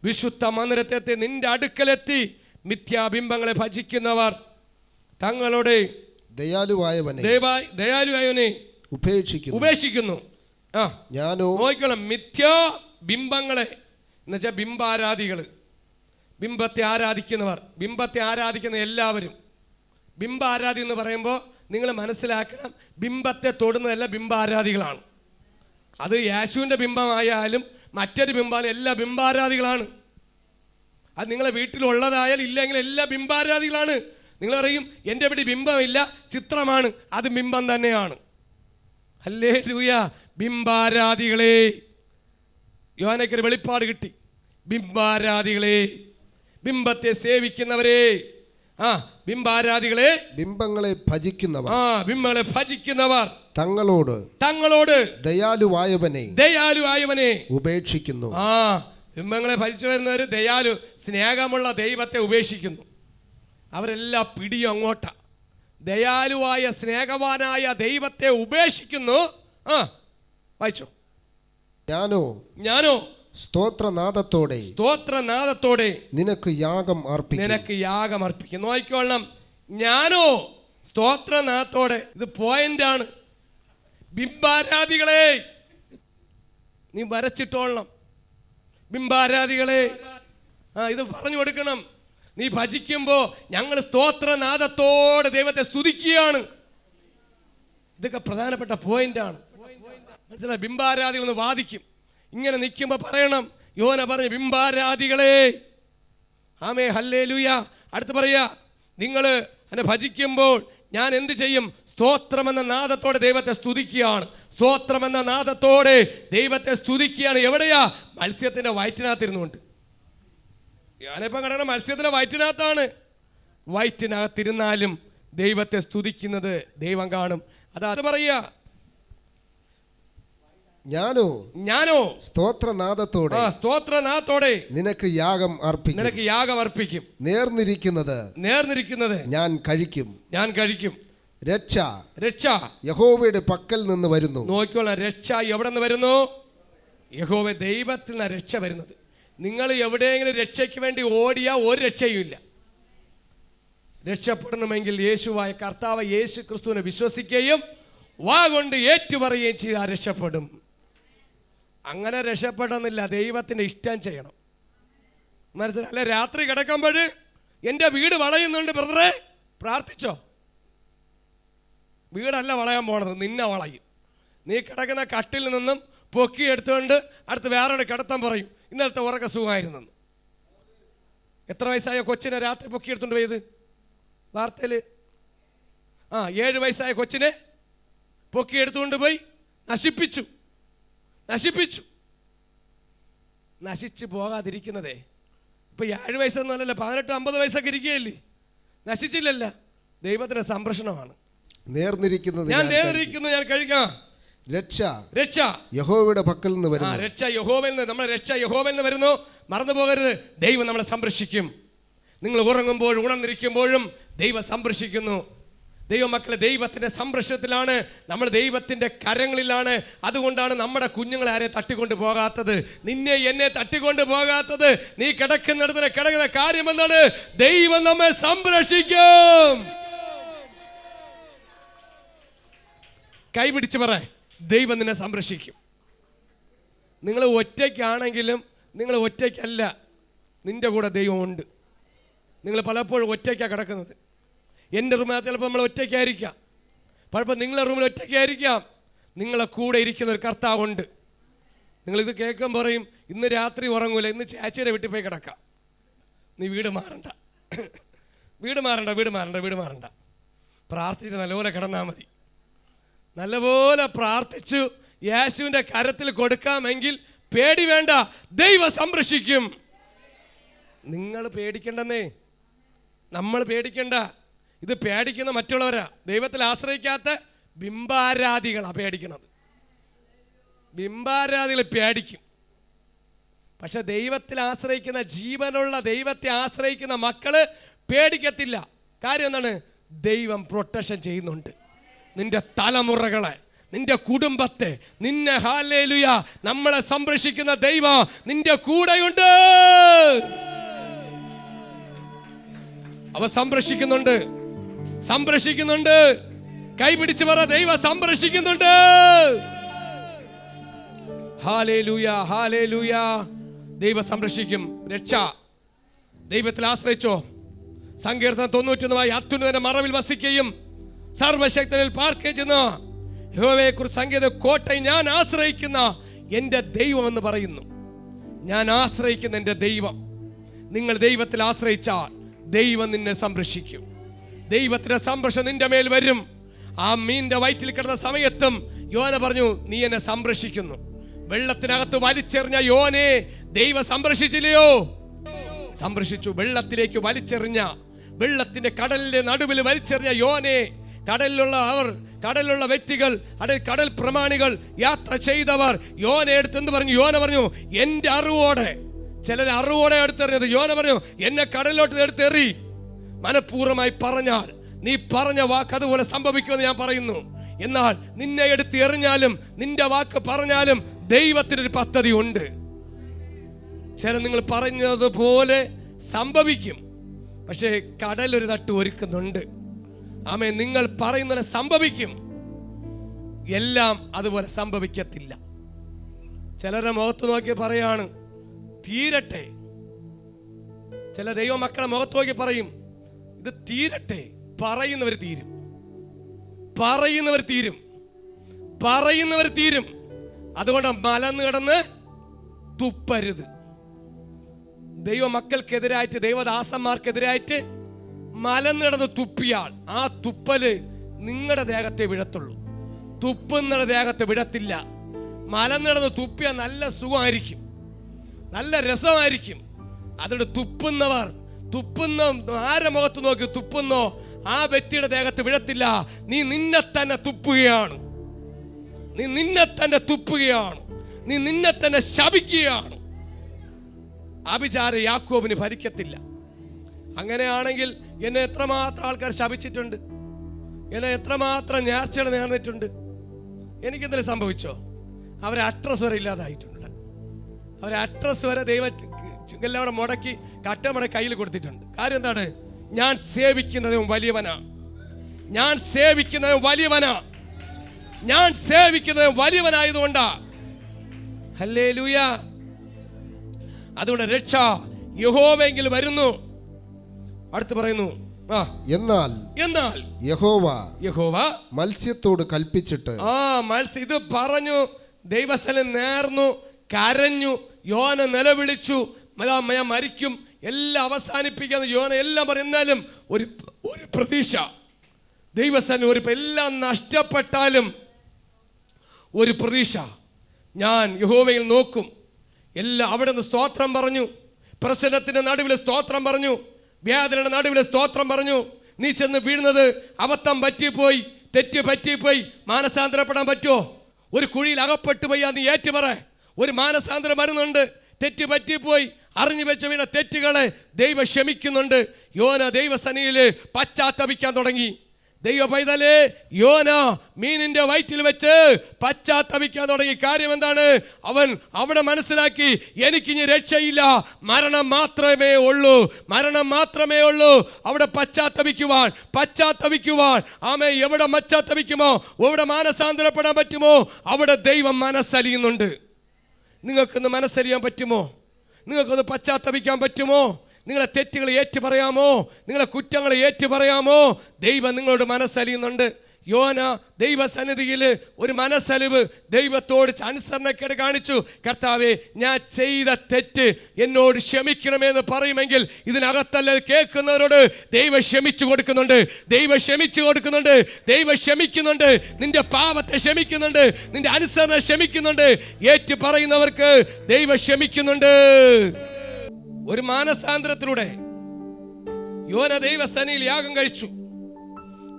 വിശുദ്ധ മന്ദിരത്തെത്തി, നിന്റെ അടുക്കലെത്തി. മിഥ്യാബിംബങ്ങളെ ഭജിക്കുന്നവർ തങ്ങളുടെ ദയാലുവായവനെ ഉപേക്ഷിക്കുന്നു. ഞാനോ നോക്കണം, മിഥ്യാബിംബങ്ങളെ എന്നുവെച്ചാൽ ബിംബാരാധികള്, ബിംബത്തെ ആരാധിക്കുന്നവർ, ബിംബത്തെ ആരാധിക്കുന്ന എല്ലാവരും. ബിംബാരാധി എന്ന് പറയുമ്പോൾ നിങ്ങൾ മനസ്സിലാക്കണം, ബിംബത്തെ തൊടുന്നതല്ല ബിംബാരാധികളാണ്. അത് യേശുവിൻ്റെ ബിംബമായാലും മറ്റൊരു ബിംബം, എല്ലാ ബിംബാരാധികളാണ്. അത് നിങ്ങളെ വീട്ടിലുള്ളതായാലും ഇല്ലെങ്കിൽ എല്ലാ ബിംബാരാധികളാണ്. നിങ്ങൾ പറയും എൻ്റെ ഇവിടെ ബിംബമില്ല, ചിത്രമാണ്, അത് ബിംബം തന്നെയാണ്. ഹല്ലേലൂയ. ബിംബാരാധികളെ, യോഹന്നാനൊരു വെളിപ്പാട് കിട്ടി. ബിംബാരാധികളെ, ബിംബത്തെ സേവിക്കുന്നവരെ, ബിംബാരാധികളെ, ബിംബങ്ങളെ ഭജിക്കുന്നവർ, ബിംബങ്ങളെ ഭജിക്കുന്നവർ തങ്ങളോട് ദയാലുവായവനെ ഉപേക്ഷിക്കുന്നു. ബിംബങ്ങളെ ഭജിച്ചു വരുന്നവർ ദയാലു, സ്നേഹമുള്ള ദൈവത്തെ ഉപേക്ഷിക്കുന്നു. അവരെല്ലാം പിടിയും അങ്ങോട്ടാ. ദയാലുവായ സ്നേഹവാനായ ദൈവത്തെ ഉപേക്ഷിക്കുന്നു. വായിച്ചോ. ഞാനോ സ്തോത്രനാദത്തോടെ നിനക്ക് യാഗം അർപ്പിക്കും. നോക്കിക്കൊള്ളണം, ഞാനോ സ്തോത്രനാദത്തോടെ. ഇത് പോയിന്റാണ്. ബിംബാരാധികളെ നീ വരച്ചിട്ടോളണം. ബിംബാരാധികളെ ഇത് പറഞ്ഞു കൊടുക്കണം. നീ ഭജിക്കുമ്പോ ഞങ്ങൾ സ്തോത്രനാദത്തോടെ ദൈവത്തെ സ്തുതിക്കുകയാണ്. ഇതൊക്കെ പ്രധാനപ്പെട്ട പോയിന്റാണ്. മനസ്സിലായി? ബിംബാരാധികൾ എന്ന് വാദിക്കും. ഇങ്ങനെ നിൽക്കുമ്പോൾ പറയണം, യോന പറഞ്ഞു, ബിംബാരാധികളെ. ആമേ, ഹല്ലേലൂയ. അടുത്ത് പറയാ, നിങ്ങൾ എന്നെ ഭജിക്കുമ്പോൾ ഞാൻ എന്ത് ചെയ്യും? സ്തോത്രമെന്ന നാദത്തോടെ ദൈവത്തെ സ്തുതിക്കുകയാണ്. സ്തോത്രമെന്ന നാദത്തോടെ ദൈവത്തെ സ്തുതിക്കുകയാണ്. എവിടെയാ? മത്സ്യത്തിന്റെ വയറ്റിനകത്തിരുന്നുകൊണ്ട്. ഞാനിപ്പം കാണണം, മത്സ്യത്തിന്റെ വയറ്റിനകത്താണ്. വയറ്റിനകത്തിരുന്നാലും ദൈവത്തെ സ്തുതിക്കുന്നത് ദൈവം കാണും. അത് പറയുക, ഞാനോ സ്തോത്രനാദത്തോടെ നിനക്ക് യാഗം അർപ്പിക്കും. നേർന്നിരിക്കുന്നത് ഞാൻ കഴിക്കും. രക്ഷ യഹോവയുടെ പക്കൽ നിന്ന് വരുന്നു. നോക്കിക്കോളാം, രക്ഷ എവിടെ നിന്ന് വരുന്നു? യഹോവ ദൈവത്തിൽ നിന്നാണ് രക്ഷ വരുന്നത്. നിങ്ങൾ എവിടെയെങ്കിലും രക്ഷയ്ക്ക് വേണ്ടി ഓടിയാൽ ഒരു രക്ഷയുമില്ല. രക്ഷപ്പെടണമെങ്കിൽ യേശുവായ കർത്താവ് യേശു ക്രിസ്തുവിനെ വിശ്വസിക്കുകയും വാ കൊണ്ട് ഏറ്റുപറയുകയും ചെയ്താൽ രക്ഷപ്പെടും. അങ്ങനെ രക്ഷപ്പെടണമെന്നില്ല, ദൈവത്തിൻ്റെ ഇഷ്ടം ചെയ്യണം. മനസ്സിലല്ല? രാത്രി കിടക്കുമ്പോൾ എൻ്റെ വീട് വളയുന്നുണ്ട് ബ്രദറെ, പ്രാർത്ഥിച്ചോ. വീടല്ല വളയാൻ പോണത്, നിന്നെ വളയും. നീ കിടക്കുന്ന കട്ടിൽ നിന്നും പൊക്കി എടുത്തുകൊണ്ട് അടുത്ത് വേറെ കിടത്താൻ പറയും, ഇന്നലത്തെ ഉറക്ക സുഖമായിരുന്നു. എത്ര വയസ്സായ കൊച്ചിനെ രാത്രി പൊക്കി എടുത്തുകൊണ്ട് പോയത് വാർത്തയിൽ? 7 വയസ്സായ കൊച്ചിനെ പൊക്കി എടുത്തുകൊണ്ട് പോയി നശിപ്പിച്ചു. നശിച്ചു പോകാതിരിക്കുന്നതേ. ഇപ്പൊ 7 വയസ്സൊന്നുമല്ലല്ലോ, 18-50 വയസ്സൊക്കെ ഇരിക്കുകയല്ലേ. നശിച്ചില്ലല്ല, ദൈവത്തിന്റെ സംരക്ഷണമാണ്. ഞാൻ കഴിക്കാം. രക്ഷ യഹോവയുടെ പക്കൽ നിന്ന് വരുന്നു. നമ്മുടെ രക്ഷ യഹോവയിൽ നിന്ന് വരുന്നു. മറന്നു പോകരുത്, ദൈവം നമ്മളെ സംരക്ഷിക്കും. നിങ്ങൾ ഉറങ്ങുമ്പോഴും ഉണർന്നിരിക്കുമ്പോഴും ദൈവം സംരക്ഷിക്കുന്നു. ദൈവമക്കളെ ദൈവത്തിന്റെ സംരക്ഷണത്തിലാണ്, നമ്മൾ ദൈവത്തിന്റെ കരങ്ങളിലാണ്. അതുകൊണ്ടാണ് നമ്മുടെ കുഞ്ഞുങ്ങളെ ആരെ തട്ടിക്കൊണ്ട് പോകാത്തത്, നിന്നെ എന്നെ തട്ടിക്കൊണ്ട് പോകാത്തത്. നീ കിടക്കുന്നിടത്തിന് കിടക്കുന്ന കാര്യം എന്താണ്? ദൈവം നമ്മെ സംരക്ഷിക്കും. കൈപിടിച്ച് പറ, ദൈവം നിന്നെ സംരക്ഷിക്കും. നിങ്ങൾ ഒറ്റയ്ക്കാണെങ്കിലും നിങ്ങൾ ഒറ്റയ്ക്കല്ല. നിൻ്റെ കൂടെ ദൈവമുണ്ട്. നിങ്ങൾ പലപ്പോഴും ഒറ്റയ്ക്കാണ് കിടക്കുന്നത്. എൻ്റെ റൂമിനകത്ത് ചിലപ്പോൾ നമ്മൾ ഒറ്റയ്ക്കായിരിക്കാം, പലപ്പോൾ നിങ്ങളുടെ റൂമിൽ ഒറ്റയ്ക്കായിരിക്കാം. നിങ്ങളെ കൂടെ ഇരിക്കുന്ന ഒരു കർത്താവുണ്ട്. നിങ്ങളിത് കേൾക്കുമ്പോൾ പറയും, ഇന്ന് രാത്രി ഉറങ്ങൂല, ഇന്ന് ചേച്ചിയുടെ വീട്ടിൽ പോയി കിടക്കാം. നീ വീട് മാറണ്ട, വീട് മാറണ്ട, വീട് മാറണ്ട, വീട് മാറണ്ട. പ്രാർത്ഥിച്ച് നല്ലപോലെ കിടന്നാൽ മതി. നല്ലപോലെ പ്രാർത്ഥിച്ചു യേശുവിൻ്റെ കരത്തിൽ കൊടുക്കാമെങ്കിൽ പേടി വേണ്ട, ദൈവം സംരക്ഷിക്കും. നിങ്ങൾ പേടിക്കണ്ടെന്നേ, നമ്മൾ പേടിക്കണ്ട. ഇത് പേടിക്കുന്ന മറ്റുള്ളവരാ. ദൈവത്തിൽ ആശ്രയിക്കാത്ത ബിംബാരാധികളാണ് പേടിക്കുന്നത്. ബിംബാരാധികൾ പേടിക്കും. പക്ഷെ ദൈവത്തിൽ ആശ്രയിക്കുന്ന, ജീവനുള്ള ദൈവത്തെ ആശ്രയിക്കുന്ന മക്കള് പേടിക്കത്തില്ല. കാര്യം എന്താണ്? ദൈവം പ്രൊട്ടക്ഷൻ ചെയ്യുന്നുണ്ട്. നിന്റെ തലമുറകളെ, നിന്റെ കുടുംബത്തെ, നിന്നെ ഹല്ലേലൂയ നമ്മളെ സംരക്ഷിക്കുന്ന ദൈവം നിന്റെ കൂടെയുണ്ട്. അവ സംരക്ഷിക്കുന്നുണ്ട്, സംരക്ഷിക്കുന്നുണ്ട്. കൈപിടിച്ച് പറ, ദൈവം സംരക്ഷിക്കുന്നുണ്ട്. Hallelujah, hallelujah. ദൈവം സംരക്ഷിക്കും. രക്ഷ ദൈവത്തിൽ ആശ്രയിച്ചോ. സങ്കീർത്തനം 91 അത്യുന്നതന്റെ മറവിൽ വസിക്കുകയും സർവശക്തനിൽ പാർക്കുകയും ചെയ്യുന്ന യഹോവയെക്കുറിച്ച് സംഗീത കോട്ടയിൽ ഞാൻ ആശ്രയിക്കുന്ന എൻ്റെ ദൈവം എന്ന് പറയുന്നു. ഞാൻ ആശ്രയിക്കുന്ന എൻ്റെ ദൈവം. നിങ്ങൾ ദൈവത്തിൽ ആശ്രയിച്ചാൽ ദൈവം നിന്നെ സംരക്ഷിക്കും. ദൈവത്തിന്റെ സംരക്ഷണം നിന്റെ മേൽ വരും. ആ മീനിന്റെ വയറ്റിൽ കിടന്ന സമയത്തും യോന പറഞ്ഞു, നീ എന്നെ സംരക്ഷിക്കുന്നു. വെള്ളത്തിനകത്ത് വലിച്ചെറിഞ്ഞ യോനെ ദൈവം സംരക്ഷിച്ചില്ലയോ? സംരക്ഷിച്ചു. വെള്ളത്തിലേക്ക് വലിച്ചെറിഞ്ഞ, വെള്ളത്തിന്റെ കടലിന്റെ നടുവിൽ വലിച്ചെറിഞ്ഞ യോനെ, കടലിലുള്ള വ്യക്തികൾ, കടൽ പ്രമാണികൾ, യാത്ര ചെയ്തവർ യോനെ എടുത്തെന്ന് പറഞ്ഞു. യോന പറഞ്ഞു, എൻ്റെ അറിവോടെ, ചിലർ അറിവോടെ എടുത്തെറിഞ്ഞത്. യോന പറഞ്ഞു, എന്നെ കടലിലോട്ട് എടുത്തെറി. മനഃപൂർവ്വമായി പറഞ്ഞാൽ നീ പറഞ്ഞ വാക്ക് അതുപോലെ സംഭവിക്കുമെന്ന് ഞാൻ പറയുന്നു. എന്നാൽ നിന്നെ എടുത്ത് എറിഞ്ഞാലും നിന്റെ വാക്ക് പറഞ്ഞാലും ദൈവത്തിനൊരു പദ്ധതി ഉണ്ട്. ചില നിങ്ങൾ പറഞ്ഞതുപോലെ സംഭവിക്കും, പക്ഷേ കടലൊരു തട്ട് ഒരുക്കുന്നുണ്ട്. ആമേ, നിങ്ങൾ പറയുന്നത് സംഭവിക്കും. എല്ലാം അതുപോലെ സംഭവിക്കത്തില്ല. ചിലരുടെ മുഖത്ത് നോക്കി പറയാണ്, തീരട്ടെ. ചില ദൈവമക്കളെ മുഖത്ത് നോക്കി പറയും, ഇത് തീരട്ടെ. പറയുന്നവർ തീരും, പറയുന്നവർ തീരും, പറയുന്നവർ തീരും. അതുകൊണ്ട് മലന്ന് കിടന്ന് തുപ്പരുത്. ദൈവമക്കൾക്കെതിരായിട്ട്, ദൈവദാസന്മാർക്കെതിരായിട്ട് മലന്ന് കിടന്ന് തുപ്പിയാൽ ആ തുപ്പല് നിങ്ങളുടെ ദേഹത്തെ വിടത്തുള്ളൂ. തുപ്പുന്നയുടെ ദേഹത്തെ വിടത്തില്ല. മലന്ന് കിടന്ന് തുപ്പിയാൽ നല്ല സുഖമായിരിക്കും, നല്ല രസമായിരിക്കും. അതുകൊണ്ട് തുപ്പുന്ന ആരെ മുഖത്ത് നോക്കി തുപ്പുന്നോ ആ വ്യക്തിയുടെ ദേഹത്ത് വിടത്തില്ല. നീ നിന്നെ തന്നെ തുപ്പുകയാണ്, നീ നിന്നെ തന്നെ തുപ്പുകയാണ്, നീ നിന്നെ തന്നെ ശപിക്കുകയാണ്. അഭിചാര യാക്കോബിന് ഭരിക്കത്തില്ല. അങ്ങനെയാണെങ്കിൽ എന്നെ എത്രമാത്രം ആൾക്കാർ ശപിച്ചിട്ടുണ്ട്, എന്നെ എത്രമാത്രം നേർച്ചകൾ നേർന്നിട്ടുണ്ട്. എനിക്കെന്തെങ്കിലും സംഭവിച്ചോ? അവരെ അഡ്രസ് വരെ ഇല്ലാതായിട്ടുണ്ട്. അവരെ അഡ്രസ് വരെ എല്ലാം കൂടെ മുടക്കി കട്ടമട കയ്യിൽ കൊടുത്തിട്ടുണ്ട്. കാര്യം എന്താണ്? ഞാൻ സേവിക്കുന്നതും വലിയവനാ, ഞാൻ സേവിക്കുന്നതും വലിയവനാ, ഞാൻ സേവിക്കുന്നതും വലിയവനായതുകൊണ്ടാ. ഹല്ലേലൂയ. അതുകൊണ്ട് രക്ഷ യഹോവയെങ്കിൽ വരുന്നു. അടുത്ത് പറയുന്നു, എന്നാൽ യഹോവ മത്സ്യത്തോട് കൽപ്പിച്ചിട്ട്. മത്സ്യം ഇത് പറഞ്ഞു. ദൈവസ്ഥലം നേർന്നു, കരഞ്ഞു. യോന നിലവിളിച്ചു, ഞാൻ മരിക്കും, എല്ലാം അവസാനിപ്പിക്കാന്ന് യോന എല്ലാം പറയും. എന്നാലും ഒരു പ്രതീക്ഷ. ദൈവസ്ഥലം എല്ലാം നഷ്ടപ്പെട്ടാലും ഒരു പ്രതീക്ഷ. ഞാൻ യഹോവയിൽ നോക്കും. എല്ലാം അവിടെ നിന്ന് സ്തോത്രം പറഞ്ഞു. പ്രശ്നത്തിന്റെ നടുവിൽ സ്തോത്രം പറഞ്ഞു, വ്യാധനയുടെ നടുവിൽ സ്തോത്രം പറഞ്ഞു. നീ ചെന്ന് വീഴുന്നത് അബദ്ധം പറ്റിപ്പോയി, തെറ്റ് പറ്റിപ്പോയി. മാനസാന്തരപ്പെടാൻ പറ്റുമോ? ഒരു കുഴിയിൽ അകപ്പെട്ടു പോയി നീ ഏറ്റുപറ. ഒരു മാനസാന്തരം വരുന്നുണ്ട്. തെറ്റ് പറ്റിപ്പോയി, അറിഞ്ഞു വെച്ച വീണ തെറ്റുകളെ ദൈവം ക്ഷമിക്കുന്നുണ്ട്. യോന ദൈവസന്നിധിയിൽ പശ്ചാത്തപിക്കാൻ തുടങ്ങി. ദൈവ പൈതലേ, യോന മീനിന്റെ വയറ്റിൽ വെച്ച് പശ്ചാത്തപിക്കാൻ തുടങ്ങി. കാര്യം എന്താണ്? അവൻ അവിടെ മനസ്സിലാക്കി, എനിക്കിനി രക്ഷയില്ല, മരണം മാത്രമേ ഉള്ളൂ, മരണം മാത്രമേ ഉള്ളൂ. അവിടെ പശ്ചാത്തപിക്കുവാൻ ആമേ. എവിടെ പശ്ചാത്തപിക്കുമോ, എവിടെ മാനസാന്തരപ്പെടാൻ പറ്റുമോ, അവിടെ ദൈവം മനസ്സലിയുന്നുണ്ട്. നിങ്ങൾക്കിന്ന് മനസ്സലിയാൻ പറ്റുമോ? നിങ്ങൾക്കൊന്ന് പശ്ചാത്തപിക്കാൻ പറ്റുമോ? നിങ്ങളെ തെറ്റുകൾ ഏറ്റു പറയാമോ? നിങ്ങളെ കുറ്റങ്ങൾ ഏറ്റു പറയാമോ? ദൈവം നിങ്ങളോട് മനസ്സലിയുന്നുണ്ട്. യോന ദൈവസന്നിധിയിൽ ഒരു മനസ്സലിവ് ദൈവത്തോട് അനുസരണക്കേട് കാണിച്ചു. കർത്താവേ, ഞാൻ ചെയ്ത തെറ്റ് എന്നോട് ക്ഷമിക്കണമെന്ന് പറയുമെങ്കിൽ ഇതിനകത്തല്ല കേൾക്കുന്നവരോട് ദൈവം ക്ഷമിച്ചു കൊടുക്കുന്നുണ്ട്. ദൈവം ക്ഷമിച്ചു കൊടുക്കുന്നുണ്ട്. ദൈവം ക്ഷമിക്കുന്നുണ്ട്. നിന്റെ പാപത്തെ ക്ഷമിക്കുന്നുണ്ട്. നിന്റെ അനുസരണ ക്ഷമിക്കുന്നുണ്ട്. ഏറ്റു പറയുന്നവർക്ക് ദൈവം ക്ഷമിക്കുന്നുണ്ട്. ഒരു മാനസാന്തരത്തിലൂടെ യോന ദൈവസന്നിധിയിൽ യാഗം കഴിച്ചു.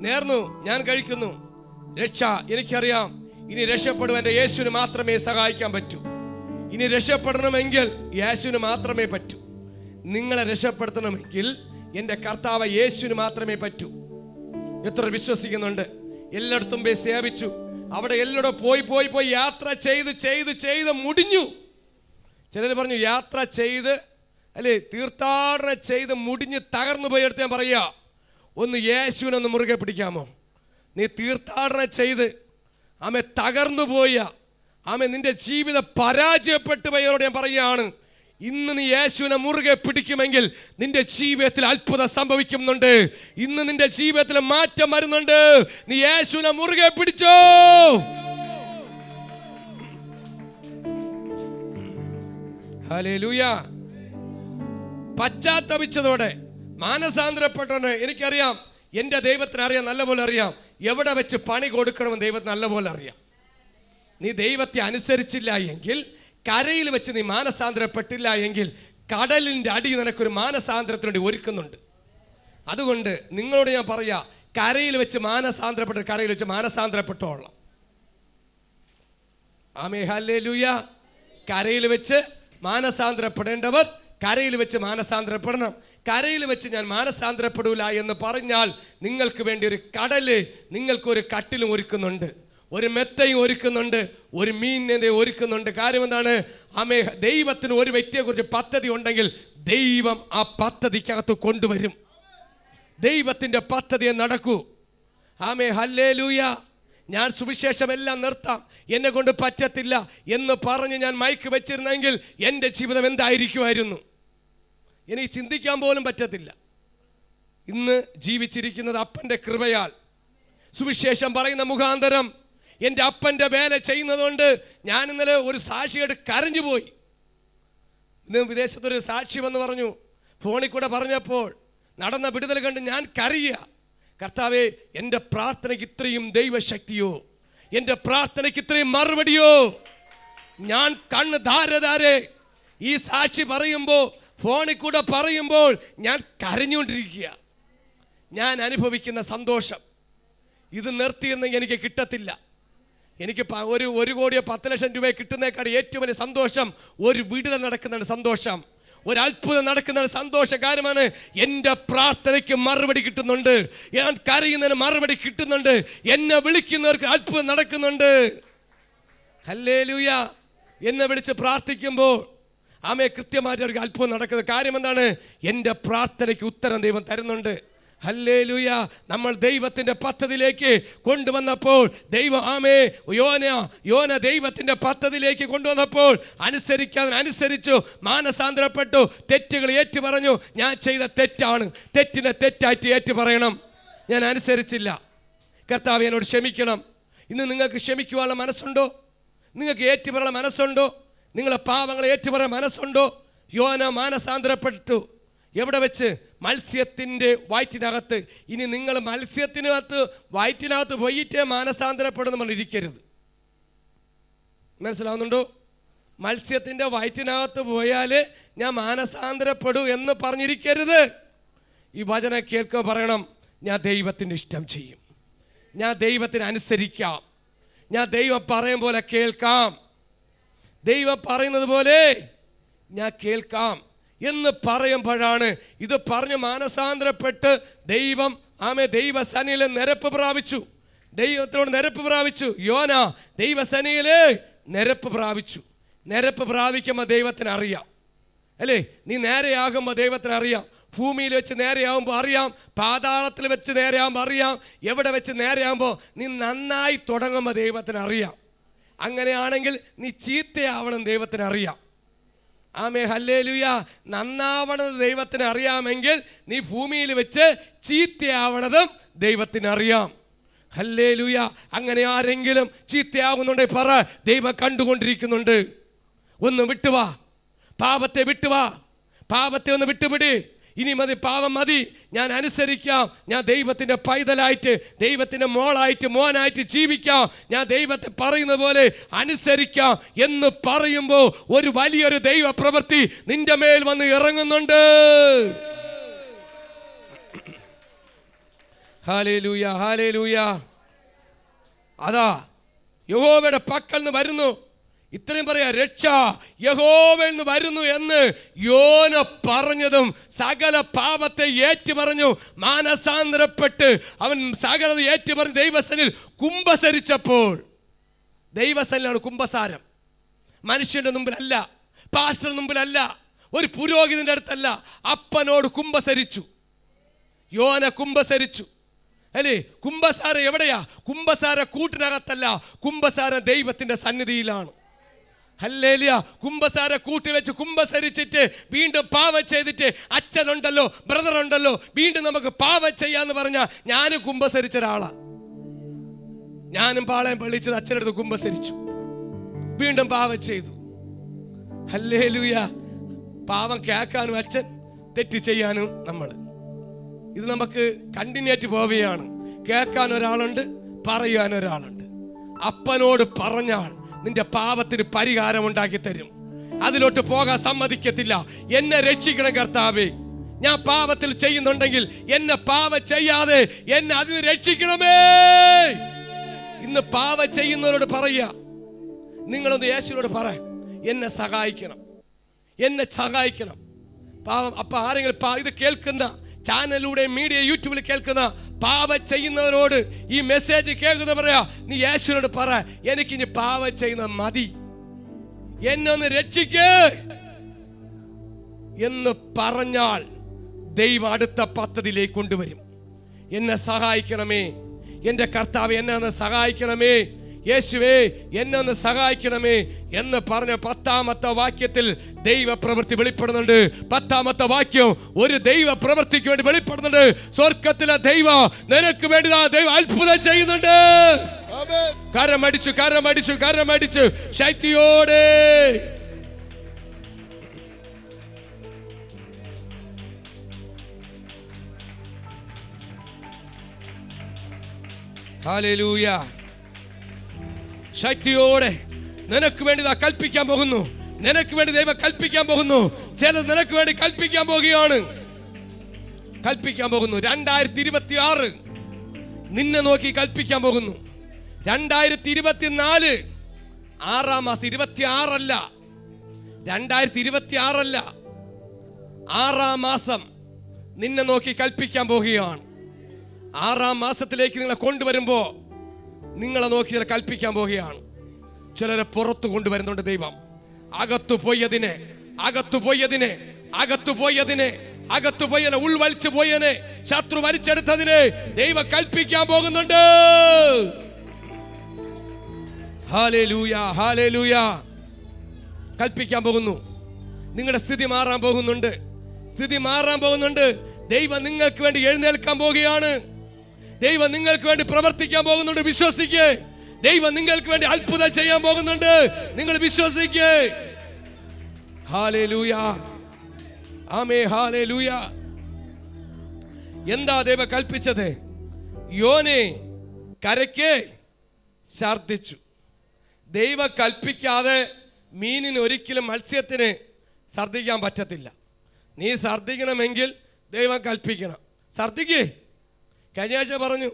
നേർന്നു, ഞാൻ കഴിക്കുന്നു. രക്ഷ എനിക്കറിയാം. ഇനി രക്ഷപ്പെടുവാൻ എൻ്റെ യേശുവിന് മാത്രമേ സഹായിക്കാൻ പറ്റൂ. ഇനി രക്ഷപ്പെടണമെങ്കിൽ യേശുവിന് മാത്രമേ പറ്റൂ. നിങ്ങളെ രക്ഷപ്പെടുത്തണമെങ്കിൽ എൻ്റെ കർത്താവ് യേശുവിന് മാത്രമേ പറ്റൂ. എത്ര വിശ്വസിക്കുന്നുണ്ട്? എല്ലായിടത്തും പോയി സേവിച്ചു. അവിടെ എല്ലായിടും പോയി യാത്ര ചെയ്ത് മുടിഞ്ഞു. ചിലർ പറഞ്ഞു യാത്ര ചെയ്ത് അല്ലേ തീർത്ഥാടനം ചെയ്ത് മുടിഞ്ഞ് തകർന്നു പോയി. എടുത്ത് ഞാൻ പറയുക, ഒന്ന് യേശുവിനൊന്ന് മുറുകെ പിടിക്കാമോ? നീ തീർത്ഥാടനം ചെയ്ത് തകർന്നു പോയ നിന്റെ ജീവിതം പരാജയപ്പെട്ടു പോയവരോട് ഞാൻ പറയുകയാണ്, ഇന്ന് നീ യേശുവിനെ മുറുകെ പിടിക്കുമെങ്കിൽ നിന്റെ ജീവിതത്തിൽ അത്ഭുതം സംഭവിക്കുന്നുണ്ട്. ഇന്ന് നിന്റെ ജീവിതത്തിൽ മാറ്റം വരുന്നുണ്ട്. നീ യേശുവിനെ മുറുകെ പിടിച്ചോ. ഹല്ലേലൂയ. പശ്ചാത്തപിച്ചതോടെ മാനസാന്തരപ്പെട്ടവന് എനിക്കറിയാം, എൻ്റെ ദൈവത്തിന് അറിയാം, നല്ലപോലെ അറിയാം എവിടെ വെച്ച് പണി കൊടുക്കണമെന്ന് ദൈവത്തിന് നല്ലപോലെ അറിയാം. നീ ദൈവത്തെ അനുസരിച്ചില്ല എങ്കിൽ, കരയിൽ വെച്ച് നീ മാനസാന്തരപ്പെട്ടില്ല എങ്കിൽ, കടലിൻ്റെ അടി നിനക്കൊരു മാനസാന്തരത്തിന് വേണ്ടി ഒരുക്കുന്നുണ്ട്. അതുകൊണ്ട് നിങ്ങളോട് ഞാൻ പറയാ, കരയിൽ വെച്ച് കരയിൽ വെച്ച് മാനസാന്തരപ്പെട്ടോളാം. ആമേൻ, ഹല്ലേലൂയ. കരയിൽ വെച്ച് മാനസാന്തരപ്പെടേണ്ടവർ കരയിൽ വെച്ച് മാനസാന്തരപ്പെടണം. കരയിൽ വെച്ച് ഞാൻ മാനസാന്തരപ്പെടൂല എന്ന് പറഞ്ഞാൽ നിങ്ങൾക്ക് വേണ്ടി ഒരു കടല്, നിങ്ങൾക്കൊരു കട്ടിലും ഒരുക്കുന്നുണ്ട്, ഒരു മെത്തയും ഒരുക്കുന്നുണ്ട്, ഒരു മീനിനെ ഒരുക്കുന്നുണ്ട്. കാര്യം എന്താണ്? ദൈവത്തിന് ഒരു വ്യക്തിയെക്കുറിച്ച് പദ്ധതി ഉണ്ടെങ്കിൽ ദൈവം ആ പദ്ധതിക്കകത്ത് കൊണ്ടുവരും. ദൈവത്തിൻ്റെ പദ്ധതിയെ നടക്കൂ. ഹല്ലേലൂയ. ഞാൻ സുവിശേഷം എല്ലാം നിർത്താം, എന്നെ കൊണ്ട് പറ്റത്തില്ല എന്ന് പറഞ്ഞ് ഞാൻ മൈക്ക് വെച്ചിരുന്നെങ്കിൽ എൻ്റെ ജീവിതം എന്തായിരിക്കുമായിരുന്നു? എനിക്ക് ചിന്തിക്കാൻ പോലും പറ്റത്തില്ല. ഇന്ന് ജീവിച്ചിരിക്കുന്നത് അപ്പൻ്റെ കൃപയാൽ. സുവിശേഷം പറയുന്ന മുഖാന്തരം എൻ്റെ അപ്പൻ്റെ വേല ചെയ്യുന്നതുകൊണ്ട് ഞാൻ ഇന്നലെ ഒരു സാക്ഷിയോട് കരഞ്ഞുപോയി. ഇന്ന് വിദേശത്തൊരു സാക്ഷി വന്ന് പറഞ്ഞു, ഫോണിൽ കൂടെ പറഞ്ഞപ്പോൾ നടന്ന വിടുതൽ കണ്ട് ഞാൻ കരയുക. കർത്താവേ, എൻ്റെ പ്രാർത്ഥനയ്ക്ക് ഇത്രയും ദൈവശക്തിയോ, എൻ്റെ പ്രാർത്ഥനയ്ക്ക് ഇത്രയും മറുപടിയോ. ഞാൻ കണ്ണ് ധാരധാരെ ഈ സാക്ഷി പറയുമ്പോൾ, ഫോണിൽ കൂടെ പറയുമ്പോൾ ഞാൻ കരഞ്ഞുകൊണ്ടിരിക്കുക. ഞാൻ അനുഭവിക്കുന്ന സന്തോഷം ഇത് നിർത്തിയെന്ന് എനിക്ക് കിട്ടത്തില്ല. എനിക്ക് 1 കോടിയോ 10 ലക്ഷം രൂപ കിട്ടുന്നേക്കാൾ ഏറ്റവും വലിയ സന്തോഷം ഒരു വിടുതൽ നടക്കുന്നതാണ് സന്തോഷം, ഒരു അത്ഭുതം നടക്കുന്നതാണ് സന്തോഷം. കാര്യമാണ്, എൻ്റെ പ്രാർത്ഥനയ്ക്ക് മറുപടി കിട്ടുന്നുണ്ട്, ഞാൻ കരയുന്നതിന് മറുപടി കിട്ടുന്നുണ്ട്, എന്നെ വിളിക്കുന്നവർക്ക് അത്ഭുതം നടക്കുന്നുണ്ട്. ഹല്ലേലൂയ. എന്നെ വിളിച്ച് പ്രാർത്ഥിക്കുമ്പോൾ കൃത്യമായിട്ട് അവർക്ക് അത്ഭുതം നടക്കുന്നത്. കാര്യം എന്താണ്? എൻ്റെ പ്രാർത്ഥനയ്ക്ക് ഉത്തരം ദൈവം തരുന്നുണ്ട്. ഹല്ലേലൂയ. നമ്മൾ ദൈവത്തിൻ്റെ പദ്ധതിയിലേക്ക് കൊണ്ടുവന്നപ്പോൾ ദൈവം യോന ദൈവത്തിൻ്റെ പദ്ധതിയിലേക്ക് കൊണ്ടുവന്നപ്പോൾ അനുസരിച്ചു, മാനസാന്തരപ്പെട്ടു, തെറ്റുകൾ ഏറ്റു പറഞ്ഞു. ഞാൻ ചെയ്ത തെറ്റാണ്, തെറ്റിനെ തെറ്റായിട്ട് ഏറ്റു പറയണം. ഞാൻ അനുസരിച്ചില്ല, കർത്താവ് എന്നോട് ക്ഷമിക്കണം. ഇന്ന് നിങ്ങൾക്ക് ക്ഷമിക്കുവാനുള്ള മനസ്സുണ്ടോ? നിങ്ങൾക്ക് ഏറ്റുപറയാനുള്ള മനസ്സുണ്ടോ? നിങ്ങളെ പാവങ്ങളെ ഏറ്റുപറയാൻ മനസ്സുണ്ടോ? യോന മാനസാന്തരപ്പെട്ടു. എവിടെ വെച്ച്? മത്സ്യത്തിൻ്റെ വയറ്റിനകത്ത്. ഇനി നിങ്ങൾ വയറ്റിനകത്ത് പോയിട്ടേ മാനസാന്തരപ്പെടുന്ന പറഞ്ഞിരിക്കരുത്. മനസ്സിലാവുന്നുണ്ടോ? മത്സ്യത്തിൻ്റെ വയറ്റിനകത്ത് പോയാൽ ഞാൻ മാനസാന്തരപ്പെടൂ എന്ന് പറഞ്ഞിരിക്കരുത്. ഈ വചനം കേൾക്കുക, പറയണം, ഞാൻ ദൈവത്തിൻ്റെ ഇഷ്ടം ചെയ്യും, ഞാൻ ദൈവത്തിന് അനുസരിക്കാം, ഞാൻ ദൈവം പറയും പോലെ കേൾക്കാം, ദൈവം പറയുന്നത് പോലെ ഞാൻ കേൾക്കാം എന്ന് പറയുമ്പോഴാണ് ഇത് പറഞ്ഞ് മാനസാന്തരപ്പെട്ട് ദൈവസന്നിധിയിൽ നിരപ്പ് പ്രാപിച്ചു. ദൈവത്തിനോട് നിരപ്പ് പ്രാപിച്ചു. യോന ദൈവസന്നിധിയിൽ നിരപ്പ് പ്രാപിച്ചു. നിരപ്പ് പ്രാപിക്കുമ്പോൾ ദൈവത്തിന് അറിയാം, അല്ലേ? നീ നേരെയാകുമ്പോൾ ദൈവത്തിന് അറിയാം. ഭൂമിയിൽ വെച്ച് നേരെയാകുമ്പോൾ അറിയാം, പാതാളത്തിൽ വെച്ച് നേരെയാകുമ്പോൾ അറിയാം, എവിടെ വെച്ച് നേരെയാകുമ്പോൾ നീ നന്നായി തുടങ്ങുമ്പോൾ ദൈവത്തിന് അറിയാം. അങ്ങനെയാണെങ്കിൽ നീ ചീത്തയാവണം ദൈവത്തിന് അറിയാം. ആമേ ഹല്ലേലൂയ. നന്നാവണത് ദൈവത്തിന് അറിയാമെങ്കിൽ നീ ഭൂമിയിൽ വെച്ച് ചീത്തയാവണതും ദൈവത്തിന് അറിയാം. ഹല്ലേലൂയ. അങ്ങനെ ആരെങ്കിലും ചീത്തയാകുന്നുണ്ടെങ്കിൽ പറ, ദൈവം കണ്ടുകൊണ്ടിരിക്കുന്നുണ്ട്. ഒന്ന് വിട്ടുവാ, പാപത്തെ വിട്ടുവാ, പാപത്തെ ഒന്ന് വിട്ടുപിടി. ഇനി മതി, പാപം മതി, ഞാൻ അനുസരിക്കാം, ഞാൻ ദൈവത്തിൻ്റെ പൈതലായിട്ട്, ദൈവത്തിൻ്റെ മോളായിട്ട്, മോനായിട്ട് ജീവിക്കാം, ഞാൻ ദൈവത്തെ പറയുന്ന പോലെ അനുസരിക്കാം എന്ന് പറയുമ്പോൾ ഒരു വലിയൊരു ദൈവ പ്രവൃത്തി നിന്റെ മേൽ വന്ന് ഇറങ്ങുന്നുണ്ട്. Hallelujah, hallelujah. അതാ യഹോവയുടെ പക്കൽ നിന്ന് വരുന്നു. ഇത്രയും പറയാ, രക്ഷ യഹോവയിൽ നിന്ന് വരുന്നു എന്ന് യോന പറഞ്ഞതും സകല പാപത്തെ ഏറ്റുപറഞ്ഞു. മാനസാന്തരപ്പെട്ട് അവൻ സകലത ഏറ്റുപറഞ്ഞ് ദൈവസനിൽ കുമ്പസരിച്ചപ്പോൾ, ദൈവസനിലാണ് കുമ്പസാരം, മനുഷ്യന്റെ മുമ്പിലല്ല, പാസ്റ്ററിന്റെ മുമ്പിലല്ല, ഒരു പുരോഹിതന്റെ അടുത്തല്ല, അപ്പനോട് കുമ്പസരിച്ചു. യോന കുമ്പസരിച്ചു അല്ലേ? കുമ്പസാരം എവിടെയാ? കുമ്പസാര കൂട്ടിനകത്തല്ല, കുമ്പസാര ദൈവത്തിന്റെ സന്നിധിയിലാണ്. ഹല്ലേലൂയ. കുമ്പസാര കൂട്ടി വെച്ച് കുമ്പസരിച്ചിട്ട് വീണ്ടും പാപം ചെയ്തിട്ട് അച്ഛനുണ്ടല്ലോ, ബ്രദർ ഉണ്ടല്ലോ, വീണ്ടും നമുക്ക് പാപം ചെയ്യാന്ന് പറഞ്ഞാൽ, ഞാനും കുമ്പസരിച്ച ഒരാളാ. ഞാനും പാളയം പള്ളിച്ചത് അച്ഛനടുത്ത് കുമ്പസരിച്ചു, വീണ്ടും പാപം ചെയ്തു. ഹല്ലേലൂയ. പാവം കേൾക്കാനും അച്ഛൻ, തെറ്റ് ചെയ്യാനും നമ്മൾ. ഇത് നമുക്ക് കണ്ടിന്യൂറ്റി പോവുകയാണ്. കേൾക്കാൻ ഒരാളുണ്ട്, പറയാൻ ഒരാളുണ്ട്. അപ്പനോട് പറഞ്ഞാൽ നിന്റെ പാപത്തിന് പരിഹാരം ഉണ്ടാക്കി തരും. അതിലോട്ട് പോകാൻ സമ്മതിക്കത്തില്ല. എന്നെ രക്ഷിക്കണം കർത്താവേ, ഞാൻ പാപത്തിൽ ചെയ്യുന്നുണ്ടെങ്കിൽ എന്നെ പാപം ചെയ്യാതെ എന്നെ അതിന് രക്ഷിക്കണമേ. ഇന്ന് പാപം ചെയ്യുന്നവരോട് പറയുക, നിങ്ങളൊന്ന് യേശുവിനോട് പറ, എന്നെ സഹായിക്കണം, എന്നെ സഹായിക്കണം. പാപം. അപ്പൊ ആരെങ്കിലും ഇത് കേൾക്കുന്ന ചാനലിലൂടെ, മീഡിയ, യൂട്യൂബിൽ കേൾക്കുന്ന പാപം ചെയ്യുന്നവരോട് ഈ മെസ്സേജ് കേൾക്കുന്ന പറയാ, നീ യേശുവിനോട് പറ, എനിക്ക് ഇനി പാപം ചെയ്യുന്ന മതി, എന്നെ ഒന്ന് രക്ഷിക്ക് എന്ന് പറഞ്ഞാൽ ദൈവം അടുത്ത പദ്ധതിയിലേക്ക് കൊണ്ടുവരും. എന്നെ സഹായിക്കണമേ, എൻ്റെ കർത്താവ് എന്നെ ഒന്ന് സഹായിക്കണമേ, യേശുവേ എന്നെ ഒന്ന് സഹായിക്കണമേ എന്ന് പറഞ്ഞ 10ാമത്തെ വാക്യത്തിൽ ദൈവപ്രവൃത്തി വെളിപ്പെടുന്നുണ്ട്. 10ാമത്തെ വാക്യം ഒരു ദൈവ പ്രവൃത്തിക്ക് വേണ്ടി വെളിപ്പെടുന്നുണ്ട്. സ്വർഗത്തിലെ ദൈവം നിനക്ക് വേണ്ടി ദൈവം അത്ഭുതം ചെയ്യുന്നുണ്ട്. കരമടിച്ചു, കരമടിച്ചു, കരമടിച്ചു ശക്തിയോടെ. ഹല്ലേലൂയ. ശക്തിയോടെ നിനക്ക് വേണ്ടി കൽപ്പിക്കാൻ പോകുന്നു. നിനക്ക് വേണ്ടി ദൈവം കൽപ്പിക്കാൻ പോകുന്നു. ചിലത് നിനക്ക് വേണ്ടി കൽപ്പിക്കാൻ പോകുകയാണ്. കൽപ്പിക്കാൻ പോകുന്നു. 2026 നിന്നെ നോക്കി കൽപ്പിക്കാൻ പോകുന്നു. 2024 6ാം മാസം, 26 അല്ല, 2026 അല്ല, 6ാം മാസം നിന്നെ നോക്കി കൽപ്പിക്കാൻ പോകുകയാണ്. 6ാം മാസത്തിലേക്ക് നിങ്ങളെ കൊണ്ടുവരുമ്പോ നിങ്ങളെ നോക്കി ചില കൽപ്പിക്കാൻ പോകുകയാണ്. ചിലരെ പുറത്തു കൊണ്ടുവരുന്നുണ്ട് ദൈവം. അകത്തു പോയതിനെ, അകത്തു പോയതിനെ, അകത്തു പോയതിനെ, അകത്തു പോയതിനെ, ഉൾവലിച്ചു പോയതിനെ, ശത്രു വലിച്ചെടുത്തതിനെ ദൈവം കൽപ്പിക്കാൻ പോകുന്നുണ്ട്. Hallelujah, hallelujah. കൽപ്പിക്കാൻ പോകുന്നു. നിങ്ങളുടെ സ്ഥിതി മാറാൻ പോകുന്നുണ്ട്. സ്ഥിതി മാറാൻ പോകുന്നുണ്ട്. ദൈവം നിങ്ങൾക്ക് വേണ്ടി എഴുന്നേൽക്കാൻ പോവുകയാണ്. ദൈവം നിങ്ങൾക്ക് വേണ്ടി പ്രവർത്തിക്കാൻ പോകുന്നുണ്ട്. വിശ്വസിക്കേ. ദൈവം നിങ്ങൾക്ക് വേണ്ടി അത്ഭുതം ചെയ്യാൻ പോകുന്നുണ്ട്. നിങ്ങൾ വിശ്വസിക്കേ. ഹല്ലേലൂയ, ആമേൻ, ഹല്ലേലൂയ. എന്താ ദൈവം കൽപ്പിച്ചത്? യോനെ കരയ്ക്ക് ഛർദ്ദിച്ചു. ദൈവം കൽപ്പിക്കാതെ മീനിന് ഒരിക്കലും, മത്സ്യത്തിന് ഛർദ്ദിക്കാൻ പറ്റത്തില്ല. നീ ഛർദ്ദിക്കണമെങ്കിൽ ദൈവം കൽപ്പിക്കണം. ഛർദ്ദിക്കേ. കഴിഞ്ഞ ആഴ്ച പറഞ്ഞു,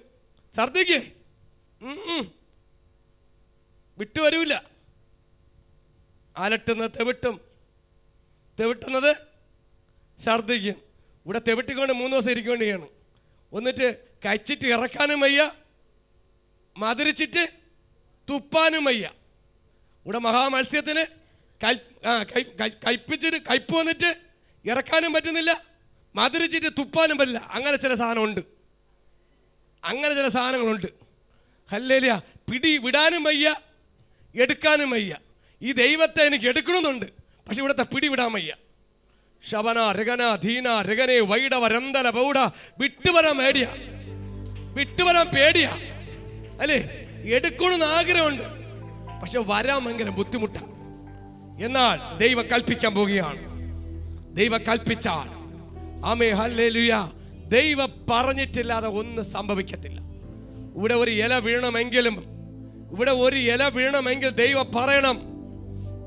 ഛർദ്ദിക്കേ, വിട്ടുവരൂല. അലട്ടുന്നത് തെവിട്ടും, തെവിട്ടുന്നത് ഛർദ്ദിക്കും. ഇവിടെ തെവിട്ടിക്കൊണ്ട് 3 ദിവസം ഇരിക്കേണ്ടിയാണ്. എന്നിട്ട് കഴിച്ചിട്ട് ഇറക്കാനും വയ്യ, മധുരിച്ചിട്ട് തുപ്പാനും വയ്യ. ഇവിടെ മഹാമത്സ്യത്തിന് കയ്പിച്ചിട്ട് കയ്പ് വന്നിട്ട് ഇറക്കാനും പറ്റുന്നില്ല, മധുരിച്ചിട്ട് തുപ്പാനും പറ്റില്ല. അങ്ങനെ ചില സാധനമുണ്ട്, അങ്ങനെ ചില സാധനങ്ങളുണ്ട്. ഹല്ലേലൂയ. പിടി വിടാനും വയ്യ, എടുക്കാനും വയ്യ. ഈ ദൈവത്തെ എനിക്ക് എടുക്കണമെന്നുണ്ട്, പക്ഷെ ഇവിടുത്തെ പിടിവിടാൻ വയ്യ. ശബന രഗന ധീന രഗനെ വൈഡവ രന്തല പൗഡ വിട്ടുവരാൻ പേടിയാ, വിട്ടുവരാൻ പേടിയാ അല്ലേ? എടുക്കണമെന്ന് ആഗ്രഹമുണ്ട്, പക്ഷെ വരാൻ ഭയങ്കര ബുദ്ധിമുട്ടാണ്. എന്നാൽ ദൈവം കൽപ്പിക്കാൻ പോവുകയാണ്. ദൈവം കൽപ്പിച്ചാൽ ആമേൻ ഹല്ലേലൂയ, ദൈവം പറഞ്ഞിട്ടില്ലാതെ ഒന്നും സംഭവിക്കത്തില്ല. ഇവിടെ ഒരു ഇല വീണമെങ്കിലും, ഇവിടെ ഒരു ഇല വീണമെങ്കിൽ ദൈവം പറയണം.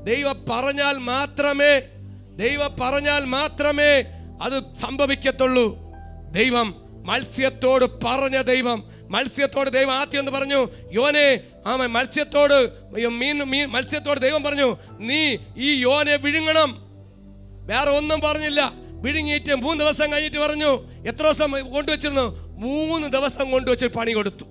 ദൈവം പറഞ്ഞാൽ മാത്രമേ, ദൈവം പറഞ്ഞാൽ മാത്രമേ അത് സംഭവിക്കത്തുള്ളൂ. ദൈവം മത്സ്യത്തോട് പറഞ്ഞ ദൈവം, മത്സ്യത്തോട് ദൈവം ആദ്യം എന്ന് പറഞ്ഞു, യോനെ മത്സ്യത്തോട് മത്സ്യത്തോട് ദൈവം പറഞ്ഞു, നീ ഈ യോനെ വിഴുങ്ങണം. വേറെ ഒന്നും പറഞ്ഞില്ല. വിഴുങ്ങിയിട്ട് 3 ദിവസം കഴിഞ്ഞിട്ട് പറഞ്ഞു, എത്ര ദിവസം കൊണ്ടുവച്ചിരുന്നു? 3 ദിവസം കൊണ്ടുവച്ച് പണി കൊടുത്തു.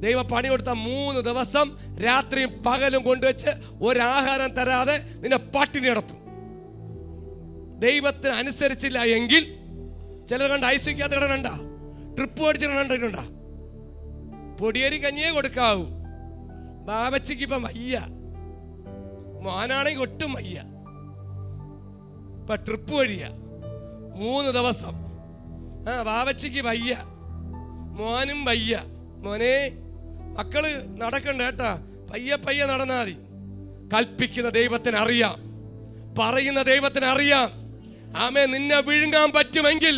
ദൈവം പണി കൊടുത്ത 3 ദിവസം രാത്രിയും പകലും കൊണ്ടുവച്ച് ഒരാഹാരം തരാതെ നിന്നെ പട്ടിണി നടത്തും. ദൈവത്തിന് അനുസരിച്ചില്ല എങ്കിൽ ചിലർ കണ്ട ഐശ്വര്യാത്ത കിടണ്ട, ട്രിപ്പ് അടിച്ചിട്ട് കണ്ടിട്ടുണ്ട. പൊടിയേരി കഞ്ഞിയെ കൊടുക്കാവൂ. ബാബച്ചിക്ക് ഇപ്പം വയ്യ, മോനാണെങ്കിൽ ഒട്ടും വയ്യ, ഇപ്പൊ ട്രിപ്പ് വഴിയ 3 ദിവസം. ബാബച്ചിക്ക് വയ്യ, മോനും വയ്യ. മോനെ മക്കള് നടക്കണ്ട കേട്ടാ, പയ്യെ പയ്യെ നടന്നാ മതി. കൽപ്പിക്കുന്ന ദൈവത്തിന് അറിയാം, പറയുന്ന ദൈവത്തിന് അറിയാം. ആമേ, നിന്നെ വിഴുങ്ങാൻ പറ്റുമെങ്കിൽ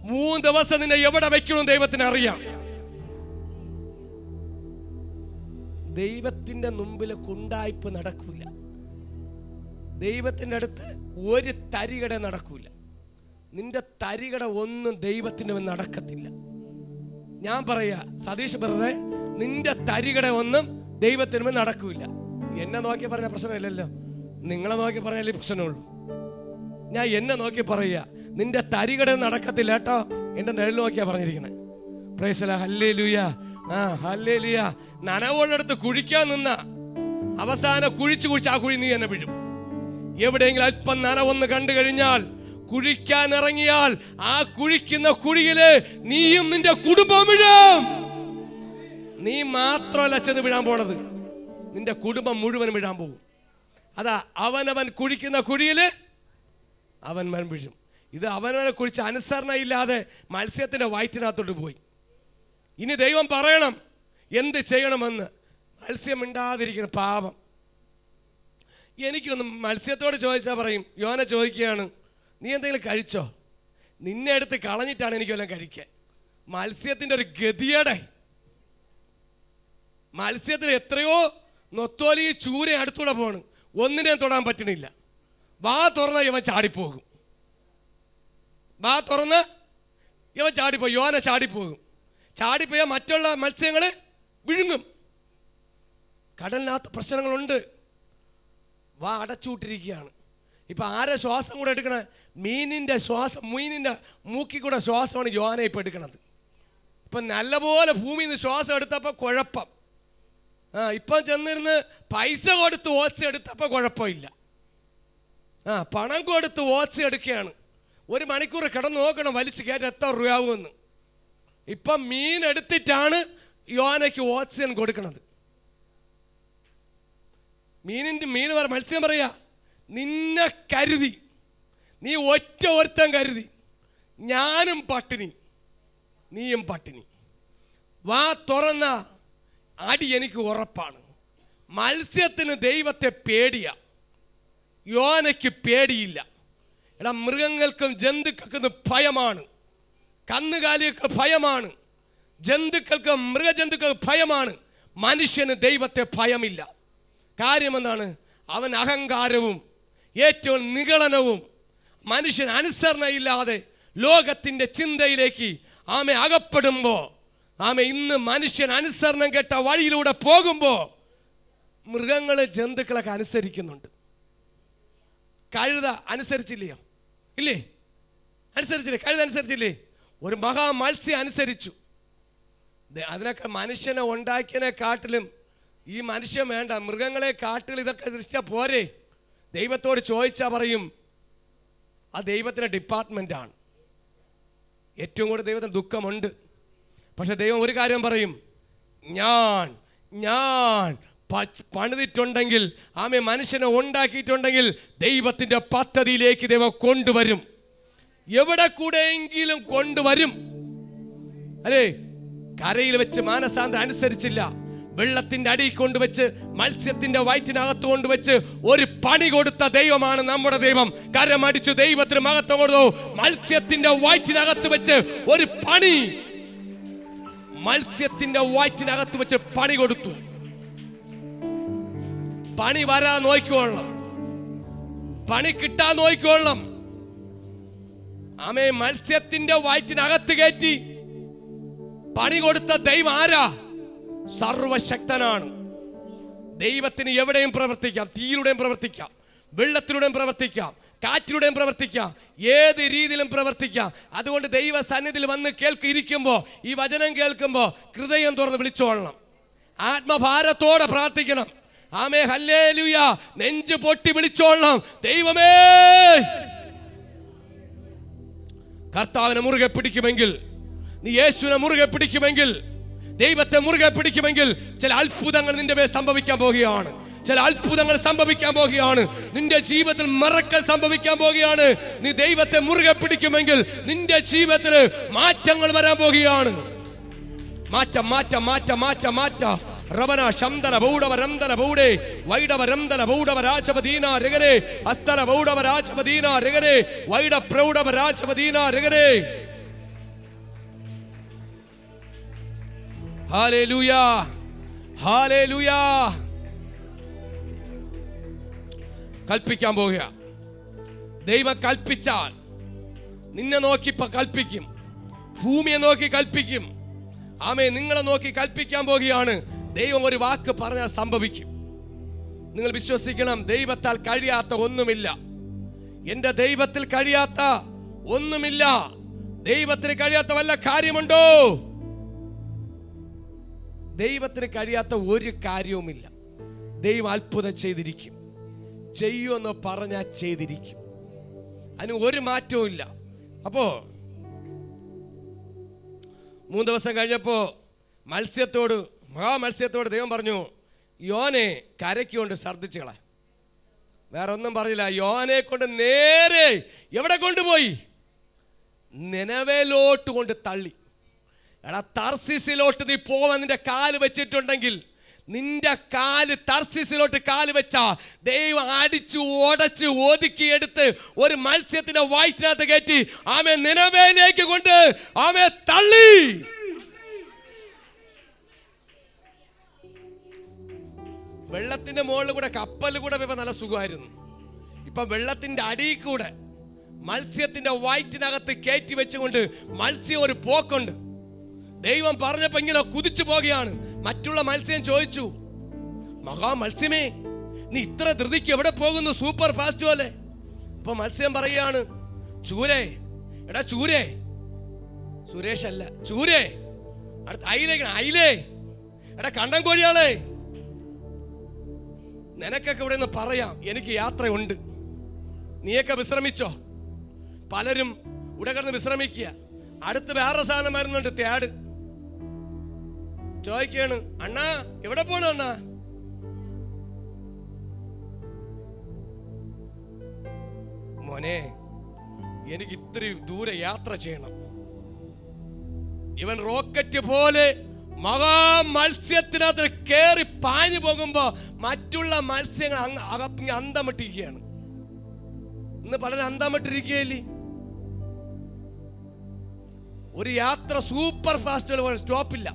3 ദിവസം നിന്നെ എവിടെ വെക്കണം ദൈവത്തിന് അറിയാം. ദൈവത്തിന്റെ മുമ്പിൽ കുണ്ടായ്പ് നടക്കൂല. ദൈവത്തിന്റെ അടുത്ത് ഒരു തരികട നടക്കൂല. നിന്റെ തരികട ഒന്നും ദൈവത്തിന്റെ നടക്കത്തില്ല. ഞാൻ പറയാ സതീഷ് ബ്രദറെ, നിന്റെ തരികട ഒന്നും ദൈവത്തിന് നടക്കൂല. എന്നെ നോക്കി പറഞ്ഞ പ്രശ്നമില്ലല്ലോ, നിങ്ങളെ നോക്കി പറഞ്ഞാലേ പ്രശ്നമുള്ളൂ. ഞാൻ എന്നെ നോക്കി പറയുക, നിന്റെ തരികട നടക്കത്തില്ല കേട്ടോ. എന്റെ നിഴൽ നോക്കിയാ പറഞ്ഞിരിക്കണേ. Praise the lord, hallelujah, hallelujah. നനവുള്ളടുത്ത് കുഴിക്കാൻ നിന്ന അവസാനം കുഴിച്ച് ആ കുഴി നീ എന്നെ വീഴും. എവിടെയെങ്കിലും അല്പം നനവൊന്ന് കണ്ടു കഴിഞ്ഞാൽ, കുഴിക്കാൻ ഇറങ്ങിയാൽ ആ കുഴിക്കുന്ന കുഴിയില് നീയും നിന്റെ കുടുംബം വീഴും. നീ മാത്രമല്ല ചെന്ന് വീഴാൻ പോണത്, നിന്റെ കുടുംബം മുഴുവൻ വീഴാൻ പോകും. അതാ അവനവൻ കുഴിക്കുന്ന കുഴിയില് അവൻ വീഴും. ഇത് അവനവനെ കുറിച്ച് അനുസരണ ഇല്ലാതെ മത്സ്യത്തിന്റെ വയറ്റിനകത്തോട്ട് പോയി. ഇനി ദൈവം പറയണം എന്ത് ചെയ്യണമെന്ന്. മത്സ്യം മിണ്ടാതിരിക്കണം, പാപം. എനിക്കൊന്ന് മത്സ്യത്തോട് ചോദിച്ചാൽ പറയും, യോന ചോദിക്കുകയാണ്, നീ എന്തെങ്കിലും കഴിച്ചോ? നിന്നെ എടുത്ത് കളഞ്ഞിട്ടാണ് എനിക്കെല്ലാം കഴിക്കാൻ. മത്സ്യത്തിൻ്റെ ഒരു ഗതിയുടെ, മത്സ്യത്തിന് എത്രയോ നൊത്തോലി ചൂര അടുത്തൂടെ പോണ്, ഒന്നിനെയും തൊടാൻ പറ്റണില്ല. വാ തുറന്ന ഇവൻ ചാടിപ്പോകും, വാ തുറന്ന് ഇവൻ ചാടിപ്പോകും. യോന ചാടിപ്പോകും. ചാടിപ്പോയാൽ മറ്റുള്ള മത്സ്യങ്ങൾ വിഴുങ്ങും. കടലിനകത്ത് പ്രശ്നങ്ങളുണ്ട്. വാ അടച്ചുവിട്ടിരിക്കുകയാണ്. ഇപ്പം ആരെ ശ്വാസം കൂടെ എടുക്കണേ? മീനിൻ്റെ ശ്വാസം, മീനിൻ്റെ മൂക്കിൽ കൂടെ ശ്വാസമാണ് യോന ഇപ്പം എടുക്കണത്. ഇപ്പം നല്ലപോലെ ഭൂമിയിൽ നിന്ന് ശ്വാസം എടുത്തപ്പോൾ കുഴപ്പം. ഇപ്പം ചെന്നിരുന്ന് പൈസ കൊടുത്ത് ഓച്ച എടുത്തപ്പോൾ കുഴപ്പമില്ല. പണം കൊടുത്ത് ഓച്ച എടുക്കുകയാണ്. 1 മണിക്കൂർ കിടന്ന് നോക്കണം വലിച്ചു കയറ്റി എത്ര രൂപയാവുമെന്ന്. ഇപ്പം മീൻ എടുത്തിട്ടാണ് യോനയ്ക്ക് ഓക്സിജൻ കൊടുക്കണത്. മീൻ മത്സ്യം പറയാ, നിന്നെ കരുതി, നീ ഒരുത്തൻ കരുതി, ഞാനും പട്ടിണി നീയും പട്ടിണി. വാ തുറന്ന അടി എനിക്ക് ഉറപ്പാണ്. മത്സ്യത്തിന് ദൈവത്തെ പേടിയാ, യോനയ്ക്ക് പേടിയില്ല. എടാ, മൃഗങ്ങൾക്കും ജന്തുക്കൾക്കും ഭയമാണ്, കന്നുകാലികൾക്ക് ഭയമാണ്, ജന്തുക്കൾക്ക് മൃഗജന്തുക്കൾക്ക് ഭയമാണ്. മനുഷ്യന് ദൈവത്തെ ഭയമില്ല. കാര്യമെന്താണ്? അവൻ അഹങ്കാരവും ഏറ്റവും നിഗളനവും, മനുഷ്യൻ അനുസരണയില്ലാതെ ലോകത്തിൻ്റെ ചിന്തയിലേക്ക് അകപ്പെടുമ്പോൾ, ഇന്ന് മനുഷ്യൻ അനുസരണം കെട്ട വഴിയിലൂടെ പോകുമ്പോൾ മൃഗങ്ങളെ ജന്തുക്കളൊക്കെ അനുസരിക്കുന്നുണ്ട്. കഴുത അനുസരിച്ചില്ലയോ? ഇല്ലേ? അനുസരിച്ചില്ലേ? കഴുത അനുസരിച്ചില്ലേ? ഒരു മഹാമത്സ്യം അനുസരിച്ചു. അതിനൊക്കെ മനുഷ്യനെ ഉണ്ടാക്കിയതിനെ കാട്ടിലും ഈ മനുഷ്യൻ വേണ്ട, മൃഗങ്ങളെ കാട്ടിൽ ഇതൊക്കെ ദൃഷ്ടിയ പോരെ. ദൈവത്തോട് ചോദിച്ചാൽ പറയും ആ ദൈവത്തിൻ്റെ ഡിപ്പാർട്ട്മെൻ്റാണ്. ഏറ്റവും കൂടുതൽ ദൈവത്തിന് ദുഃഖമുണ്ട്. പക്ഷെ ദൈവം ഒരു കാര്യം പറയും, ഞാൻ പണിതിട്ടുണ്ടെങ്കിൽ, ആമേ മനുഷ്യനെ ഉണ്ടാക്കിയിട്ടുണ്ടെങ്കിൽ ദൈവത്തിൻ്റെ പദ്ധതിയിലേക്ക് ദൈവം കൊണ്ടുവരും. എവിടെ കൂടെയെങ്കിലും കൊണ്ടുവരും. അല്ലേ? കരയിൽ വെച്ച് മാനസാന്തരം അനുസരിച്ചില്ല, വെള്ളത്തിന്റെ അടിയിൽ കൊണ്ടുവച്ച്, മത്സ്യത്തിന്റെ വയറ്റിനകത്ത് കൊണ്ടുവച്ച് ഒരു പണി കൊടുത്ത ദൈവമാണ് നമ്മുടെ ദൈവം. കരമടിച്ചു ദൈവത്തിന് മഹത്വം കൊടുത്തു. മത്സ്യത്തിന്റെ വയറ്റിനകത്ത് വെച്ച് ഒരു പണി, മത്സ്യത്തിന്റെ വയറ്റിനകത്ത് വെച്ച് പണി കൊടുത്തു. പണി വരാൻ നോക്കിക്കൊള്ളണം, പണി കിട്ടാൻ നോക്കിക്കൊള്ളണം. ആമേ, മത്സ്യത്തിന്റെ വയറ്റിനകത്ത് കയറ്റി പണി കൊടുത്ത ദൈവം ആരാ? സർവശക്തനാണ്. ദൈവത്തിന് എവിടെയും പ്രവർത്തിക്കാം. തീയിലൂടെയും പ്രവർത്തിക്കാം, വെള്ളത്തിലൂടെയും പ്രവർത്തിക്കാം, കാറ്റിലൂടെയും പ്രവർത്തിക്കാം, ഏത് രീതിയിലും പ്രവർത്തിക്കാം. അതുകൊണ്ട് ദൈവ സന്നിധിയിൽ വന്ന് ഇരിക്കുമ്പോൾ, ഈ വചനം കേൾക്കുമ്പോൾ ഹൃദയം തുറന്ന് വിളിച്ചോളണം, ആത്മഭാരത്തോടെ പ്രാർത്ഥിക്കണം. ആമേ, ഹല്ലേലൂയ, നെഞ്ചു പൊട്ടി വിളിച്ചോളണം, ദൈവമേ. കർത്താവിനെ മുറുകെ പിടിക്കുമെങ്കിൽ, നീ യേശുവിനെ മുറുകെ പിടിക്കുമെങ്കിൽ, ദൈവത്തെ മുറുകെ പിടിക്കുമെങ്കിൽ, ചില അത്ഭുതങ്ങൾ നിന്റെ മേൽ സംഭവിക്കാൻ പോകുകയാണ്. ചില അത്ഭുതങ്ങൾ സംഭവിക്കാൻ പോകുകയാണ്. നിന്റെ ജീവിതത്തിൽ മറക്കൽ സംഭവിക്കാൻ പോകുകയാണ്. നീ ദൈവത്തെ മുറുകെ പിടിക്കുമെങ്കിൽ നിന്റെ ജീവിതത്തിൽ മാറ്റങ്ങൾ വരാൻ പോകുകയാണ്. മാറ്റം മാറ്റം മാറ്റം മാറ്റം മാറ്റം. റവന ശംദല ബൗഡവ രംദല ബൗഡേ വൈഡവ രംദല ബൗഡവ രാജപദീന രഗരേ അസ്തല ബൗഡവ രാജപദീന രഗരേ വൈഡ പ്രൗഡവ രാജപദീന രഗരേ. Hallelujah, hallelujah. കൽപ്പിക്കാൻ പോകുക. ദൈവം കൽപ്പിച്ചാൽ നിന്നെ നോക്കി കൽപ്പിക്കും, ഭൂമിയെ നോക്കി കൽപ്പിക്കും. ആമേ, നിങ്ങളെ നോക്കി കൽപ്പിക്കാൻ പോകുകയാണ്. ദൈവം ഒരു വാക്ക് പറഞ്ഞാൽ സംഭവിക്കും. നിങ്ങൾ വിശ്വസിക്കണം, ദൈവത്താൽ കഴിയാത്ത ഒന്നുമില്ല. എന്റെ ദൈവത്തിൽ കഴിയാത്ത ഒന്നുമില്ല. ദൈവത്തിന് കഴിയാത്ത വല്ല കാര്യമുണ്ടോ? ദൈവത്തിന് കഴിയാത്ത ഒരു കാര്യവുമില്ല. ദൈവം അത്ഭുതം ചെയ്തിരിക്കും. ചെയ്യുമെന്ന് പറഞ്ഞാൽ ചെയ്തിരിക്കും. അതിന് ഒരു മാറ്റവും ഇല്ല. അപ്പോ 3 ദിവസം കഴിഞ്ഞപ്പോ മഹാമത്സ്യത്തോട് ദൈവം പറഞ്ഞു, യോനെ കരയ്ക്ക് കൊണ്ട് ഛർദ്ദിച്ചു കള. വേറെ ഒന്നും പറഞ്ഞില്ല. യോനെ കൊണ്ട് നേരെ എവിടെ കൊണ്ടുപോയി? നിനവേലോട്ട് കൊണ്ട് തള്ളി. എടാ, തർശീസിലോട്ട് നീ പോവാൻ നിന്റെ കാല് വെച്ചിട്ടുണ്ടെങ്കിൽ, നിന്റെ കാല് തർശീസിലോട്ട് കാല് വെച്ചാ ദൈവം അടിച്ചു ഉടച്ച് ഒതുക്കിയെടുത്ത് ഒരു മത്സ്യത്തിന്റെ വയറ്റിനകത്ത് കയറ്റി ആമേ നിനവേലേക്ക് കൊണ്ട് ആമേ തള്ളി. വെള്ളത്തിന്റെ മുകളിൽ കൂടെ കപ്പൽ കൂടെ ഇപ്പൊ നല്ല സുഖമായിരുന്നു. ഇപ്പൊ വെള്ളത്തിന്റെ അടിയിൽ കൂടെ മത്സ്യത്തിന്റെ വയറ്റിനകത്ത് കയറ്റി വെച്ചുകൊണ്ട് മത്സ്യം ഒരു പോക്കുണ്ട്. ദൈവം പറഞ്ഞപ്പോ ഇങ്ങനെ കുതിച്ചു പോകുകയാണ്. മറ്റുള്ള മത്സ്യം ചോദിച്ചു, മഹാമത്സ്യമേ, നീ ഇത്ര ധൃതിക്ക് എവിടെ പോകുന്നു? സൂപ്പർ ഫാസ്റ്റ് പോലെ. അപ്പൊ മത്സ്യം പറയുകയാണ്, ചൂരേ, എടാ ചൂരേ, സുരേഷ് അല്ല, ചൂരേ, അടുത്ത അയിലേ, എടാ കണ്ടം കോഴിയാളെ, നിനക്കൊക്കെ ഇവിടെ നിന്ന് പറയാം, എനിക്ക് യാത്രയുണ്ട്, നീയൊക്കെ വിശ്രമിച്ചോ. പലരും ഇവിടെ കിടന്ന് വിശ്രമിക്കുക. അടുത്ത് വേറെ സാധനം വരുന്നുണ്ട്, തേട്. ചോദിക്കാണ്, അണ്ണാ എവിടെ പോണു അണ്ണാ? മോനെ, എനിക്ക് ഇത്തിരി ദൂരെ യാത്ര ചെയ്യണം. ഇവൻ റോക്കറ്റ് പോലെ മത്സ്യത്തിനകത്ത് കേറി പാഞ്ഞു പോകുമ്പോ മറ്റുള്ള മത്സ്യങ്ങൾ അന്തമിട്ടിരിക്കുകയാണ്. ഇന്ന് പലരും അന്തമിട്ടിരിക്കുകയല്ലേ. ഒരു യാത്ര സൂപ്പർ ഫാസ്റ്റ് പോലെ സ്റ്റോപ്പില്ല.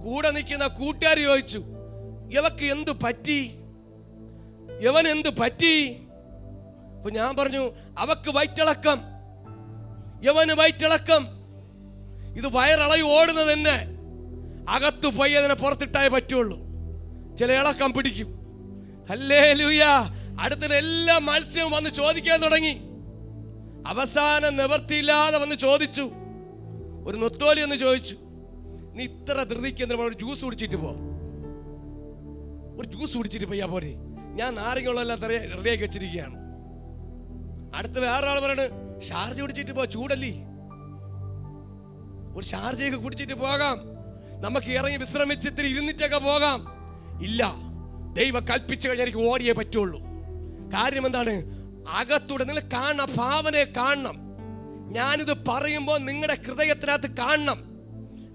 കൂടെ നിൽക്കുന്ന കൂട്ടുകാർ ചോദിച്ചു, ഇവക്ക് എന്തു പറ്റി, ഇവൻ എന്തു പറ്റി? അപ്പൊ ഞാൻ പറഞ്ഞു, അവക്ക് വയറ്റിളക്കം, യവന് വയറ്റിളക്കം. ഇത് വയറിളകി ഓടുന്നത് തന്നെ അകത്തു പോയി അതിനെ പുറത്തിട്ടായേ പറ്റുള്ളൂ. ചില ഇളക്കം പിടിക്കും. ഹല്ലേലൂയ. അടുത്തിടെ എല്ലാ മത്സ്യവും വന്ന് ചോദിക്കാൻ തുടങ്ങി. അവസാനം നിവർത്തിയില്ലാതെ വന്ന് ചോദിച്ചു, ഒരു നൊത്തോലി ഒന്ന് ചോദിച്ചു, നീ ഇത്ര ധൃതിക്ക് ഒരു ജ്യൂസ് കുടിച്ചിട്ട് പോ, ഒരു ജ്യൂസ് കുടിച്ചിട്ട് പോയാ പോരെ, ഞാൻ നാരങ്ങളുമെല്ലാം റെഡിയാക്കി വെച്ചിരിക്കുകയാണ്. അടുത്ത് വേറെ ആൾ പറയണ്, ഷാർജ കുടിച്ചിട്ട് പോ, ചൂടല്ലേ, ഒരു ഷാർജയൊക്കെ കുടിച്ചിട്ട് പോകാം, നമുക്ക് ഇറങ്ങി വിശ്രമിച്ച് ഇത്തിരി ഇരുന്നിട്ടൊക്കെ പോകാം. ഇല്ല, ദൈവം കൽപ്പിച്ചു കഴിഞ്ഞാൽ എനിക്ക് ഓടിയേ പറ്റുള്ളൂ. കാര്യം എന്താണ്? അകത്തൂടെ നിങ്ങൾ കാണണം, ഭാവനയെ കാണണം. ഞാനിത് പറയുമ്പോൾ നിങ്ങളുടെ ഹൃദയത്തിനകത്ത് കാണണം.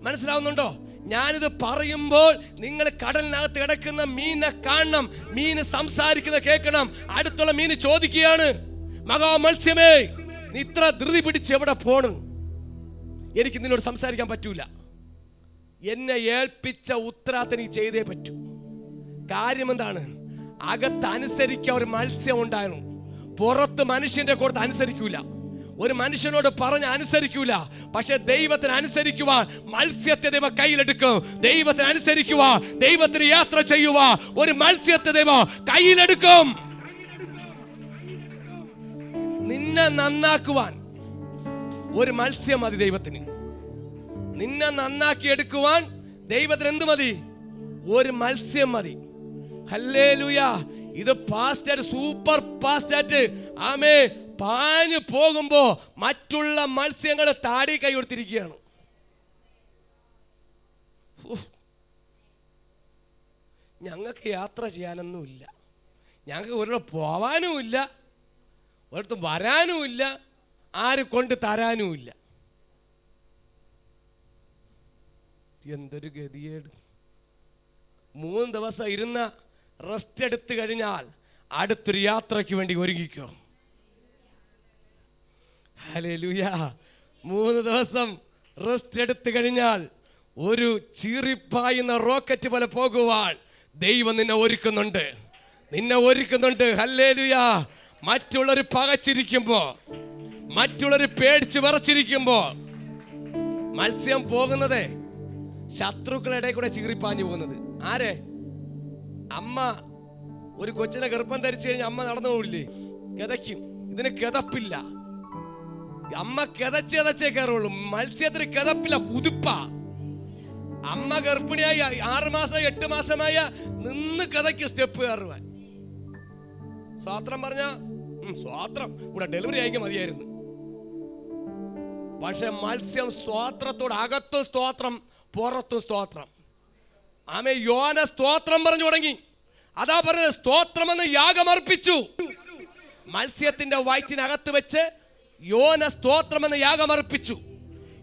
മനസ്സിലാവുന്നുണ്ടോ? ഞാനിത് പറയുമ്പോൾ നിങ്ങൾ കടലിനകത്ത് കിടക്കുന്ന മീനെ കാണണം. മീന് സംസാരിക്കുന്ന കേൾക്കണം. അടുത്തുള്ള മീന് ചോദിക്കുകയാണ്, മഹാമത്സ്യമേ, നീ ഇത്ര ധൃതി പിടിച്ച് എവിടെ പോണ്? എനിക്ക് നിന്നോട് സംസാരിക്കാൻ പറ്റൂല. എന്നെ ഏൽപ്പിച്ച ഉത്തരവാദിത്തം നീ ചെയ്തേ പറ്റൂ. കാര്യം എന്താണ്? അകത്ത് അനുസരിക്കാൻ ഒരു മത്സ്യം ഉണ്ടായിരുന്നു, പുറത്ത് മനുഷ്യന്റെ കൂടെ അനുസരിക്കൂല. ഒരു മനുഷ്യനോട് പറഞ്ഞ് അനുസരിക്കൂല. പക്ഷെ ദൈവത്തിന് അനുസരിക്കുവാൻ മത്സ്യത്തെ ദൈവം കയ്യിലെടുക്കും. ദൈവത്തിന് അനുസരിക്കുവാൻ, ദൈവത്തിന് യാത്ര ചെയ്യുവാൻ ഒരു മത്സ്യത്തെ ദൈവം കയ്യിലെടുക്കും. നിന്നെ നന്നാക്കുവാൻ ഒരു മത്സ്യം മതി ദൈവത്തിന്. നിന്നെ നന്നാക്കി എടുക്കുവാൻ ദൈവത്തിന് എന്ത് മതി? ഒരു മത്സ്യം മതി. ഹല്ലേലൂയ. ഇത് പാസ്റ്റർ, സൂപ്പർ പാസ്റ്റർ ആമേ പാഞ്ഞു പോകുമ്പോ മറ്റുള്ള മത്സ്യങ്ങൾ താടി കൈ കൊടുത്തിരിക്കുകയാണ്. ഞങ്ങൾക്ക് യാത്ര ചെയ്യാനൊന്നുമില്ല, ഞങ്ങൾക്ക് ഒരിടത്ത് പോവാനുമില്ല, ഒരിടത്ത് വരാനുമില്ല, ആര് കൊണ്ട് തരാനുമില്ല. എന്തൊരു ഗതിയേട്! 3 ദിവസം ഇരുന്ന റെസ്റ്റ് എടുത്തു കഴിഞ്ഞാൽ അടുത്തൊരു യാത്രയ്ക്ക് വേണ്ടി ഒരുങ്ങിക്കോ. ഹല്ലേലൂയ. 3 ദിവസം റെസ്റ്റ് എടുത്തു കഴിഞ്ഞാൽ ഒരു ചീറിപ്പായുന്ന റോക്കറ്റ് പോലെ പോകുവാൻ ദൈവം നിന്നെ ഒരുക്കുന്നുണ്ട്, നിന്നെ ഒരുക്കുന്നുണ്ട്. ഹല്ലേലൂയ. മറ്റുള്ളവർ പകച്ചിരിക്കുമ്പോ, മറ്റുള്ളവർ പേടിച്ച് വിറച്ചിരിക്കുമ്പോ മത്സ്യം പോകുന്നത് ശത്രുക്കളുടെ കൂടെ ചീറിപ്പാഞ്ഞു പോകുന്നത്. ആരെ? അമ്മ ഒരു കൊച്ചിനെ ഗർഭം ധരിച്ചു കഴിഞ്ഞാൽ അമ്മ നടന്നു പോകില്ലേ? കിതയ്ക്കും. ഇതിന് കിതപ്പില്ല. അമ്മ കിതച്ചേ കയറുള്ളൂ. മത്സ്യത്തിന് കിതപ്പില്ല, കുതിപ്പ. അമ്മ ഗർഭിണിയായി 6 മാസമായി 8 മാസമായ നിന്ന് കിതയ്ക്ക് സ്റ്റെപ്പ് കയറുവാൻ. സ്വാത്രം പറഞ്ഞ സ്വാത്രം ഇവിടെ ഡെലിവറി ആയിക്കാൻ മതിയായിരുന്നു. പക്ഷെ മത്സ്യം സ്തോത്രത്തോട്, അകത്തും സ്തോത്രം, പുറത്തും സ്തോത്രം. ആമേ. യോന സ്തോത്രം പറഞ്ഞു തുടങ്ങി. അതാ പറഞ്ഞത്, സ്തോത്രമെന്ന് യാഗമർപ്പിച്ചു. മത്സ്യത്തിന്റെ വയറ്റിനകത്ത് വെച്ച് യോന സ്തോത്രമെന്ന് യാഗമർപ്പിച്ചു.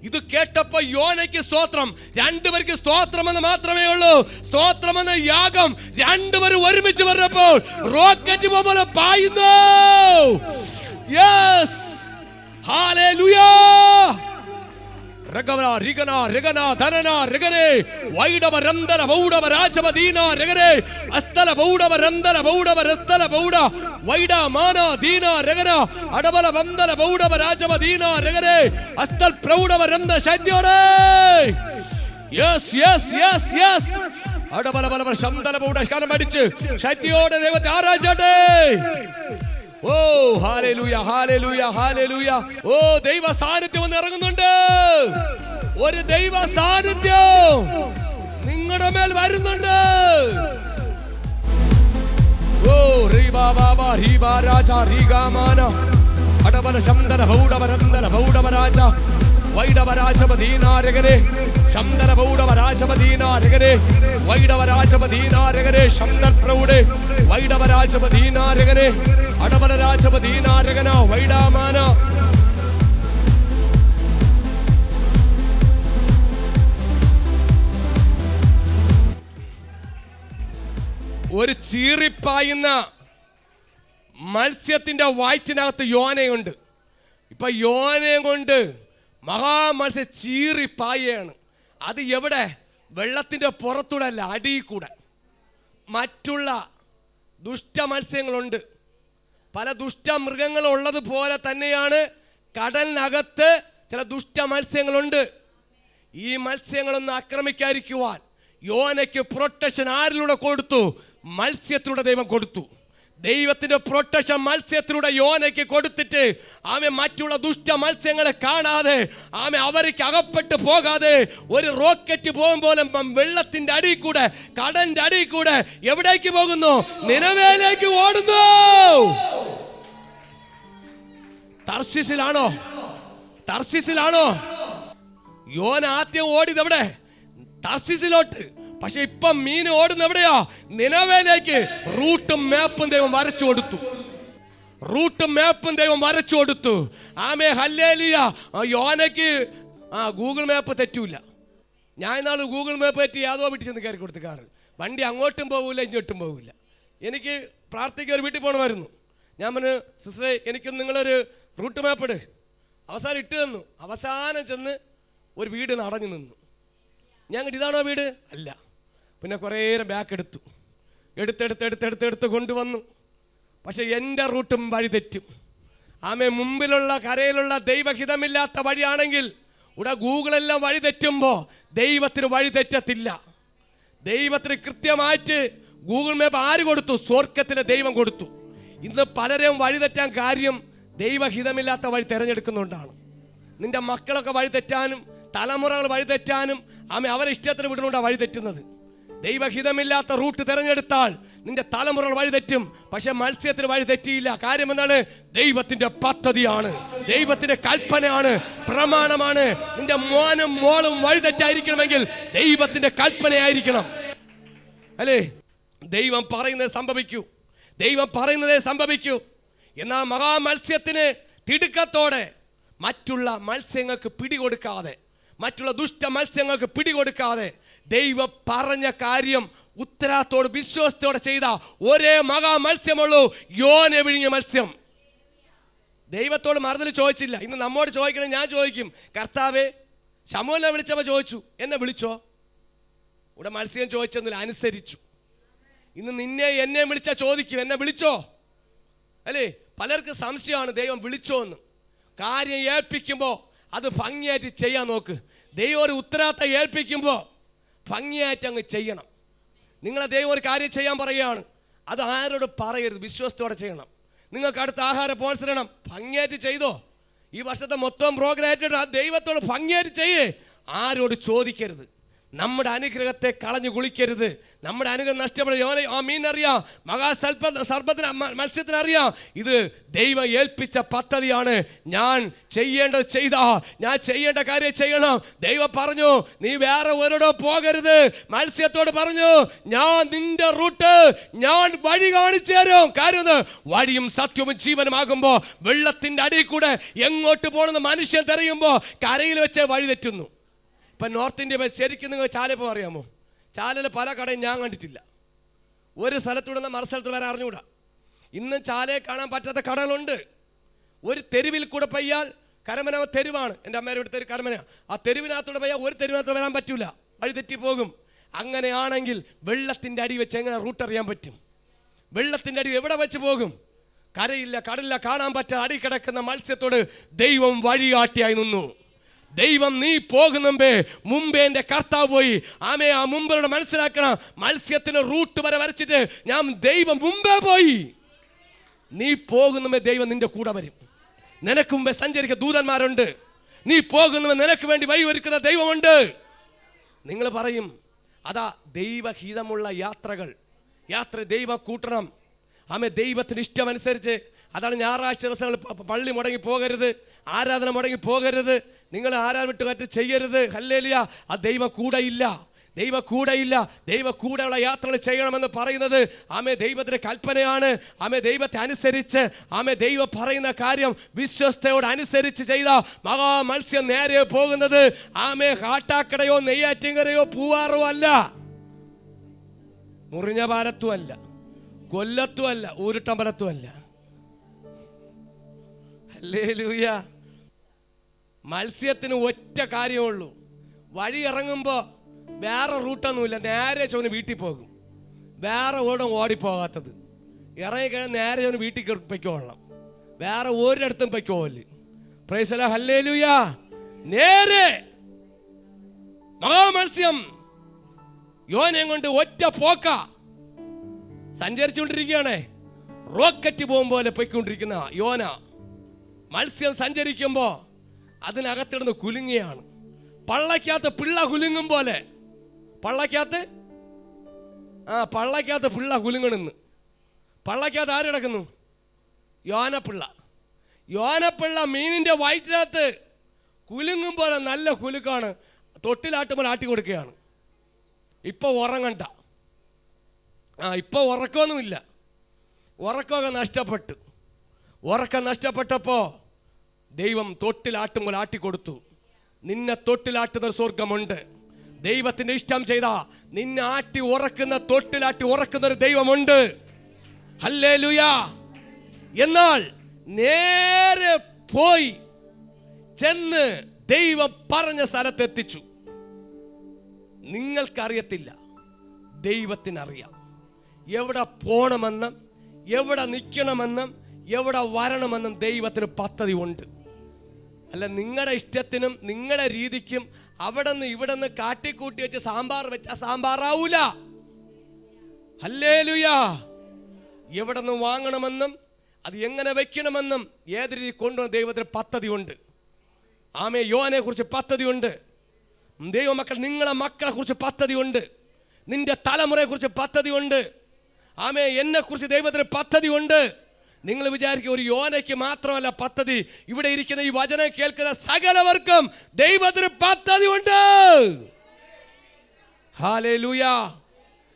ഇത് കേട്ടപ്പോ യോനയ്ക്ക് സ്തോത്രം, 2 പേർക്ക് സ്തോത്രമെന്ന് മാത്രമേ ഉള്ളൂ. സ്തോത്രമെന്ന യാഗം 2 പേരും ഒരുമിച്ച് പറഞ്ഞപ്പോൾ റോക്കറ്റ് പോലെ പായുന്നു. Yes, hallelujah. രഗവന റിഗന രഗന ധനന രഗനെ വൈഡവ രന്ദല ബൗഡവ രാജവദീന രഗനെ അസ്തല ബൗഡവ രന്ദല ബൗഡവ രസ്തല ബൗഡ വൈഡ മാന ദീന രഗന അടബല വന്ദല ബൗഡവ രാജവദീന രഗനെ അസ്തൽ പ്രൗഡവ രന്ദ ശൈത്യോടെ. Yes yes yes yes. അടബല ബല ശംദല ബൗഡ കാലം അടിച്ച് ശൈത്യോടെ ദൈവത്തെ ആരാധിച്ചട്ടെ. ഓ ഹല്ലേലൂയ, ഹല്ലേലൂയ, ഹല്ലേലൂയ. ഓ, ദൈവ സാന്നിധ്യം വന്ന് ഇറങ്ങുന്നുണ്ട്. ഒരു ദൈവ സാന്നിധ്യം നിങ്ങളുടെ മേൽ വരുന്നുണ്ട്. ഓ റീബാ ബാബാ റീബാ രാജ റീഗാമാന അടബല ശംദല ബൗഡവ രന്ദല ബൗഡവ രാജ വൈഡവ രാജവദീനാരകരെ ശംദല ബൗഡവ രാജവദീനാരകരെ വൈഡവ രാജവദീനാരകരെ ശംദൽ പ്രൗഢെ വൈഡവ രാജവദീനാരകരെ അടബല രാജവദീനാരകന വൈഡാമാന. ഒരു ചീറിപ്പായുന്ന മത്സ്യത്തിന്റെ വയറ്റിനകത്ത് യോനയുണ്ട്. ഇപ്പൊ യോനയും കൊണ്ട് മഹാമത്സ്യം ചീറിപ്പായാണ്. അത് എവിടെ? വെള്ളത്തിന്റെ പുറത്തൂടെ അല്ല, അടിയിൽ കൂടെ. മറ്റുള്ള ദുഷ്ട മത്സ്യങ്ങളുണ്ട്, പല ദുഷ്ട മൃഗങ്ങളുള്ളത് പോലെ തന്നെയാണ് കടലിനകത്ത് ചില ദുഷ്ട മത്സ്യങ്ങളുണ്ട്. ഈ മത്സ്യങ്ങളൊന്നും ആക്രമിക്കാതിരിക്കുവാൻ യോനയ്ക്ക് പ്രൊട്ടക്ഷൻ ആരിലൂടെ കൊടുത്തു? മത്സ്യത്തിലൂടെ ദൈവം കൊടുത്തു. ദൈവത്തിന്റെ പ്രൊട്ടക്ഷൻ മത്സ്യത്തിലൂടെ യോനയ്ക്ക് കൊടുത്തിട്ട് ആമെ മറ്റുള്ള ദുഷ്ട മത്സ്യങ്ങളെ കാണാതെ, ആമെ അവർക്ക് അകപ്പെട്ട് പോകാതെ, ഒരു റോക്കറ്റ് പോകുമ്പോൾ വെള്ളത്തിന്റെ അടിയിൽ കൂടെ, കടലിന്റെ അടിയിൽ കൂടെ എവിടേക്ക് പോകുന്നു? നിനവേലേക്ക് ഓടുന്നു. തർശീസിലാണോ? തർശീസിലാണോ? യോന ആദ്യം ഓടിയത് എവിടെ? തർശീസിലോട്ട്. പക്ഷെ ഇപ്പൊ മീൻ ഓടുന്ന എവിടെയാ? നിനവേലേക്ക്. റൂട്ടും മാപ്പും ദൈവം വരച്ചു കൊടുത്തു. റൂട്ടും മാപ്പും ദൈവം വരച്ചു കൊടുത്തു. ആമേ, ഹല്ലേലൂയ. യോനയ്ക്ക് Google map തെറ്റൂല. ഞാൻ ഇന്നാൾ ഗൂഗിൾ മാപ്പ് പറ്റി യാതോ വീട്ടിൽ ചെന്ന് കയറി കൊടുത്ത് കാറ്. വണ്ടി അങ്ങോട്ടും പോകില്ല ഇങ്ങോട്ടും പോകില്ല. എനിക്ക് പ്രാർത്ഥിക്കാൻ ഒരു വീട്ടിൽ പോകണമായിരുന്നു. ഞാൻ പറഞ്ഞു, സിസ്റ്ററെ എനിക്കൊന്ന് നിങ്ങളൊരു റൂട്ട് മാപ്പ് ഇട്. അവസാനം ഇട്ട് തന്നു. അവസാനം ചെന്ന് ഒരു വീട് നടഞ്ഞു നിന്നു. ഞാൻ ഇതാണോ വീട്? അല്ല. പിന്നെ കുറേ നേരം ബാക്ക് എടുത്ത് കൊണ്ടുവന്നു. പക്ഷെ എൻ്റെ റൂട്ടും വഴി തെറ്റും. ആമേ, മുമ്പിലുള്ള കരയിലുള്ള ദൈവഹിതമില്ലാത്ത വഴിയാണെങ്കിൽ ഇവിടെ ഗൂഗിളെല്ലാം വഴി തെറ്റുമ്പോൾ ദൈവത്തിന് വഴി തെറ്റത്തില്ല. ദൈവത്തിന് കൃത്യമായിട്ട് ഗൂഗിൾ മാപ്പ് ആര് കൊടുത്തു? സ്വർഗത്തിലെ ദൈവം കൊടുത്തു. ഇന്ന് പലരെയും വഴി തെറ്റാൻ കാര്യം ദൈവഹിതമില്ലാത്ത വഴി തിരഞ്ഞെടുക്കുന്നുകൊണ്ടാണ്. നിന്റെ മക്കളൊക്കെ വഴി തെറ്റാനും തലമുറകൾ വഴി തെറ്റാനും അവരെ ഇഷ്ടത്തിന് വിടുന്നുണ്ടാണ് വഴി തെറ്റുന്നത്. ദൈവഹിതമില്ലാത്ത റൂട്ട് തിരഞ്ഞെടുത്താൽ നിന്റെ തലമുറകൾ വഴി തെറ്റും. പക്ഷെ മത്സ്യത്തിന് വഴി തെറ്റിയില്ല. കാര്യം എന്താണ്? ദൈവത്തിന്റെ പദ്ധതിയാണ്, ദൈവത്തിന്റെ കൽപ്പനയാണ്, പ്രമാണമാണ്. നിന്റെ മോനും മോളും വഴി തെറ്റായിരിക്കണമെങ്കിൽ ദൈവത്തിന്റെ കൽപ്പനയായിരിക്കണം. അല്ലേ? ദൈവം പറയുന്നത് സംഭവിക്കൂ, ദൈവം പറയുന്നതേ സംഭവിക്കൂ. എന്നാൽ മഹാമത്സ്യത്തിന് തിടുക്കത്തോടെ മറ്റുള്ള മത്സ്യങ്ങൾക്ക് പിടികൊടുക്കാതെ, മറ്റുള്ള ദുഷ്ട മത്സ്യങ്ങൾക്ക് പിടികൊടുക്കാതെ ദൈവം പറഞ്ഞ കാര്യം ഉത്തരത്തോട് വിശ്വാസത്തോടെ ചെയ്ത ഒരേ മഹാമത്സ്യമുള്ളൂ, യോനെ വിഴുങ്ങിയ മത്സ്യം. ദൈവത്തോട് മറുതൽ ചോദിച്ചില്ല. ഇന്ന് നമ്മോട് ചോദിക്കണം. ഞാൻ ചോദിക്കും, കർത്താവേ, ശമൂലിനെ വിളിച്ചപ്പോൾ ചോദിച്ചു, എന്നെ വിളിച്ചോ? ഇവിടെ മത്സ്യം ചോദിച്ചൊന്നുമില്ല, അനുസരിച്ചു. ഇന്ന് നിന്നെ എന്നെ വിളിച്ചാൽ ചോദിക്കും, എന്നെ വിളിച്ചോ? അല്ലേ? പലർക്ക് സംശയമാണ് ദൈവം വിളിച്ചോ എന്ന്. കാര്യം ഏൽപ്പിക്കുമ്പോൾ അത് ഭംഗിയായിട്ട് ചെയ്യാൻ നോക്ക്. ദൈവം ഒരു ഉത്തരവാദിത്തം ഏൽപ്പിക്കുമ്പോൾ ഭംഗിയായിട്ട് അങ്ങ് ചെയ്യണം. നിങ്ങളെ ദൈവം ഒരു കാര്യം ചെയ്യാൻ പറയുകയാണ്, അത് ആരോട് പറയരുത്, വിശ്വാസത്തോടെ ചെയ്യണം. നിങ്ങൾക്ക് അടുത്ത ആഹാരം സ്പോൺസർ ചെയ്യണം, ഭംഗിയായിട്ട് ചെയ്തോ. ഈ വർഷത്തെ മൊത്തം പ്രോഗ്രാമായിട്ട് ആ ദൈവത്തോട് ഭംഗിയായിട്ട് ചെയ്യേ. ആരോട് ചോദിക്കരുത്. നമ്മുടെ അനുഗ്രഹത്തെ കളഞ്ഞു കുളിക്കരുത്. നമ്മുടെ അനുഗ്രഹം നഷ്ടപ്പെടും. ആ മീനറിയാം, സർപ്പത്തിന് മത്സ്യത്തിനറിയാം, ഇത് ദൈവം ഏൽപ്പിച്ച പദ്ധതിയാണ്. ഞാൻ ചെയ്യേണ്ടത് ചെയ്താ, ഞാൻ ചെയ്യേണ്ട കാര്യം ചെയ്യണം. ദൈവം പറഞ്ഞു, നീ വേറെ ഒരിടോ പോകരുത്. മത്സ്യത്തോട് പറഞ്ഞു, ഞാൻ നിന്റെ റൂട്ട് ഞാൻ വഴി കാണിച്ചു തരും. കാര്യം വഴിയും സത്യവും ജീവനുമാകുമ്പോ വെള്ളത്തിന്റെ അടിയിൽ കൂടെ എങ്ങോട്ട് പോകണമെന്ന് മനുഷ്യൻ തിരയുമ്പോ കരയിൽ വെച്ച് വഴി തെറ്റുന്നു. ഇപ്പം നോർത്ത് ഇന്ത്യ ശരിക്കും നിങ്ങൾ ചാലപ്പം അറിയാമോ? ചാലയിൽ പല കടയും ഞാൻ കണ്ടിട്ടില്ല. ഒരു സ്ഥലത്തൂടെ മറു സ്ഥലത്ത് വരെ അറിഞ്ഞുകൂടാ. ഇന്നും ചാലയെ കാണാൻ പറ്റാത്ത കടകളുണ്ട്. ഒരു തെരുവിൽ കൂടെ പെയ്യാൽ, കരമന തെരുവാണ്, എൻ്റെ അമ്മയുടെ തെരു കരമന, ആ തെരുവിനകത്തൂടെ പെയ്യാൽ ഒരു തെരുവിനകത്തൂടെ വരാൻ പറ്റൂല, വഴി തെറ്റിപ്പോകും. അങ്ങനെയാണെങ്കിൽ വെള്ളത്തിൻ്റെ അടി വെച്ച് എങ്ങനെ റൂട്ട് അറിയാൻ പറ്റും? വെള്ളത്തിൻ്റെ അടി എവിടെ വെച്ച് പോകും? കരയില്ല, കടലില്ല, കാണാൻ പറ്റാതെ അടി കിടക്കുന്ന മത്സ്യത്തോട് ദൈവം വഴികാട്ടിയായി നിന്നു. ദൈവം, നീ പോകുന്നുമ്പേ മുമ്പേ എൻ്റെ കർത്താവ് പോയി. ആമേ, ആ മുമ്പിലൂടെ മനസ്സിലാക്കണം, മത്സ്യത്തിന് റൂട്ട് വരെ വരച്ചിട്ട് ഞാൻ ദൈവം മുമ്പേ പോയി. നീ പോകുന്നുമ്പേ ദൈവം നിന്റെ കൂടെ വരും. നിനക്ക് മുമ്പേ സഞ്ചരിക്കുന്ന ദൂതന്മാരുണ്ട്. നീ പോകുന്നുമ്പേ നിനക്ക് വേണ്ടി വഴി ഒരുക്കുന്ന ദൈവമുണ്ട്. നിങ്ങൾ പറയും, അതാ ദൈവഹിതമുള്ള യാത്ര ദൈവം കൂട്ടണം. ആമേ, ദൈവത്തിന് ഇഷ്ടമനുസരിച്ച്. അതാണ് ഞായറാഴ്ച ദിവസങ്ങൾ പള്ളി മുടങ്ങി പോകരുത്, ആരാധന മുടങ്ങി പോകരുത്, നിങ്ങൾ ആരാധന വിട്ടുമാറ്റി ചെയ്യരുത്. ഹല്ലേലൂയ. ആ ദൈവം കൂടെയില്ല, ദൈവം കൂടെയുള്ള യാത്രകൾ ചെയ്യണമെന്ന് പറയുന്നത് ആമേ ദൈവത്തിൻ്റെ കൽപ്പനയാണ്. ആമേ, ദൈവത്തെ അനുസരിച്ച്, ആമേ, ദൈവം പറയുന്ന കാര്യം വിശ്വസ്തയോട് അനുസരിച്ച് ചെയ്ത മഹാമത്സ്യം നേരെ പോകുന്നത് ആമേ കാട്ടാക്കടയോ നെയ്യാറ്റിൻകരയോ പൂവാറോ അല്ല, മുറിഞ്ഞ പാലത്തും അല്ല, കൊല്ലത്തും അല്ല, ഊരുട്ടമ്പലത്തും അല്ല. ഹല്ലേലൂയ. മത്സ്യത്തിന് ഒറ്റ കാര്യമുള്ളൂ, വഴി ഇറങ്ങുമ്പോൾ വേറെ റൂട്ടൊന്നുമില്ല, നേരെ ചോന് വീട്ടിൽ പോകും. വേറെ ഓടും ഓടിപ്പോകാത്തത്, ഇറങ്ങിക്കഴിഞ്ഞാൽ നേരെ ചോന് വീട്ടിൽ പൊയ്ക്കോളണം, വേറെ ഒരിടത്തും പൊയ്ക്കോല്ല. Praise the lord. ഹല്ലേലൂയ. നേരെ മഹാമത്സ്യം യോനയും കൊണ്ട് ഒറ്റ പോക്ക സഞ്ചരിച്ചുകൊണ്ടിരിക്കുകയാണ്. റോക്കറ്റ് പോകും പോലെ പൊയ്ക്കൊണ്ടിരിക്കുന്ന യോന മത്സ്യം സഞ്ചരിക്കുമ്പോൾ അതിനകത്തിടുന്ന് കുലുങ്ങിയാണ്. പള്ളക്കകത്ത് പിള്ള കുലുങ്ങും പോലെ, പള്ളക്കകത്ത് പിള്ള കുലുങ്ങണെന്ന്. പള്ളക്കകത്ത് ആര് കിടക്കുന്നു? യോനപ്പിള്ള മീനിന്റെ ഇപ്പൊ ഉറങ്ങണ്ട. ഇപ്പൊ ഉറക്കമൊന്നുമില്ല. ഉറക്കമൊക്കെ നഷ്ടപ്പെട്ടു. ഉറക്കം നഷ്ടപ്പെട്ടപ്പോൾ ദൈവം തൊട്ടിലാട്ടുമ്പോൾ ആട്ടിക്കൊടുത്തു. നിന്നെ തൊട്ടിലാട്ടുന്ന ഒരു സ്വർഗമുണ്ട്. ദൈവത്തിന്റെ ഇഷ്ടം ചെയ്താ നിന്നെ ആട്ടി ഉറക്കുന്ന, തൊട്ടിലാട്ടി ഉറക്കുന്ന ഒരു ദൈവമുണ്ട്. ഹല്ലേലൂയ. എന്നാൽ നേരെ പോയി ചെന്ന് ദൈവം പറഞ്ഞ സ്ഥലത്തെത്തിച്ചു. നിങ്ങൾക്കറിയത്തില്ല, ദൈവത്തിനറിയാം. എവിടെ പോണമെന്നും എവിടെ നിൽക്കണമെന്നും എവിടെ വരണമെന്നും ദൈവത്തിന് പദ്ധതി ഉണ്ട്. അല്ല, നിങ്ങളുടെ ഇഷ്ടത്തിനും നിങ്ങളുടെ രീതിക്കും അവിടെ നിന്ന് ഇവിടെ നിന്ന് കാട്ടിക്കൂട്ടി വെച്ച് സാമ്പാർ വെച്ചാൽ സാമ്പാറാവൂല. ഹല്ലേലൂയ. എവിടെ നിന്ന് വാങ്ങണമെന്നും അത് എങ്ങനെ വെക്കണമെന്നും ഏത് രീതി കൊണ്ടുവന്ന ദൈവത്തിന് പദ്ധതി ഉണ്ട്. ആമേ. യോനെ കുറിച്ച് പദ്ധതിയുണ്ട്. ദൈവമക്കൾ, നിങ്ങളെ മക്കളെ കുറിച്ച് പദ്ധതിയുണ്ട്. നിന്റെ തലമുറയെ കുറിച്ച് പദ്ധതിയുണ്ട്. ആമേ. എന്നെ കുറിച്ച് ദൈവത്തിന് പദ്ധതിയുണ്ട്. നിങ്ങൾ വിചാരിക്കുക ഒരു യോനയ്ക്ക് മാത്രമല്ല പദ്ധതി. ഇവിടെ ഇരിക്കുന്ന ഈ വചനം കേൾക്കുന്ന സകലവർക്കും ദൈവത്തിന് പദ്ധതിയുണ്ട്. ഹല്ലേലൂയ.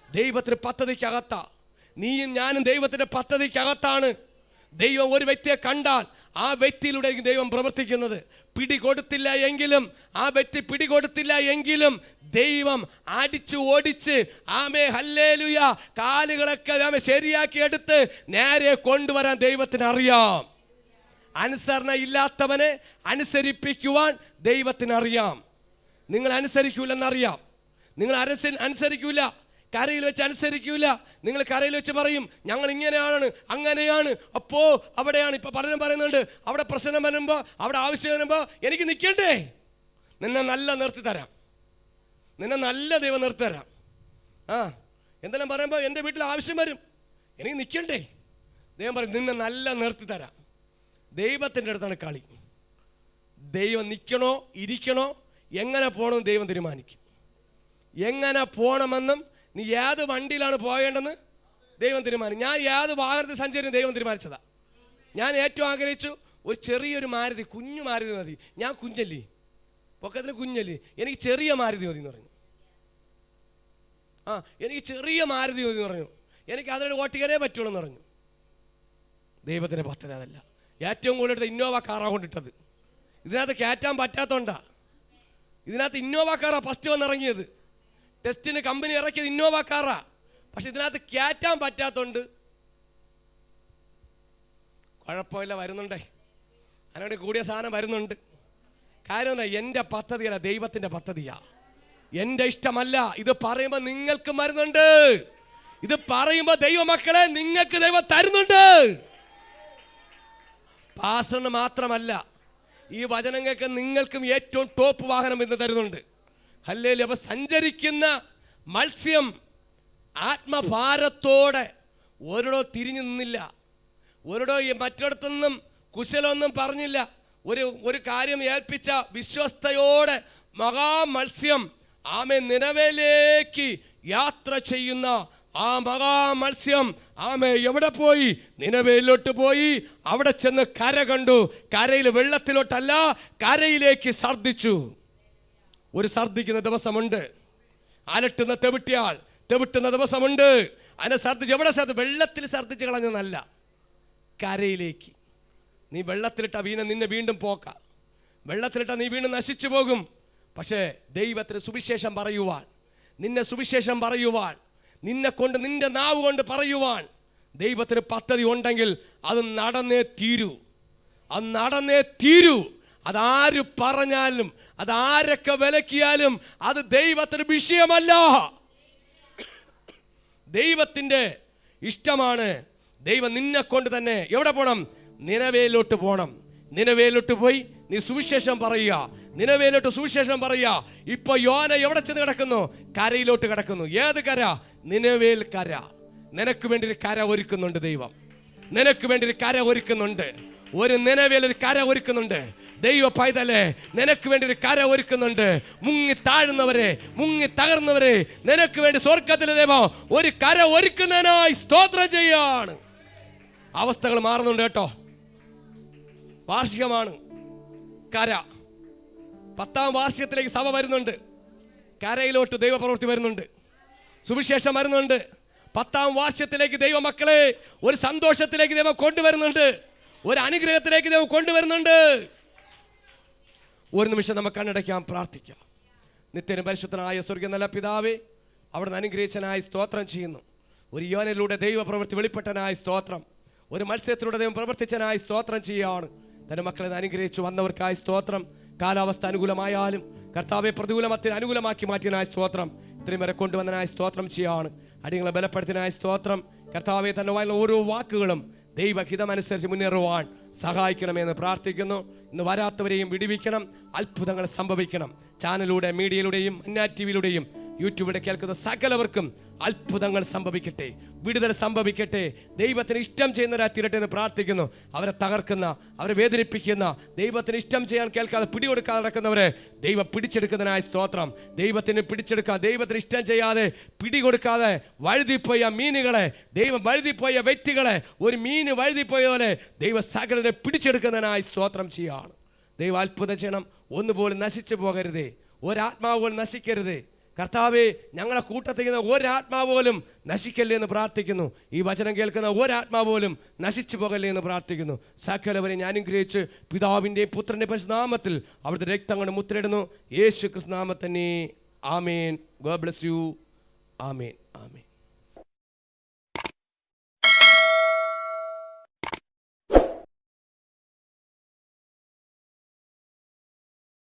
ദൈവത്തിന് പദ്ധതിക്കകത്താ. നീയും ഞാനും ദൈവത്തിന്റെ പദ്ധതിക്കകത്താണ്. ദൈവം ഒരു വ്യക്തിയെ കണ്ടാൽ ആ വ്യക്തിയിലൂടെ ദൈവം പ്രവർത്തിക്കുന്നത്. പിടികൊടുത്തില്ല എങ്കിലും, ആ വ്യക്തി പിടികൊടുത്തില്ല എങ്കിലും ദൈവം അടിച്ചു ഓടിച്ച്, ആമേ ഹല്ലേലൂയ, കാലുകളൊക്കെ ആമേ ശരിയാക്കി എടുത്ത് നേരെ കൊണ്ടുവരാൻ ദൈവത്തിന് അറിയാം. അനുസരണ ഇല്ലാത്തവനെ അനുസരിപ്പിക്കുവാൻ ദൈവത്തിന് അറിയാം. നിങ്ങൾ അനുസരിക്കൂലെന്നറിയാം. നിങ്ങൾ അനുസരിക്കൂല, കരയിൽ വെച്ച് അനുസരിക്കൂല. നിങ്ങൾ കരയിൽ വെച്ച് പറയും ഞങ്ങൾ ഇങ്ങനെയാണ് അങ്ങനെയാണ്. അപ്പോൾ അവിടെയാണ് ഇപ്പൊ പലരും പറയുന്നുണ്ട്, അവിടെ പ്രശ്നം വരുമ്പോൾ, അവിടെ ആവശ്യം വരുമ്പോൾ എനിക്ക് നിൽക്കണ്ടേ? നിന്നെ നല്ല നിർത്തി തരാം, നിന്നെ നല്ല ദൈവം നിർത്തി തരാം. എന്തെല്ലാം പറയുമ്പോൾ എൻ്റെ വീട്ടിൽ ആവശ്യം വരും, എനിക്ക് നിൽക്കണ്ടേ? ദൈവം പറയും നിന്നെ നല്ല നിർത്തി തരാം. ദൈവത്തിൻ്റെ അടുത്താണ് കളി. ദൈവം നിൽക്കണോ ഇരിക്കണോ എങ്ങനെ പോകണമെന്ന് ദൈവം തീരുമാനിക്കും. എങ്ങനെ പോകണമെന്നും നീ ഏത് വണ്ടിയിലാണ് പോകേണ്ടെന്ന് ദൈവം തീരുമാനിക്കും. ഞാൻ ഏത് വാഹനത്തിൽ സഞ്ചരിക്കും ദൈവം തീരുമാനിച്ചതാ. ഞാൻ ഏറ്റവും ആഗ്രഹിച്ചു ഒരു ചെറിയൊരു മാരുതി, കുഞ്ഞു മാരുതി മതി. ഞാൻ കുഞ്ഞല്ലേ, പൊക്കത്തിന് കുഞ്ഞല്ലേ, എനിക്ക് ചെറിയ മാരുതി മതി എന്ന് പറഞ്ഞു. എനിക്ക് ചെറിയ മാരുതി മതി എന്ന് പറഞ്ഞു. എനിക്ക് അതിനോട് ഓട്ടിക്കാനേ പറ്റുള്ളൂ എന്ന് പറഞ്ഞു. ദൈവത്തിൻ്റെ പദ്ധതി അതല്ല. ഏറ്റവും കൂടുതൽ ഇന്നോവ കാറാണ് കൊണ്ടിട്ടത്. ഇതിനകത്ത് കയറ്റാൻ പറ്റാത്തോണ്ടാ. ഇതിനകത്ത് ഇന്നോവ കാറാണ് ഫസ്റ്റ് വന്നിറങ്ങിയത്. ടെസ്റ്റിന് കമ്പനി ഇറക്കിയത് ഇന്നോവ കാറാ. പക്ഷെ ഇതിനകത്ത് കയറ്റാൻ പറ്റാത്തോണ്ട് കുഴപ്പമില്ല, വരുന്നുണ്ടേ. അതിനോട് കൂടിയ സാധനം വരുന്നുണ്ട്. കാര്യം എന്താ? എൻ്റെ പദ്ധതിയല്ല, ദൈവത്തിൻ്റെ പദ്ധതിയാ. എൻ്റെ ഇഷ്ടമല്ല. ഇത് പറയുമ്പോൾ നിങ്ങൾക്ക് വരുന്നുണ്ട്. ഇത് പറയുമ്പോൾ ദൈവമക്കളെ നിങ്ങൾക്ക് ദൈവം തരുന്നുണ്ട്. പാസ്റ്ററിന് മാത്രമല്ല, ഈ വചനങ്ങൾക്ക് നിങ്ങൾക്കും ഏറ്റവും ടോപ്പ് വാഹനം ഇന്ന് തരുന്നുണ്ട്. ഹല്ലേലൂയ. അപ്പോൾ സഞ്ചരിക്കുന്ന മത്സ്യം ആത്മഭാരത്തോടെ ഒരിടോ തിരിഞ്ഞു നിന്നില്ല, ഒരിടോ മറ്റിടത്തൊന്നും കുശലൊന്നും പറഞ്ഞില്ല. ഒരു കാര്യം ഏൽപ്പിച്ച വിശ്വസ്തയോടെ മഹാമത്സ്യം ആമേ നിനവേലേക്ക് യാത്ര ചെയ്യുന്ന ആ മഹാമത്സ്യം ആമേ എവിടെ പോയി? നിനവേലോട്ട് പോയി. അവിടെ ചെന്ന് കര കണ്ടു. കരയിൽ വെള്ളത്തിലോട്ടല്ല, കരയിലേക്ക് ഛർദ്ദിച്ചു. ഒരു ഛർദ്ദിക്കുന്ന ദിവസമുണ്ട്. അലട്ടുന്ന തെവിട്ടുന്ന ദിവസമുണ്ട്. അതിനെ ഛർദ്ദിച്ച് എവിടെ വെള്ളത്തിൽ ഛർദ്ദിച്ച് കളഞ്ഞതല്ല, കരയിലേക്ക്. നീ വെള്ളത്തിലിട്ട നിന്നെ വീണ്ടും പോക്ക, വെള്ളത്തിലിട്ട നീ വീണ്ടും നശിച്ചു പോകും. പക്ഷേ ദൈവത്തിന് സുവിശേഷം പറയുവാൻ, നിന്നെ സുവിശേഷം പറയുവാൻ, നിന്നെ കൊണ്ട് നിന്റെ നാവ് കൊണ്ട് പറയുവാൻ ദൈവത്തിന് പദ്ധതി ഉണ്ടെങ്കിൽ അത് നടന്നേ തീരൂ. അത് നടന്നേ തീരൂ. അതാര് പറഞ്ഞാലും, അതാരൊക്കെ വിലക്കിയാലും അത് ദൈവത്തിന് വിഷയമല്ല. ദൈവത്തിൻ്റെ ഇഷ്ടമാണ്. ദൈവം നിന്നെ കൊണ്ട് തന്നെ എവിടെ പോകണം? നിനവേലോട്ട് പോകണം. നിനവേലോട്ട് പോയി നീ സുവിശേഷം പറയുക. നിനവേലോട്ട് സുവിശേഷം പറയുക. ഇപ്പൊ യോന എവിടെ ചെന്ന് കിടക്കുന്നു? കരയിലോട്ട് കിടക്കുന്നു. ഏത് കര? നിനവേൽ കര. നിനക്ക് വേണ്ടി ഒരു കര ഒരുക്കുന്നുണ്ട് ദൈവം. നിനക്ക് വേണ്ടി ഒരു കര ഒരുക്കുന്നുണ്ട്. ഒരു നിനവേൽ ഒരു കര ഒരുക്കുന്നുണ്ട്. ദൈവ പൈതലേ, നിനക്ക് വേണ്ടി ഒരു കര ഒരുക്കുന്നുണ്ട്. മുങ്ങി താഴുന്നവരെ, മുങ്ങി തകർന്നവരെ നിനക്ക് വേണ്ടി സ്വർഗത്തിലെ ദൈവം ഒരു കര ഒരുക്കുന്നതിനായി സ്തോത്രം ചെയ്യാണ്. അവസ്ഥകൾ മാറുന്നുണ്ട് കേട്ടോ. വാർഷികമാണ് കര. 10ാം വാർഷികത്തിലേക്ക് സഭ വരുന്നുണ്ട്. കരയിലോട്ട് ദൈവപ്രവൃത്തി വരുന്നുണ്ട്. സുവിശേഷം വരുന്നുണ്ട്. 10ാം വാർഷത്തിലേക്ക് ദൈവമക്കളെ ഒരു സന്തോഷത്തിലേക്ക് ദൈവം കൊണ്ടുവരുന്നുണ്ട്. ഒരു അനുഗ്രഹത്തിലേക്ക് ദൈവം കൊണ്ടുവരുന്നുണ്ട്. ഒരു നിമിഷം നമുക്ക് കണ്ണടയ്ക്കാം, പ്രാർത്ഥിക്കാം. നിത്യനും പരിശുദ്ധനായ സ്വർഗ്ഗീയ നല്ല പിതാവേ, അവിടുന്ന് അനുഗ്രഹിച്ചനായി സ്തോത്രം ചെയ്യുന്നു. ഒരു യോനയിലൂടെ ദൈവപ്രവൃത്തി വെളിപ്പെട്ടനായി സ്തോത്രം. ഒരു മത്സരത്തിലൂടെ ദൈവം പ്രവർത്തിച്ചനായി സ്തോത്രം ചെയ്യുകയാണ്. തന്റെ മക്കളെ അനുഗ്രഹിച്ചു വന്നവർക്കായി സ്തോത്രം. കാലാവസ്ഥ അനുകൂലമായാലും കർത്താവെ പ്രതികൂലമത്തിന് അനുകൂലമാക്കി മാറ്റിയനായി സ്തോത്രം. ഇത്രയും വരെ കൊണ്ടുവന്നതിനായി സ്തോത്രം ചെയ്യുകയാണ്. അടിയങ്ങളെ ബലപ്പെടുത്തിനായി സ്തോത്രം. കർത്താവെ തന്റെ വായിലുള്ള ഓരോ വാക്കുകളും ദൈവഹിതമനുസരിച്ച് മുന്നേറുവാൻ സഹായിക്കണമെന്ന് പ്രാർത്ഥിക്കുന്നു. ഇന്ന് വരാത്തവരെയും വിടുവിക്കണം. അത്ഭുതങ്ങൾ സംഭവിക്കണം. ചാനലിലൂടെ, മീഡിയയിലൂടെയും, ടിവിയിലൂടെയും, യൂട്യൂബിലൂടെ കേൾക്കുന്ന സകലവർക്കും അത്ഭുതങ്ങൾ സംഭവിക്കട്ടെ, വിടുതൽ സംഭവിക്കട്ടെ. ദൈവത്തിന് ഇഷ്ടം ചെയ്യുന്നവരായി തീരട്ടെ എന്ന് പ്രാർത്ഥിക്കുന്നു. അവരെ തകർക്കുന്ന, അവരെ വേദനിപ്പിക്കുന്ന, ദൈവത്തിന് ഇഷ്ടം ചെയ്യാൻ കേൾക്കാതെ പിടികൊടുക്കാതെ നടക്കുന്നവരെ ദൈവം പിടിച്ചെടുക്കുന്നതിനായി സ്തോത്രം. ദൈവത്തിന് പിടിച്ചെടുക്കാതെ, ദൈവത്തിന് ഇഷ്ടം ചെയ്യാതെ പിടികൊടുക്കാതെ വഴുതിപ്പോയ മീനുകളെ, ദൈവം വഴുതിപ്പോയ വ്യക്തികളെ, ഒരു മീന് വഴുതിപ്പോയ പോലെ ദൈവ സകലരെ പിടിച്ചെടുക്കുന്നതിനായി സ്തോത്രം ചെയ്യുകയാണ്. ദൈവം അത്ഭുതം ചെയ്യണം. ഒന്നുപോലും നശിച്ചു പോകരുതേ, ഒരാത്മാവ് പോലും നശിക്കരുതേ. കർത്താവേ, ഞങ്ങളെ കൂട്ടത്തിൽ ഒരാത്മാവ് പോലും നശിക്കല്ലേ എന്ന് പ്രാർത്ഥിക്കുന്നു. ഈ വചനം കേൾക്കുന്ന ഒരാത്മാവ് പോലും നശിച്ചു പോകല്ലേ എന്ന് പ്രാർത്ഥിക്കുന്നു. സകലവരെ ഞാൻ അനുഗ്രഹിച്ച് പിതാവിൻ്റെയും പുത്രൻ്റെയും പരിശുദ്ധ നാമത്തിൽ അവിടുത്തെ രക്തം കൊണ്ട് മുദ്രയിടുന്നു. യേശു ക്രിസ്തു നാമത്തിൽ തന്നെ. Amen. God bless you. Amen.